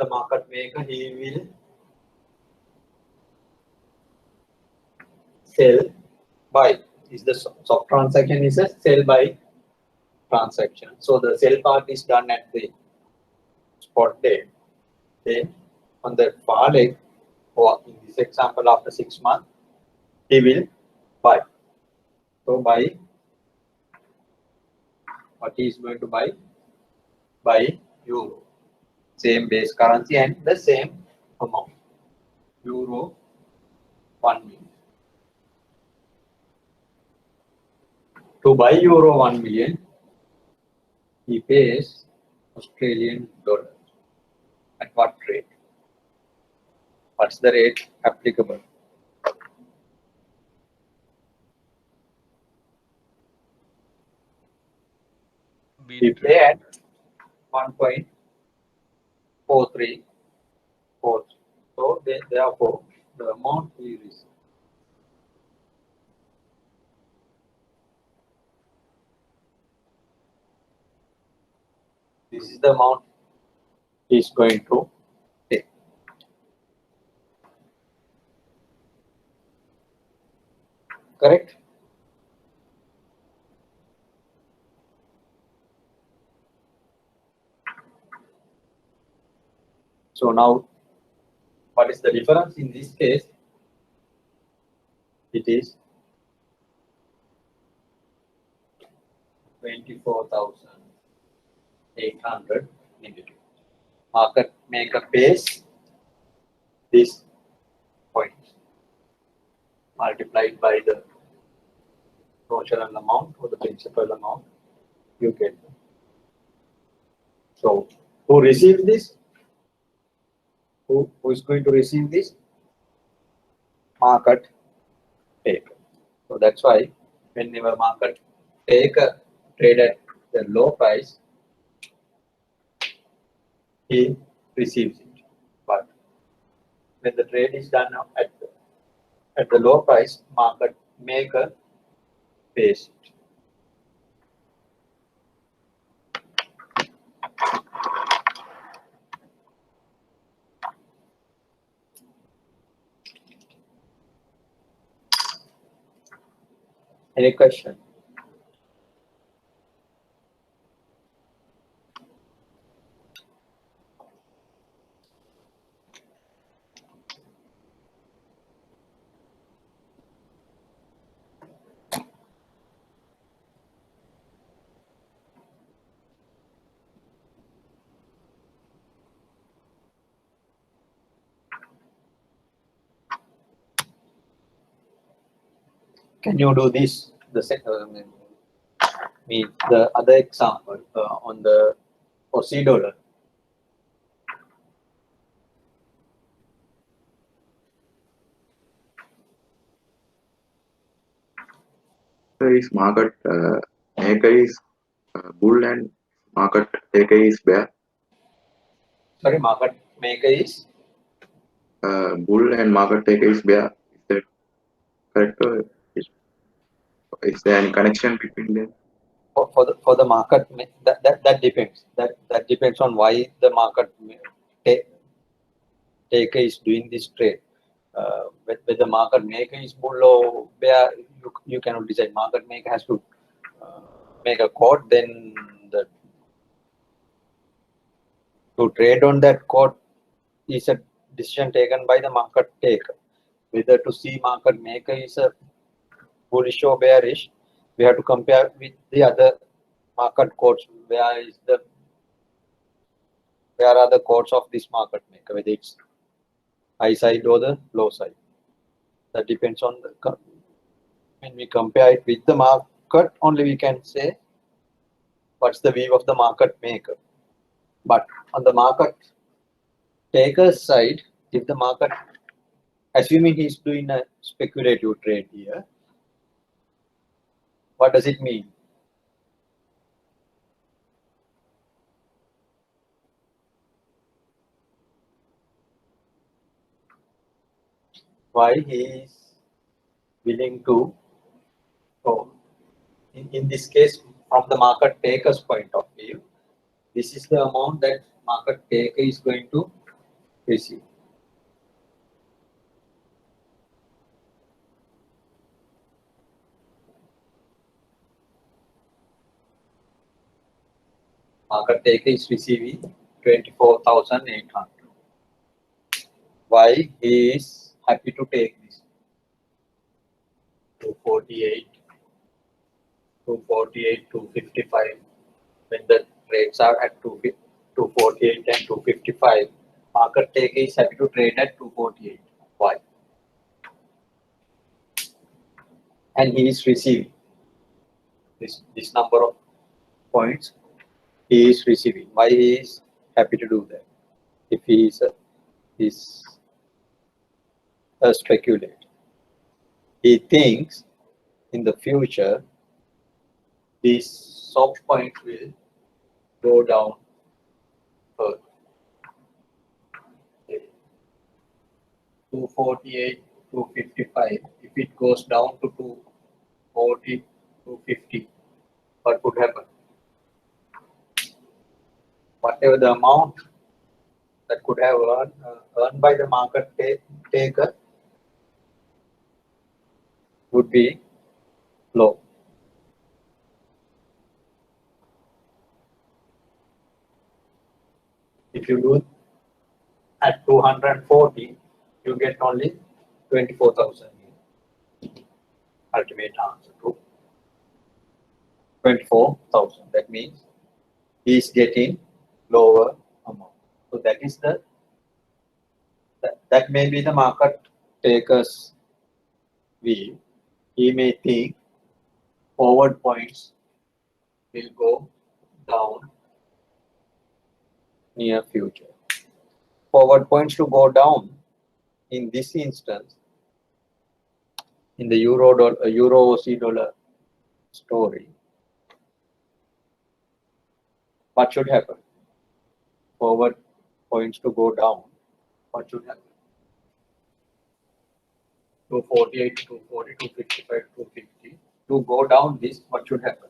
the market maker, he will sell buy. Is the swap transaction is a sell buy transaction. So the sell part is done at the spot date. Then on the far leg, or in this example after 6 months, he will buy. So buy, what he is going to buy? Buy euro. Same base currency and the same amount. Euro 1 million. To buy euro 1 million, he pays Australian dollar. At what rate? What's the rate applicable? We pay at 1.4343. So therefore, the amount he receives. This is the amount he is going to take. Correct? So now, what is the difference in this case? It is 24,800 negative. Market maker pays this point multiplied by the notional amount or the principal amount you get. So who receives this? Who is going to receive this? Market taker. So that's why whenever market taker trade at the low price, he receives it. But when the trade is done at the low price, market maker pays it. Any question? Can you do this? The other example on the Aussie dollar. So is market maker is bull and market taker is bear. Sorry, market maker is Bull and market taker is bear. Is that correct? Or is there any connection between them? for the market. That depends. That depends on why the market taker is doing this trade. Whether the market maker is bull or bear, you cannot decide. Market maker has to make a quote, then to trade on that quote is a decision taken by the market taker. Whether to see market maker is a bullish or bearish, we have to compare with the other market quotes. Where are the quotes of this market maker, whether it's high side or the low side. That depends on when we compare it with the market, only we can say what's the view of the market maker. But on the market taker's side, if the market, assuming he's doing a speculative trade here, what does it mean? Why he is willing to, in this case, from the market taker's point of view, this is the amount that market taker is going to receive. Market taker is receiving 24,800. Why he is happy to take this? 248, 248, 255. When the rates are at 248 and 255, market taker is happy to trade at 248. Why? And he is receiving this number of points. He is receiving. Why he is happy to do that? If he is a speculator, he thinks in the future these soft points will go down further. 248, 255. If it goes down to 240, 250, what would happen? Whatever the amount that could have earned by the market taker would be low. If you do at 240, you get only 24,000. Ultimate answer to 24,000. That means he is getting lower amount. So that is that may be the market taker's view. He may think forward points will go down near future. Forward points to go down in this instance, in the euro OC dollar story, what should happen? Forward points to go down, what should happen? 248, 240, 255, 250. To go down this, what should happen?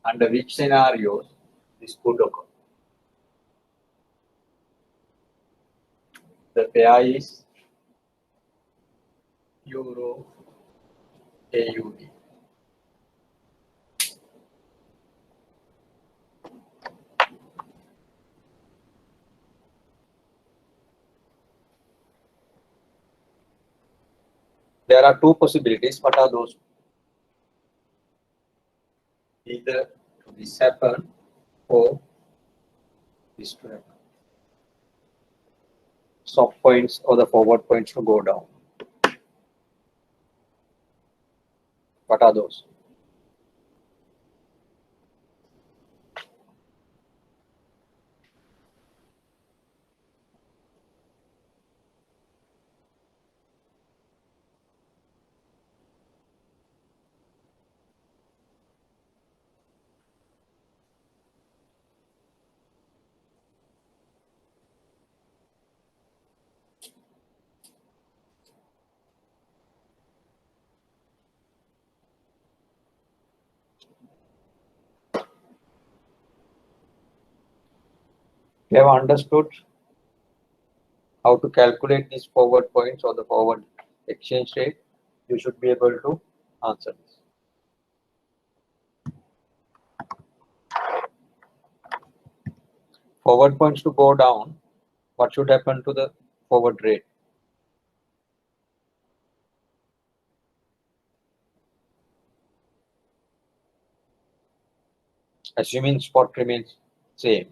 Under which scenarios this could occur? The pair is Euro AUD. There are two possibilities. What are those? Either this happen or this to happen. Soft points or the forward points to go down. What are those? You have understood how to calculate these forward points or the forward exchange rate. You should be able to answer this. Forward points to go down, what should happen to the forward rate? Assuming spot remains same.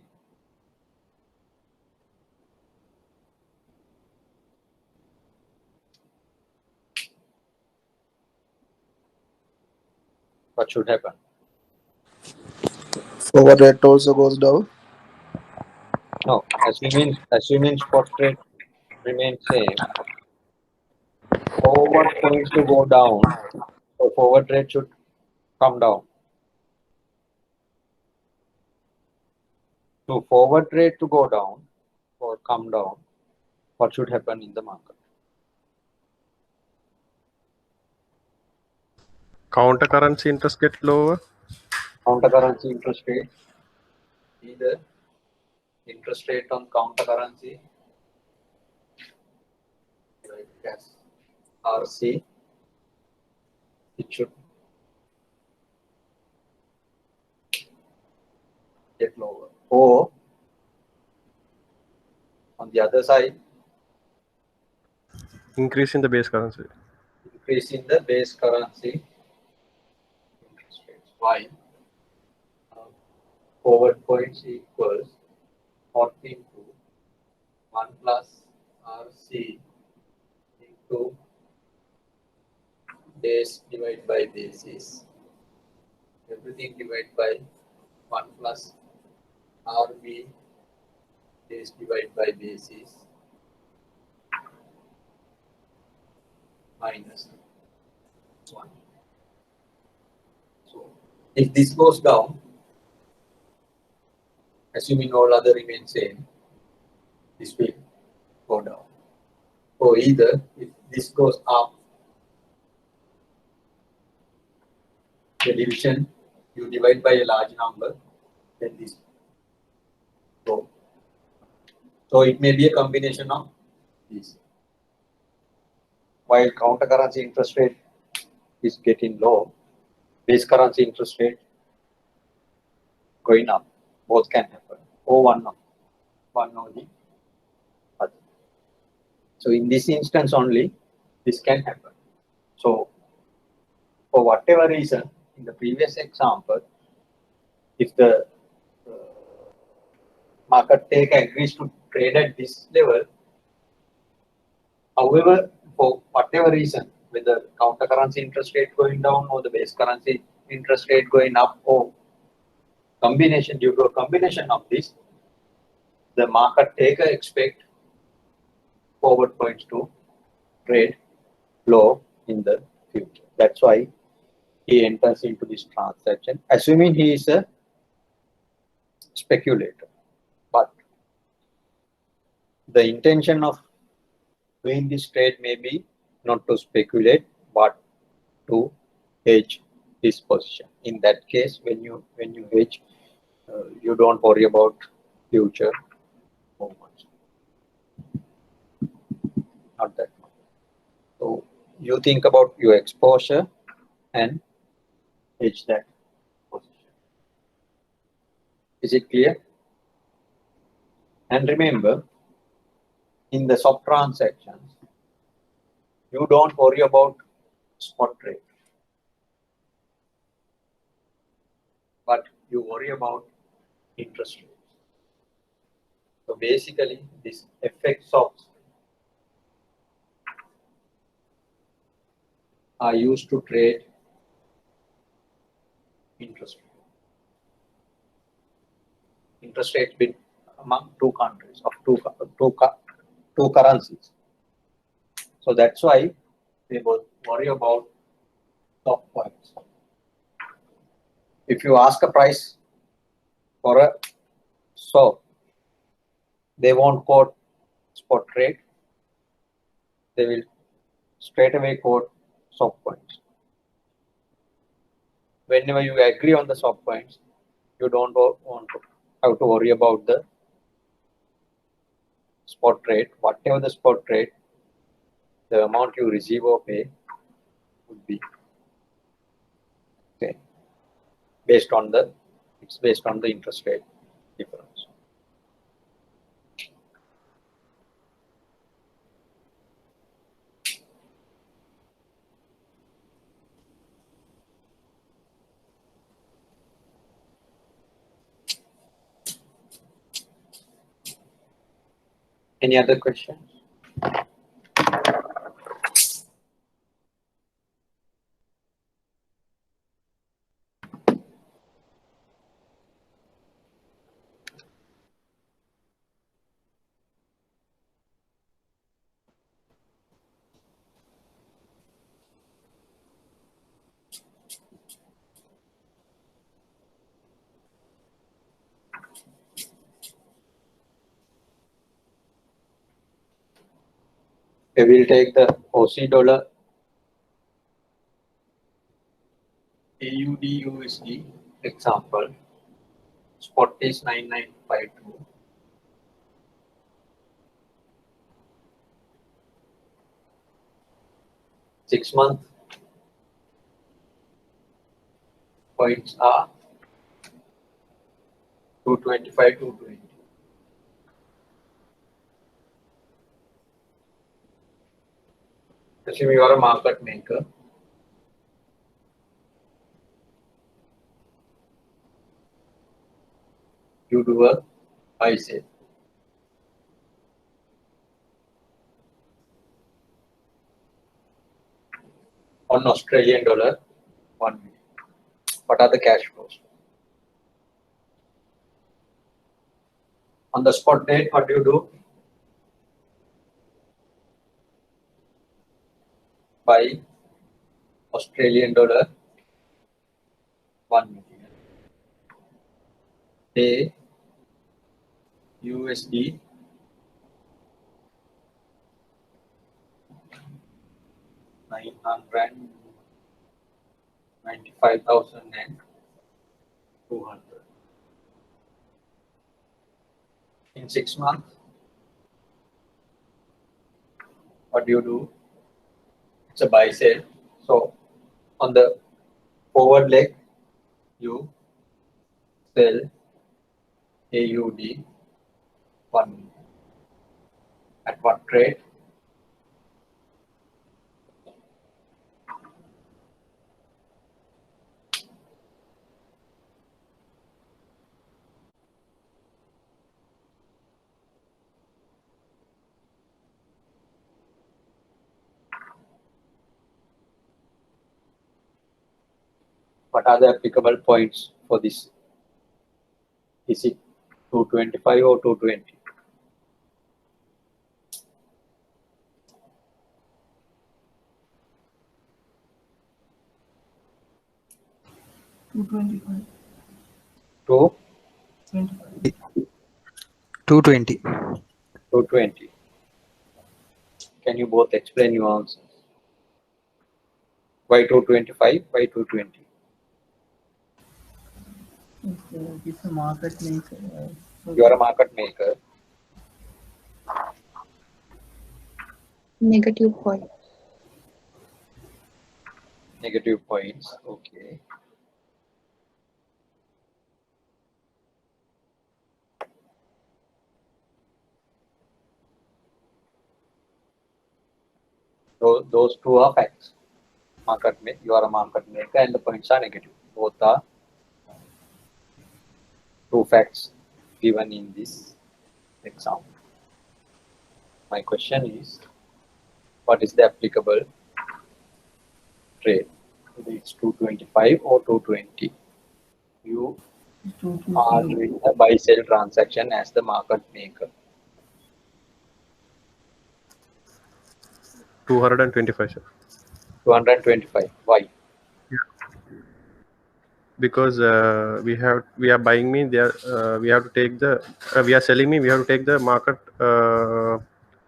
What should happen? Forward rate also goes down. No, assuming spot rate remains same. Forward points to go down, so forward rate should come down. So forward rate to go down or come down, what should happen in the market? Counter currency interest get lower. Counter currency interest rate, either interest rate on counter currency, like as RC, it should get lower. Or on the other side, Increase in the base currency. increase in the base currency interest rates. Why? Forward points equals 14 to 1 plus RC into base divided by basis. Everything divided by 1 plus RB base divided by basis minus 1. So if this goes down, assuming all other remain same, this will go down. Or either if this goes up, the division you divide by a large number, then this go. So it may be a combination of these. While counter currency interest rate is getting low, base currency interest rate going up. Both can happen. Or one or the other. So in this instance only, this can happen. So for whatever reason, in the previous example, if the market taker agrees to trade at this level, however, for whatever reason, whether counter currency interest rate going down or the base currency interest rate going up or combination, due to a combination of this, the market taker expect forward points to trade low in the future. That's why he enters into this transaction, assuming he is a speculator. But the intention of doing this trade may be not to speculate, but to hedge his position. In that case, when you hedge, you don't worry about future movements. Not that much. So you think about your exposure and hedge that position. Is it clear? And remember, in the swap transactions, you don't worry about spot rate, but you worry about interest rates. So basically, this effects of are used to trade interest rate. Interest rates between among two countries of two currencies. So that's why they both worry about top points. If you ask a price for a swap, they won't quote spot rate. They will straight away quote swap points. Whenever you agree on the swap points, you don't want to have to worry about the spot rate. Whatever the spot rate, the amount you receive or pay would be okay. It's based on the interest rate difference. Any other questions? Okay, we'll take the Aussie dollar AUD USD example, spot is 9952. Six-month points are 225, 220. Assume you are a market maker. You do a buy sell. On Australian dollar, 1 million. What are the cash flows? On the spot date, what do you do? Buy Australian dollar, 1 million. Pay USD 995,200. In 6 months, what do you do? It's a buy sell. So on the forward leg, you sell AUD 1 million. At what rate? What are the applicable points for this? Is it 225 or 220? Two 220. 220. Can you both explain your answers? Why 225? Why 220? It's a market maker. So You are a market maker. Negative point. Negative points. Okay. So those two are facts. You are a market maker and the points are negative. Both are two facts given in this example. My question is, what is the applicable trade? Whether it's 225 or 220. You are doing a buy sell transaction as the market maker. 225, sir. 225. Why? Because we are buying me there. We have to take the we are selling me. We have to take the market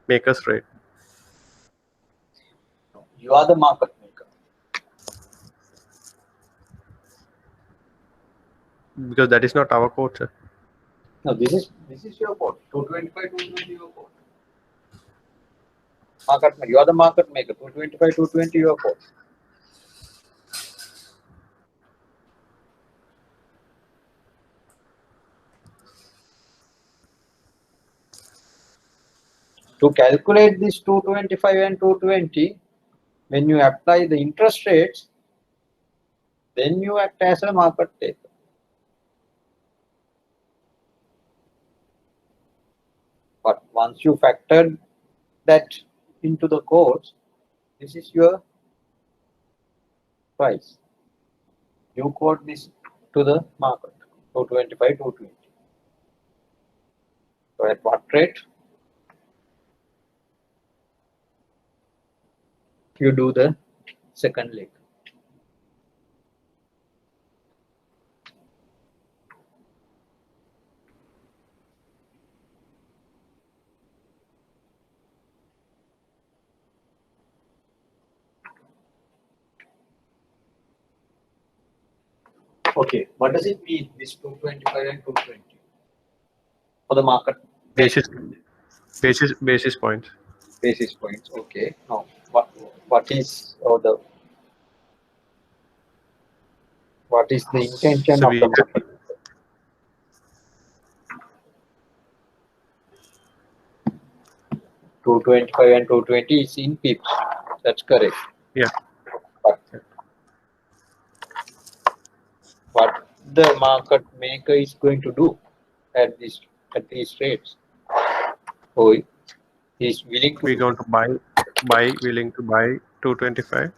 maker's rate. You are the market maker. Because that is not our quote, sir. No, this is your quote. 225, 220 your quote. Market maker. You are the market maker. 225, 220 your quote. To calculate this 225 and 220, when you apply the interest rates, then you act as a market taker. But once you factor that into the quotes, this is your price. You quote this to the market, 225, 220. So at what rate? You do the second leg. Okay, what does it mean, this 225 and 220 for the market? Basis points. Basis points. Okay. Now, what is the intention So of the we market? Two 225 and 220 is in pips. That's correct. yeah. But what the market maker is going to do at these rates? So he's willing We're to going to willing to buy 225,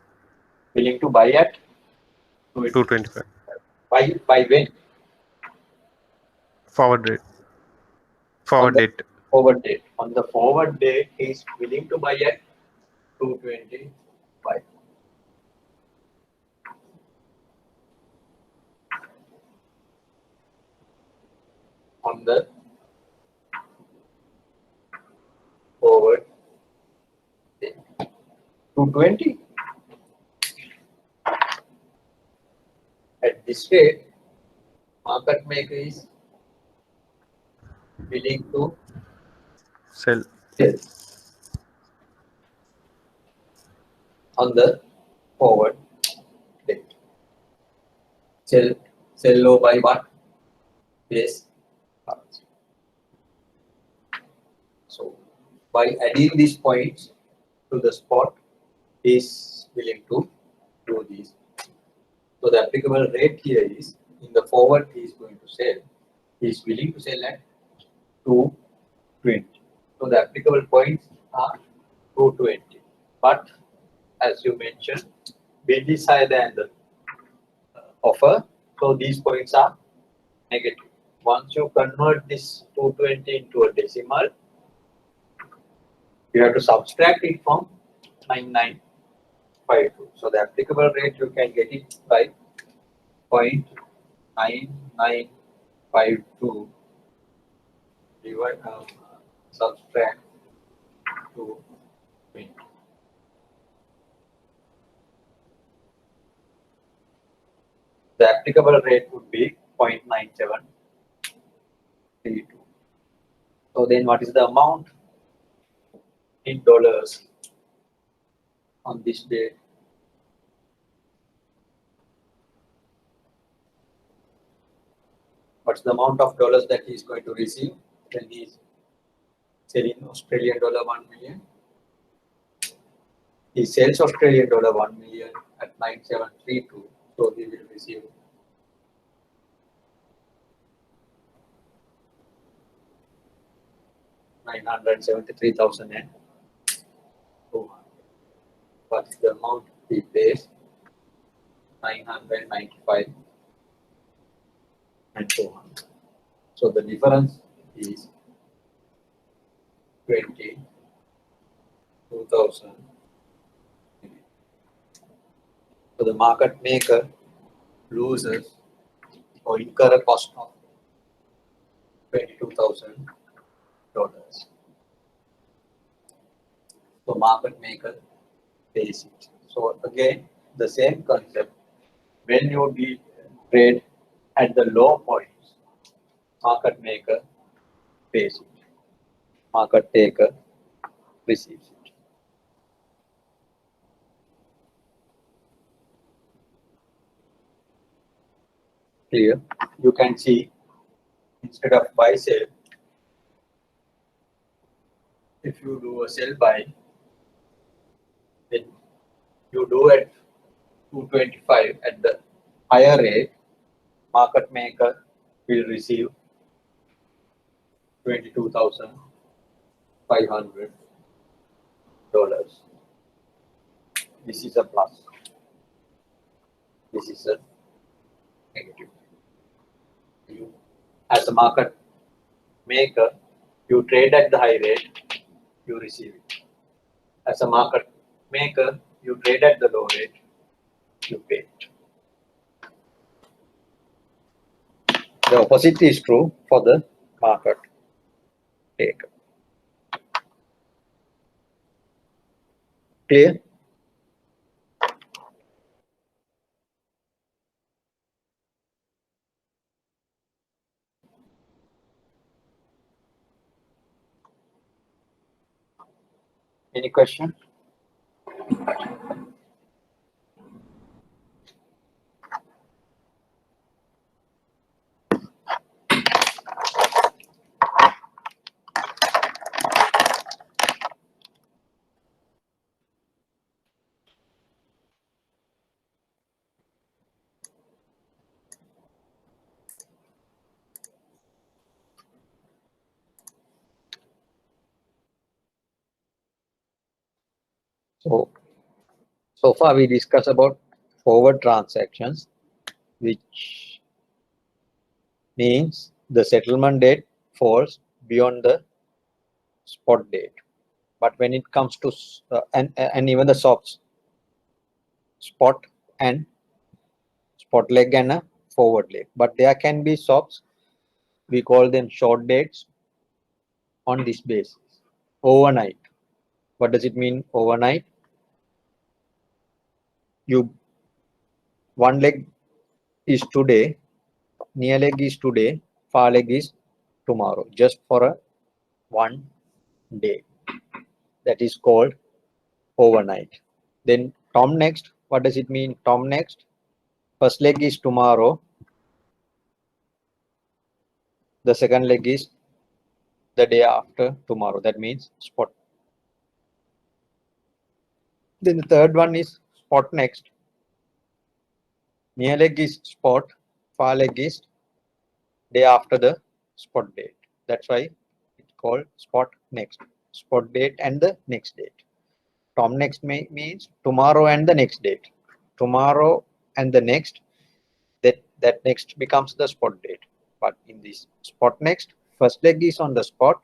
willing to buy at 225 by when? forward rate, On forward the date. forward date. On the forward date, he's willing to buy at 225. On the forward date. 220. At this rate, market maker is willing to Sell. sell on the forward date. Sell low by what? Base currency. So by adding these points to the spot, he is willing to do this. So the applicable rate here is, in the forward he is going to sell. He is willing to sell at 220. So the applicable points are 220. But as you mentioned, bid is higher than the offer. So these points are negative. Once you convert this 220 into a decimal, you have to subtract it from 9952. So the applicable rate you can get it by 0.9952 divide subtract 220. The applicable rate would be 0.9732. So then what is the amount in dollars on this day? What's the amount of dollars that he is going to receive when he is selling Australian dollar 1 million? He sells Australian dollar 1 million at 9732, so he will receive $973,200. What's the amount he pays? 995 and 200. So the difference is 22,000. So the market maker loses or incur a cost of $22,000. So market maker pays it. So again, the same concept. When you trade at the low points, market maker pays it. Market taker receives it. Clear? You can see, instead of buy sell, if you do a sell buy, then you do at 225 at the higher rate, market maker will receive $22,500. This is a plus. This is a negative. You, as a market maker, you trade at the high rate, you receive it. As a market maker, you trade at the low rate, you pay it. The opposite is true for the market taker. Clear? Any question? So far we discussed about forward transactions, which means the settlement date falls beyond the spot date. But when it comes to and even the swaps, spot and spot leg and a forward leg, but there can be swaps, we call them short dates on this basis. Overnight. What does it mean overnight? One leg is today, near leg is today, far leg is tomorrow, just for a 1 day. That is called overnight. Then Tom next, what does it mean? Tom next, first leg is tomorrow, the second leg is the day after tomorrow. That means spot. Then the third one is spot next. Near leg is spot, far leg is day after the spot date. That's why it's called spot next. Spot date and the next date. Tom next means tomorrow and the next date. Tomorrow and the next, that next becomes the spot date. But in this spot next, first leg is on the spot,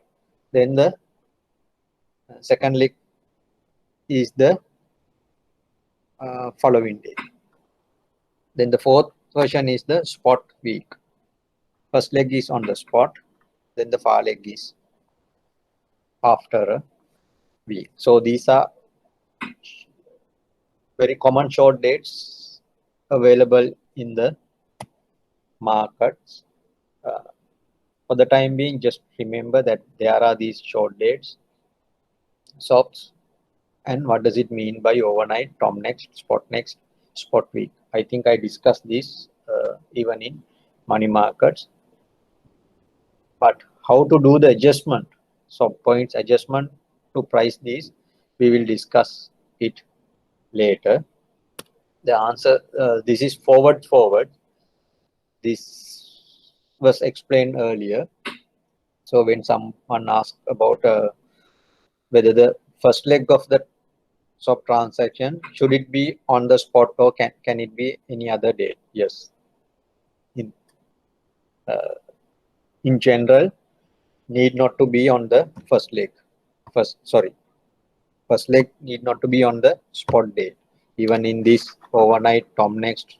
then the second leg is the following day. Then the fourth version is the spot week. First leg is on the spot, then the far leg is after a week. So these are very common short dates available in the markets. For the time being, just remember that there are these short dates, swaps, and what does it mean by overnight, Tom next, spot week. I think I discussed this even in money markets. But how to do the adjustment, so points adjustment to price these, we will discuss it later. The answer, this is forward. This was explained earlier. So when someone asks about whether the first leg of the swap transaction, should it be on the spot or can it be any other date? Yes. In general, need not to be on the first leg. First leg need not to be on the spot date. Even in this overnight Tom next,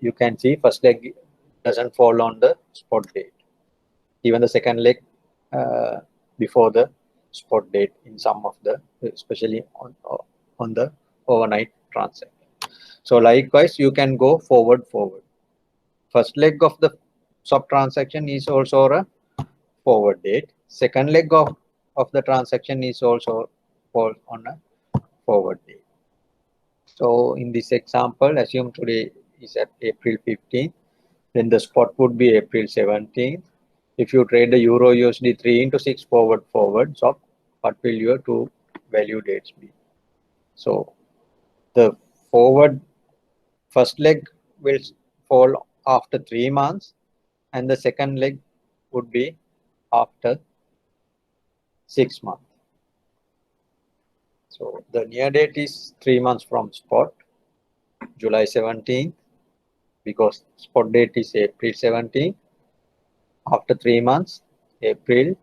you can see first leg doesn't fall on the spot date. Even the second leg before the spot date in some of the, especially on the overnight transaction. So likewise, you can go forward. First leg of the swap transaction is also a forward date. Second leg of the transaction is also fall on a forward date. So in this example, assume today is at April 15th, then the spot would be April 17th. If you trade the Euro USD 3x6 forward swap, what will your two value dates be? So the forward first leg will fall after 3 months, and the second leg would be after 6 months. So the near date is 3 months from spot, July 17th, because spot date is April 17th. After 3 months, April,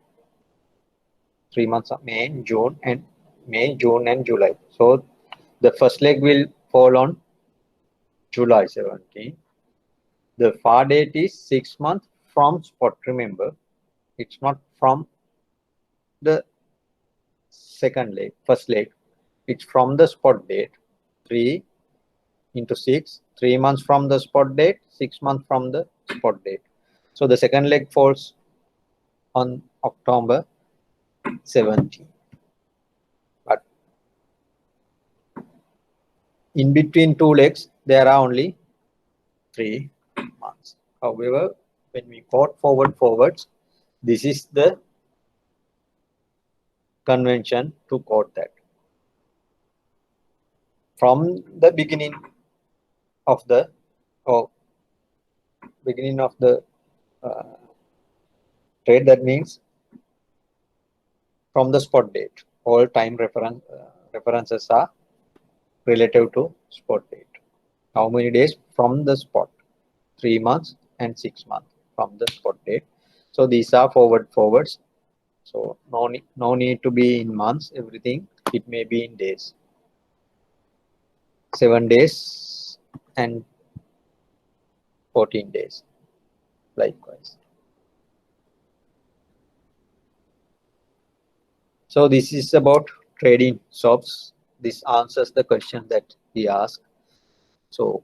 3 months of May, June, and July. So the first leg will fall on July 17th. The far date is 6 months from spot. Remember, it's not from the second leg, first leg. It's from the spot date. 3 into 6, 3 months from the spot date, 6 months from the spot date. So the second leg falls on October 17th. in between two legs, there are only 3 months. However, when we quote forwards, this is the convention to quote that. From the beginning of the trade, that means from the spot date, all time references are relative to spot date. How many days from the spot? 3 months and 6 months from the spot date. So these are forwards. So no need to be in months. Everything, it may be in days. 7 days and 14 days. Likewise. So this is about trading swaps. This answers the question that he asked. So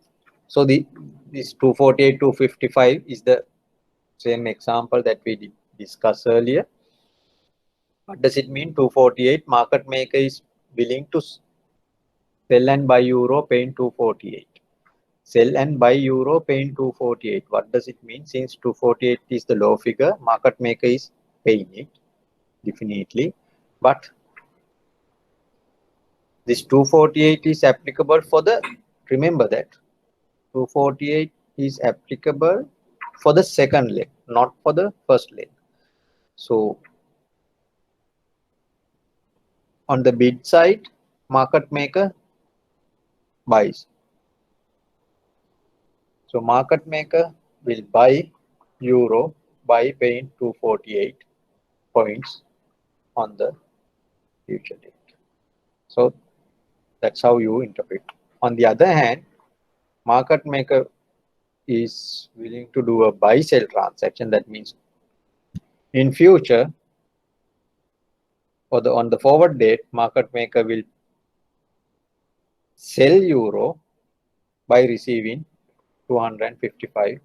this 248, 255 is the same example that we discussed earlier. What does it mean? 248, market maker is willing to sell and buy euro paying 248. Sell and buy euro paying 248. What does it mean? Since 248 is the low figure, market maker is paying it definitely. But this 248 is applicable for the, remember that 248 is applicable for the second leg, not for the first leg. So on the bid side, market maker buys. So market maker will buy euro by paying 248 points on the future date. So that's how you interpret. On the other hand, market maker is willing to do a buy sell transaction. That means in future, or on the forward date, market maker will sell euro by receiving 255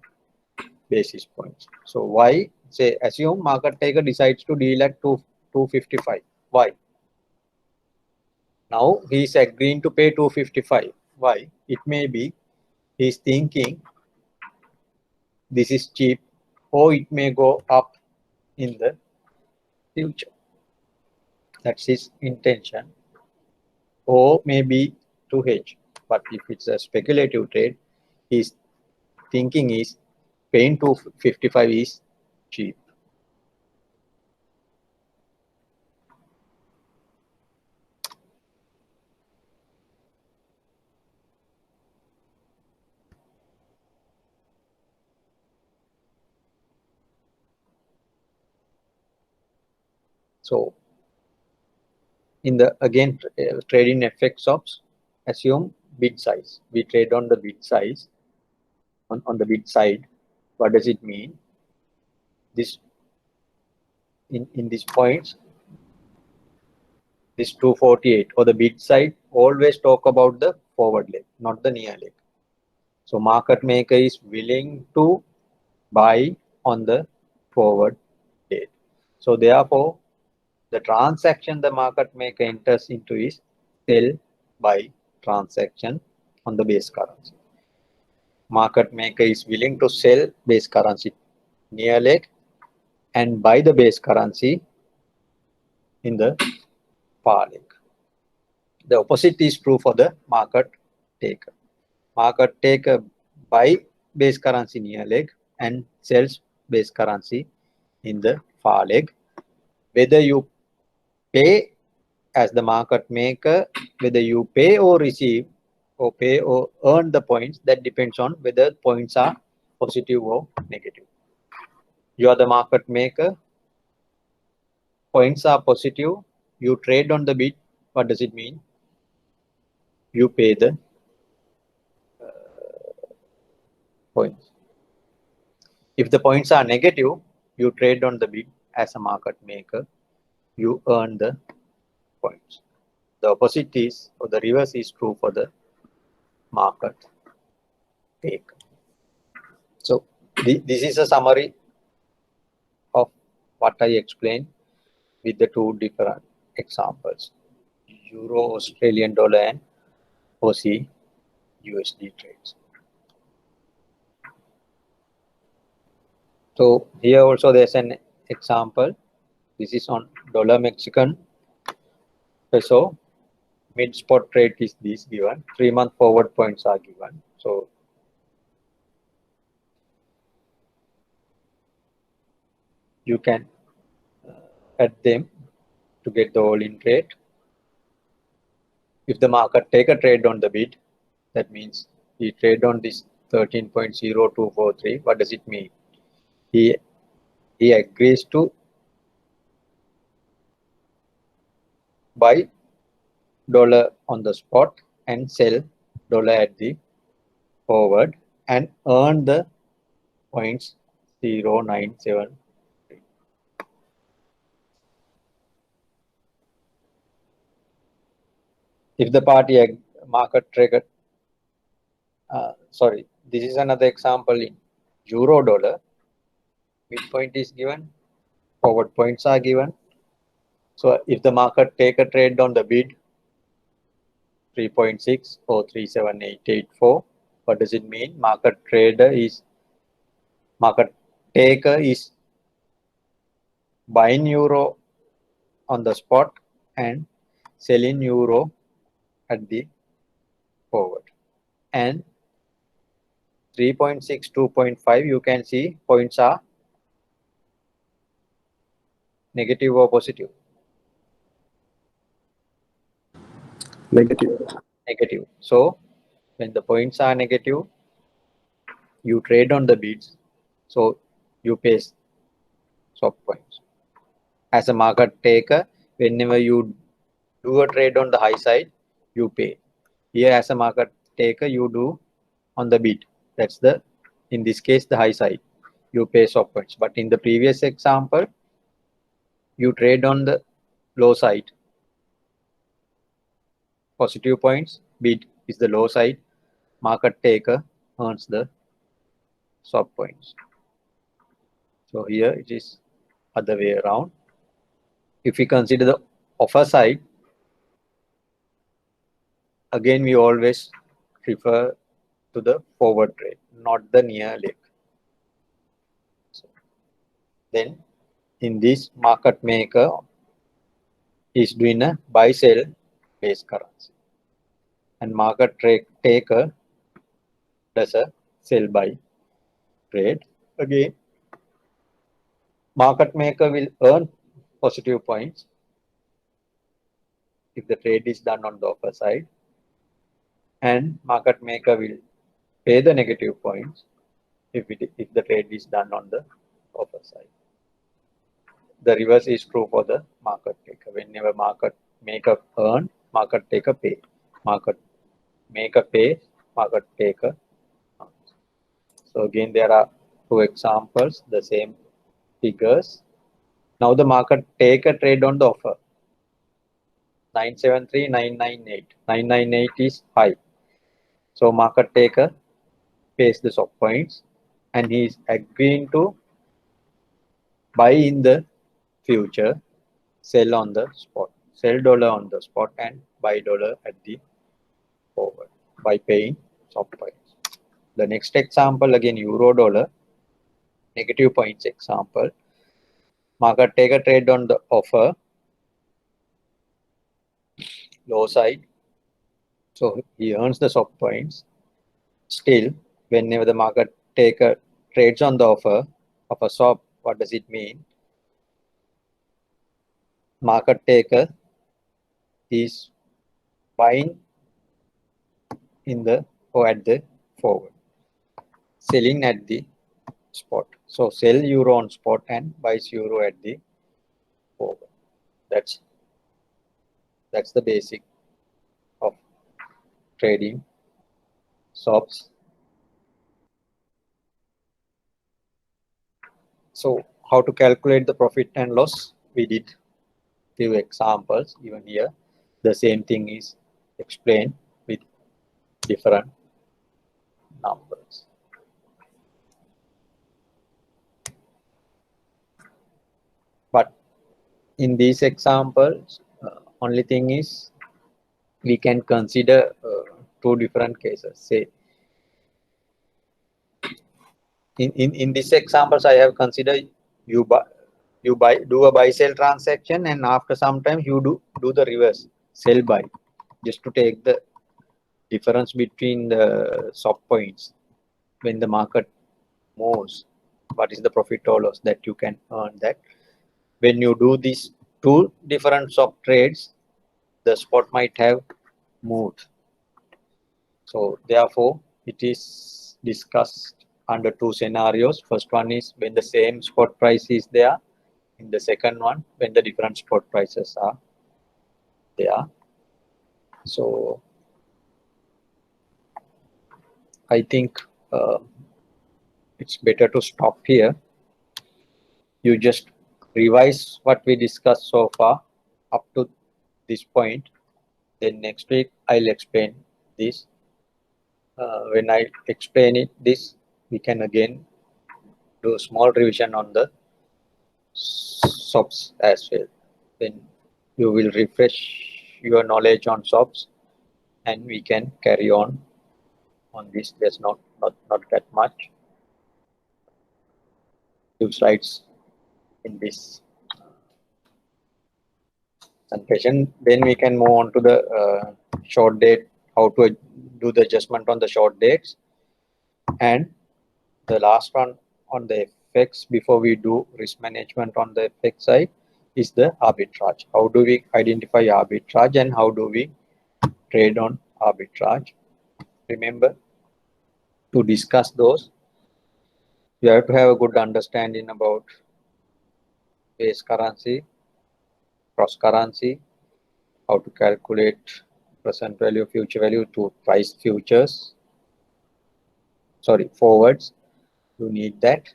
basis points. So why? Say assume market maker decides to deal at 255. Why? Now he is agreeing to pay 255. Why? It may be he is thinking this is cheap, or it may go up in the future. That's his intention. Or maybe to hedge. But if it's a speculative trade, his thinking is paying 255 is cheap. So in the again trading FX ops, assume bid size. We trade on the bid size. On the bid side, what does it mean? This in these points, this 248 or the bid side always talk about the forward leg, not the near leg. So market maker is willing to buy on the forward date. So therefore, the transaction the market maker enters into is sell buy transaction on the base currency. Market maker is willing to sell base currency near leg and buy the base currency in the far leg. The opposite is true for the market taker. Market taker buy base currency near leg and sells base currency in the far leg. Whether you pay as the market maker, whether you pay or receive or pay or earn the points, that depends on whether points are positive or negative. You are the market maker, points are positive, you trade on the bid. What does it mean? You pay the points. If the points are negative, you trade on the bid as a market maker, you earn the points. The opposite is, or the reverse is true for the market taker. So this is a summary of what I explained with the two different examples, Euro, Australian dollar and Aussie USD trades. So here also there's an example. This is on dollar Mexican peso. Mid spot rate is this given. 3-month forward points are given. So you can add them to get the all-in rate. If the market take a trade on the bid, that means he trade on this 13.0243. What does it mean? He agrees to buy dollar on the spot and sell dollar at the forward and earn the points 0.97. If the party market trigger, this is another example in euro dollar. Midpoint is given, forward points are given. So if the market take a trade on the bid 3.6 or 37884, what does it mean? Market taker is buying euro on the spot and selling euro at the forward. And 3.6, 2.5, you can see points are negative or positive? Negative. Negative. So when the points are negative, you trade on the bids. So you pay swap points. As a market taker, whenever you do a trade on the high side, you pay. Here as a market taker, you do on the bid. That's the, in this case, the high side. You pay swap points. But in the previous example, you trade on the low side. Positive points, bid is the low side. Market taker earns the swap points. So here it is other way around. If we consider the offer side, again we always refer to the forward trade, not the near leg. So then in this, market maker is doing a buy sell based currency, and market taker does a sell buy trade. Again, market maker will earn positive points if the trade is done on the offer side, and market maker will pay the negative points if the trade is done on the offer side. The reverse is true for the market taker. Whenever market maker earn, market taker pay. Market maker pay, market taker earn. So again, there are two examples, the same figures. Now the market taker trade on the offer. 973, 998. 998 is high. So market taker pays the swap points and he is agreeing to buy in the future, sell on the spot, sell dollar on the spot and buy dollar at the forward by paying swap points. The next example, again euro dollar, negative points example. Market taker trade on the offer, low side, so he earns the swap points. Still, whenever the market taker trades on the offer of a swap, what does it mean? Market taker is buying in the or at the forward, selling at the spot. So sell euro on spot and buys euro at the forward. That's the basic of trading swaps. So how to calculate the profit and loss? We did few examples. Even here, the same thing is explained with different numbers. But in these examples, only thing is we can consider two different cases. Say, in this examples, I have considered you do a buy sell transaction, and after some time you do the reverse sell buy, just to take the difference between the stop points when the market moves. What is the profit or loss that you can earn that when you do these two different stock trades, the spot might have moved. So therefore, it is discussed under two scenarios. First one is when the same spot price is there. In the second one, when the different spot prices are there. So I think it's better to stop here. You just revise what we discussed so far up to this point. Then next week I'll explain this. When I explain this, we can again do a small revision on the SOPs as well. Then you will refresh your knowledge on SOPs, and we can carry on this. There's not that much. Few slides in this presentation. Then we can move on to the short date, how to do the adjustment on the short dates, and the last one on the FX before we do risk management on the FX side is the arbitrage. How do we identify arbitrage and how do we trade on arbitrage? Remember, to discuss those, you have to have a good understanding about base currency, cross currency, how to calculate present value, future value to price futures, forwards. You need that,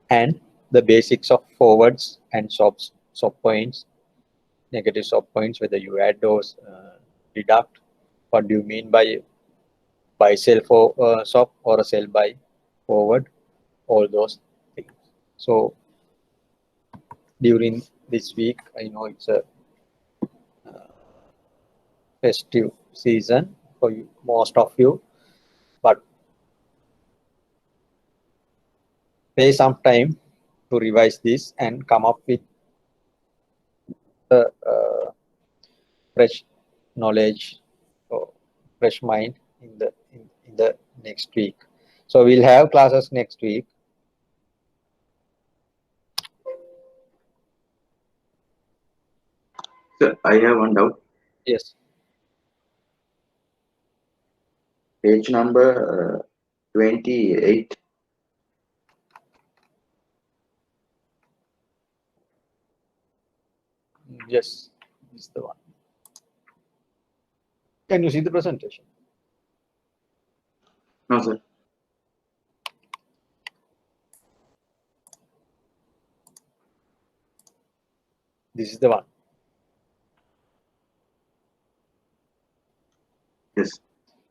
and the basics of forwards and stop points, negative stop points, whether you add those, deduct. What do you mean by buy sell for stop or a sell buy forward? All those things. So during this week, I know it's a festive season for you, most of you, but pay some time to revise this and come up with the fresh knowledge or fresh mind in the next week. So we'll have classes next week. Sir, I have one doubt. Yes. Page number 28. Yes, this is the one. Can you see the presentation? No, sir. This is the one. Yes.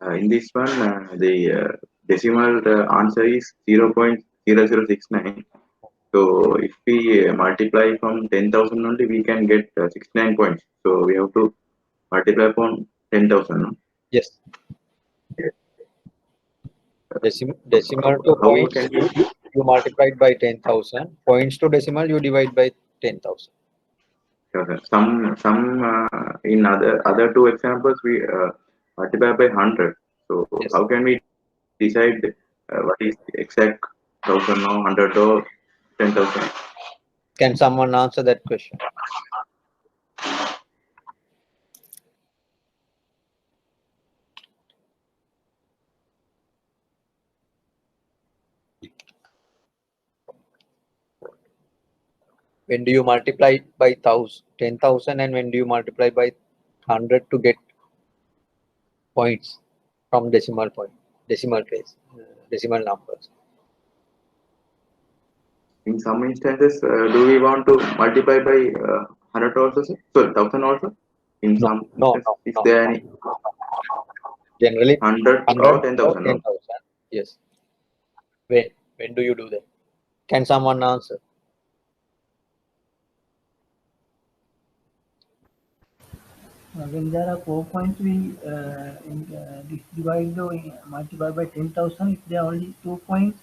In this one, the decimal answer is 0.0069. So if we multiply from 10,000 only, we can get 69 points. So we have to multiply from 10,000. Yes. Decimal to How points, can we? you multiplied by 10,000. Points to decimal, you divide by 10,000. Sure, some in other two examples we multiply by 100. So Yes. how can we decide what is the exact 1,000 or 100 or 10,000? Can someone answer that question? When do you multiply by 10,000 and when do you multiply by 100 to get points from decimal place, decimal numbers? In some instances, do we want to multiply by 100 also, sir? So 1,000 also? In No, some no, instances, no, is no. there any Generally 100 or 10,000? No? Yes. When do you do that? Can someone answer? When there are 4 points, we divide multiply by 10,000. If there are only 2 points,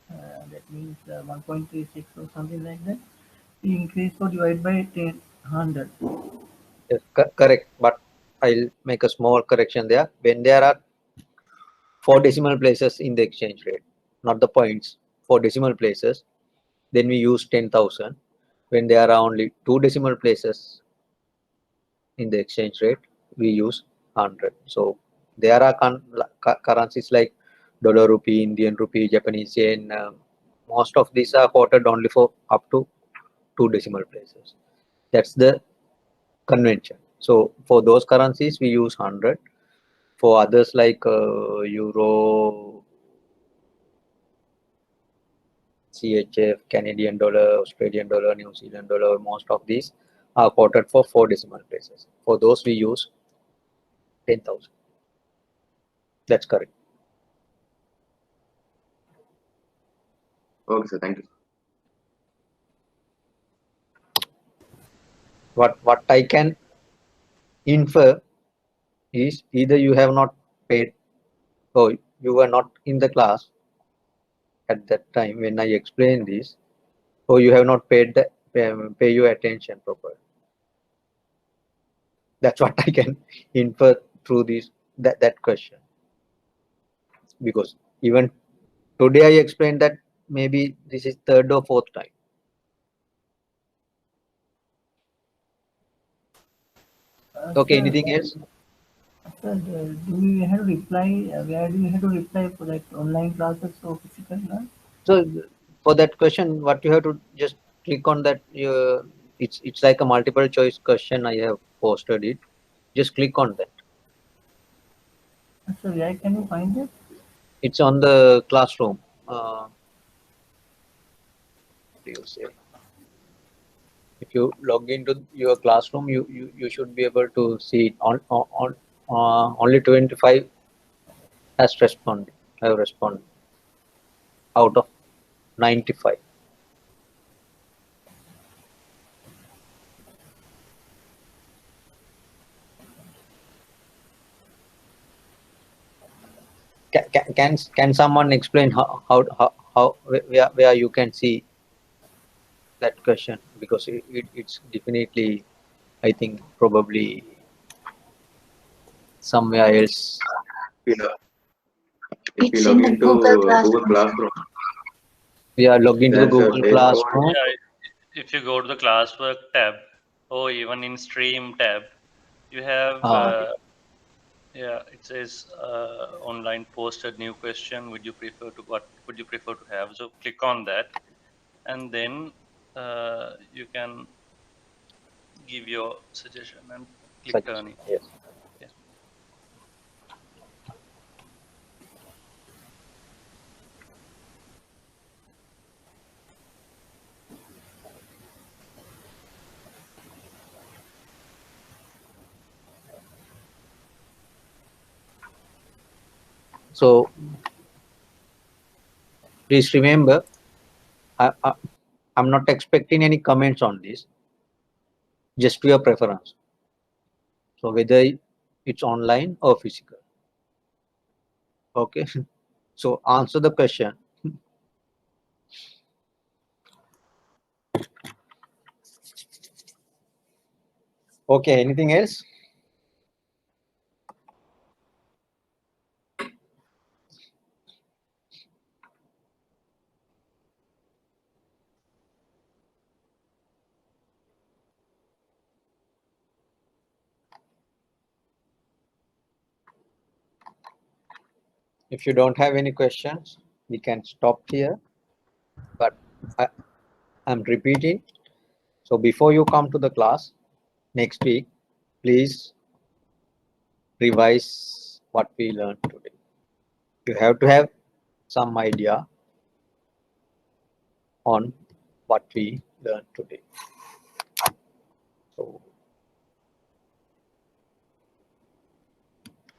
that means 1.36 or something like that. We increase or divide by 100. Yes, correct. But I'll make a small correction there. When there are 4 decimal places in the exchange rate, not the points, 4 decimal places, then we use 10,000. When there are only 2 decimal places in the exchange rate, we use 100. So there are currencies like dollar, rupee, Indian rupee, Japanese yen. Most of these are quoted only for up to 2 decimal places. That's the convention. So for those currencies, we use 100. For others like euro, CHF, Canadian dollar, Australian dollar, New Zealand dollar, most of these are quoted for 4 decimal places. For those, we use 10,000. That's correct. Okay, sir. Thank you. What I can infer is either you have not paid or you were not in the class at that time when I explained this, or you have not paid the, pay your attention properly. That's what I can infer through this that question. Because even today I explained that maybe this is 3rd or 4th time. Okay, Sir, anything else? sir, do we have to reply? Where do we have to reply for like online classes or physical class? So for that question, what you have to just click on that. It's like a multiple choice question. I have posted it. Just click on that. So where can you find it? It's on the classroom. What do you say? If you log into your classroom, you should be able to see it. Only 25 has responded. Have responded out of 95. Can someone explain how where you can see that question, because it's definitely, I think, probably somewhere else. If we It's log in the into Google Google Classroom. Classroom, We are logged into the there's a Google dashboard. Classroom. Yeah, if you go to the classwork tab or even in stream tab, you have yeah, it says online posted new question. Would you prefer to what would you prefer to have? So click on that, and then you can give your suggestion and click turn Suggestion. in. Yes. Yeah. So please remember, I'm not expecting any comments on this. Just your preference. So whether it's online or physical. Okay. So answer the question. Okay. Anything else? If you don't have any questions, we can stop here. But I'm repeating. So before you come to the class next week, please revise what we learned today. You have to have some idea on what we learned today.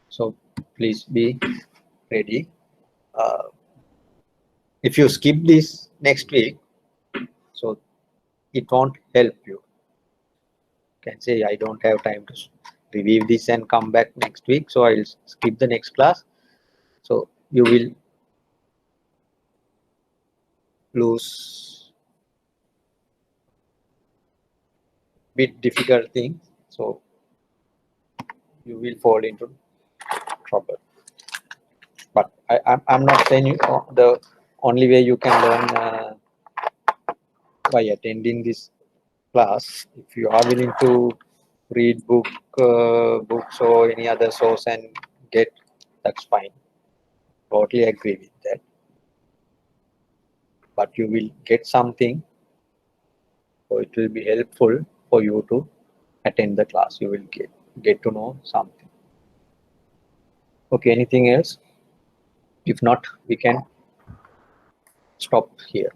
So please be ready. If you skip this next week, so it won't help you. can say I don't have time to review this and come back next week, so I'll skip the next class. So you will lose bit difficult things, so you will fall into trouble. But I'm not saying you the only way you can learn by attending this class. If you are willing to read books or any other source and get, that's fine. Totally agree with that. But you will get something, so it will be helpful for you to attend the class. You will get to know something. Okay, anything else? If not, we can stop here.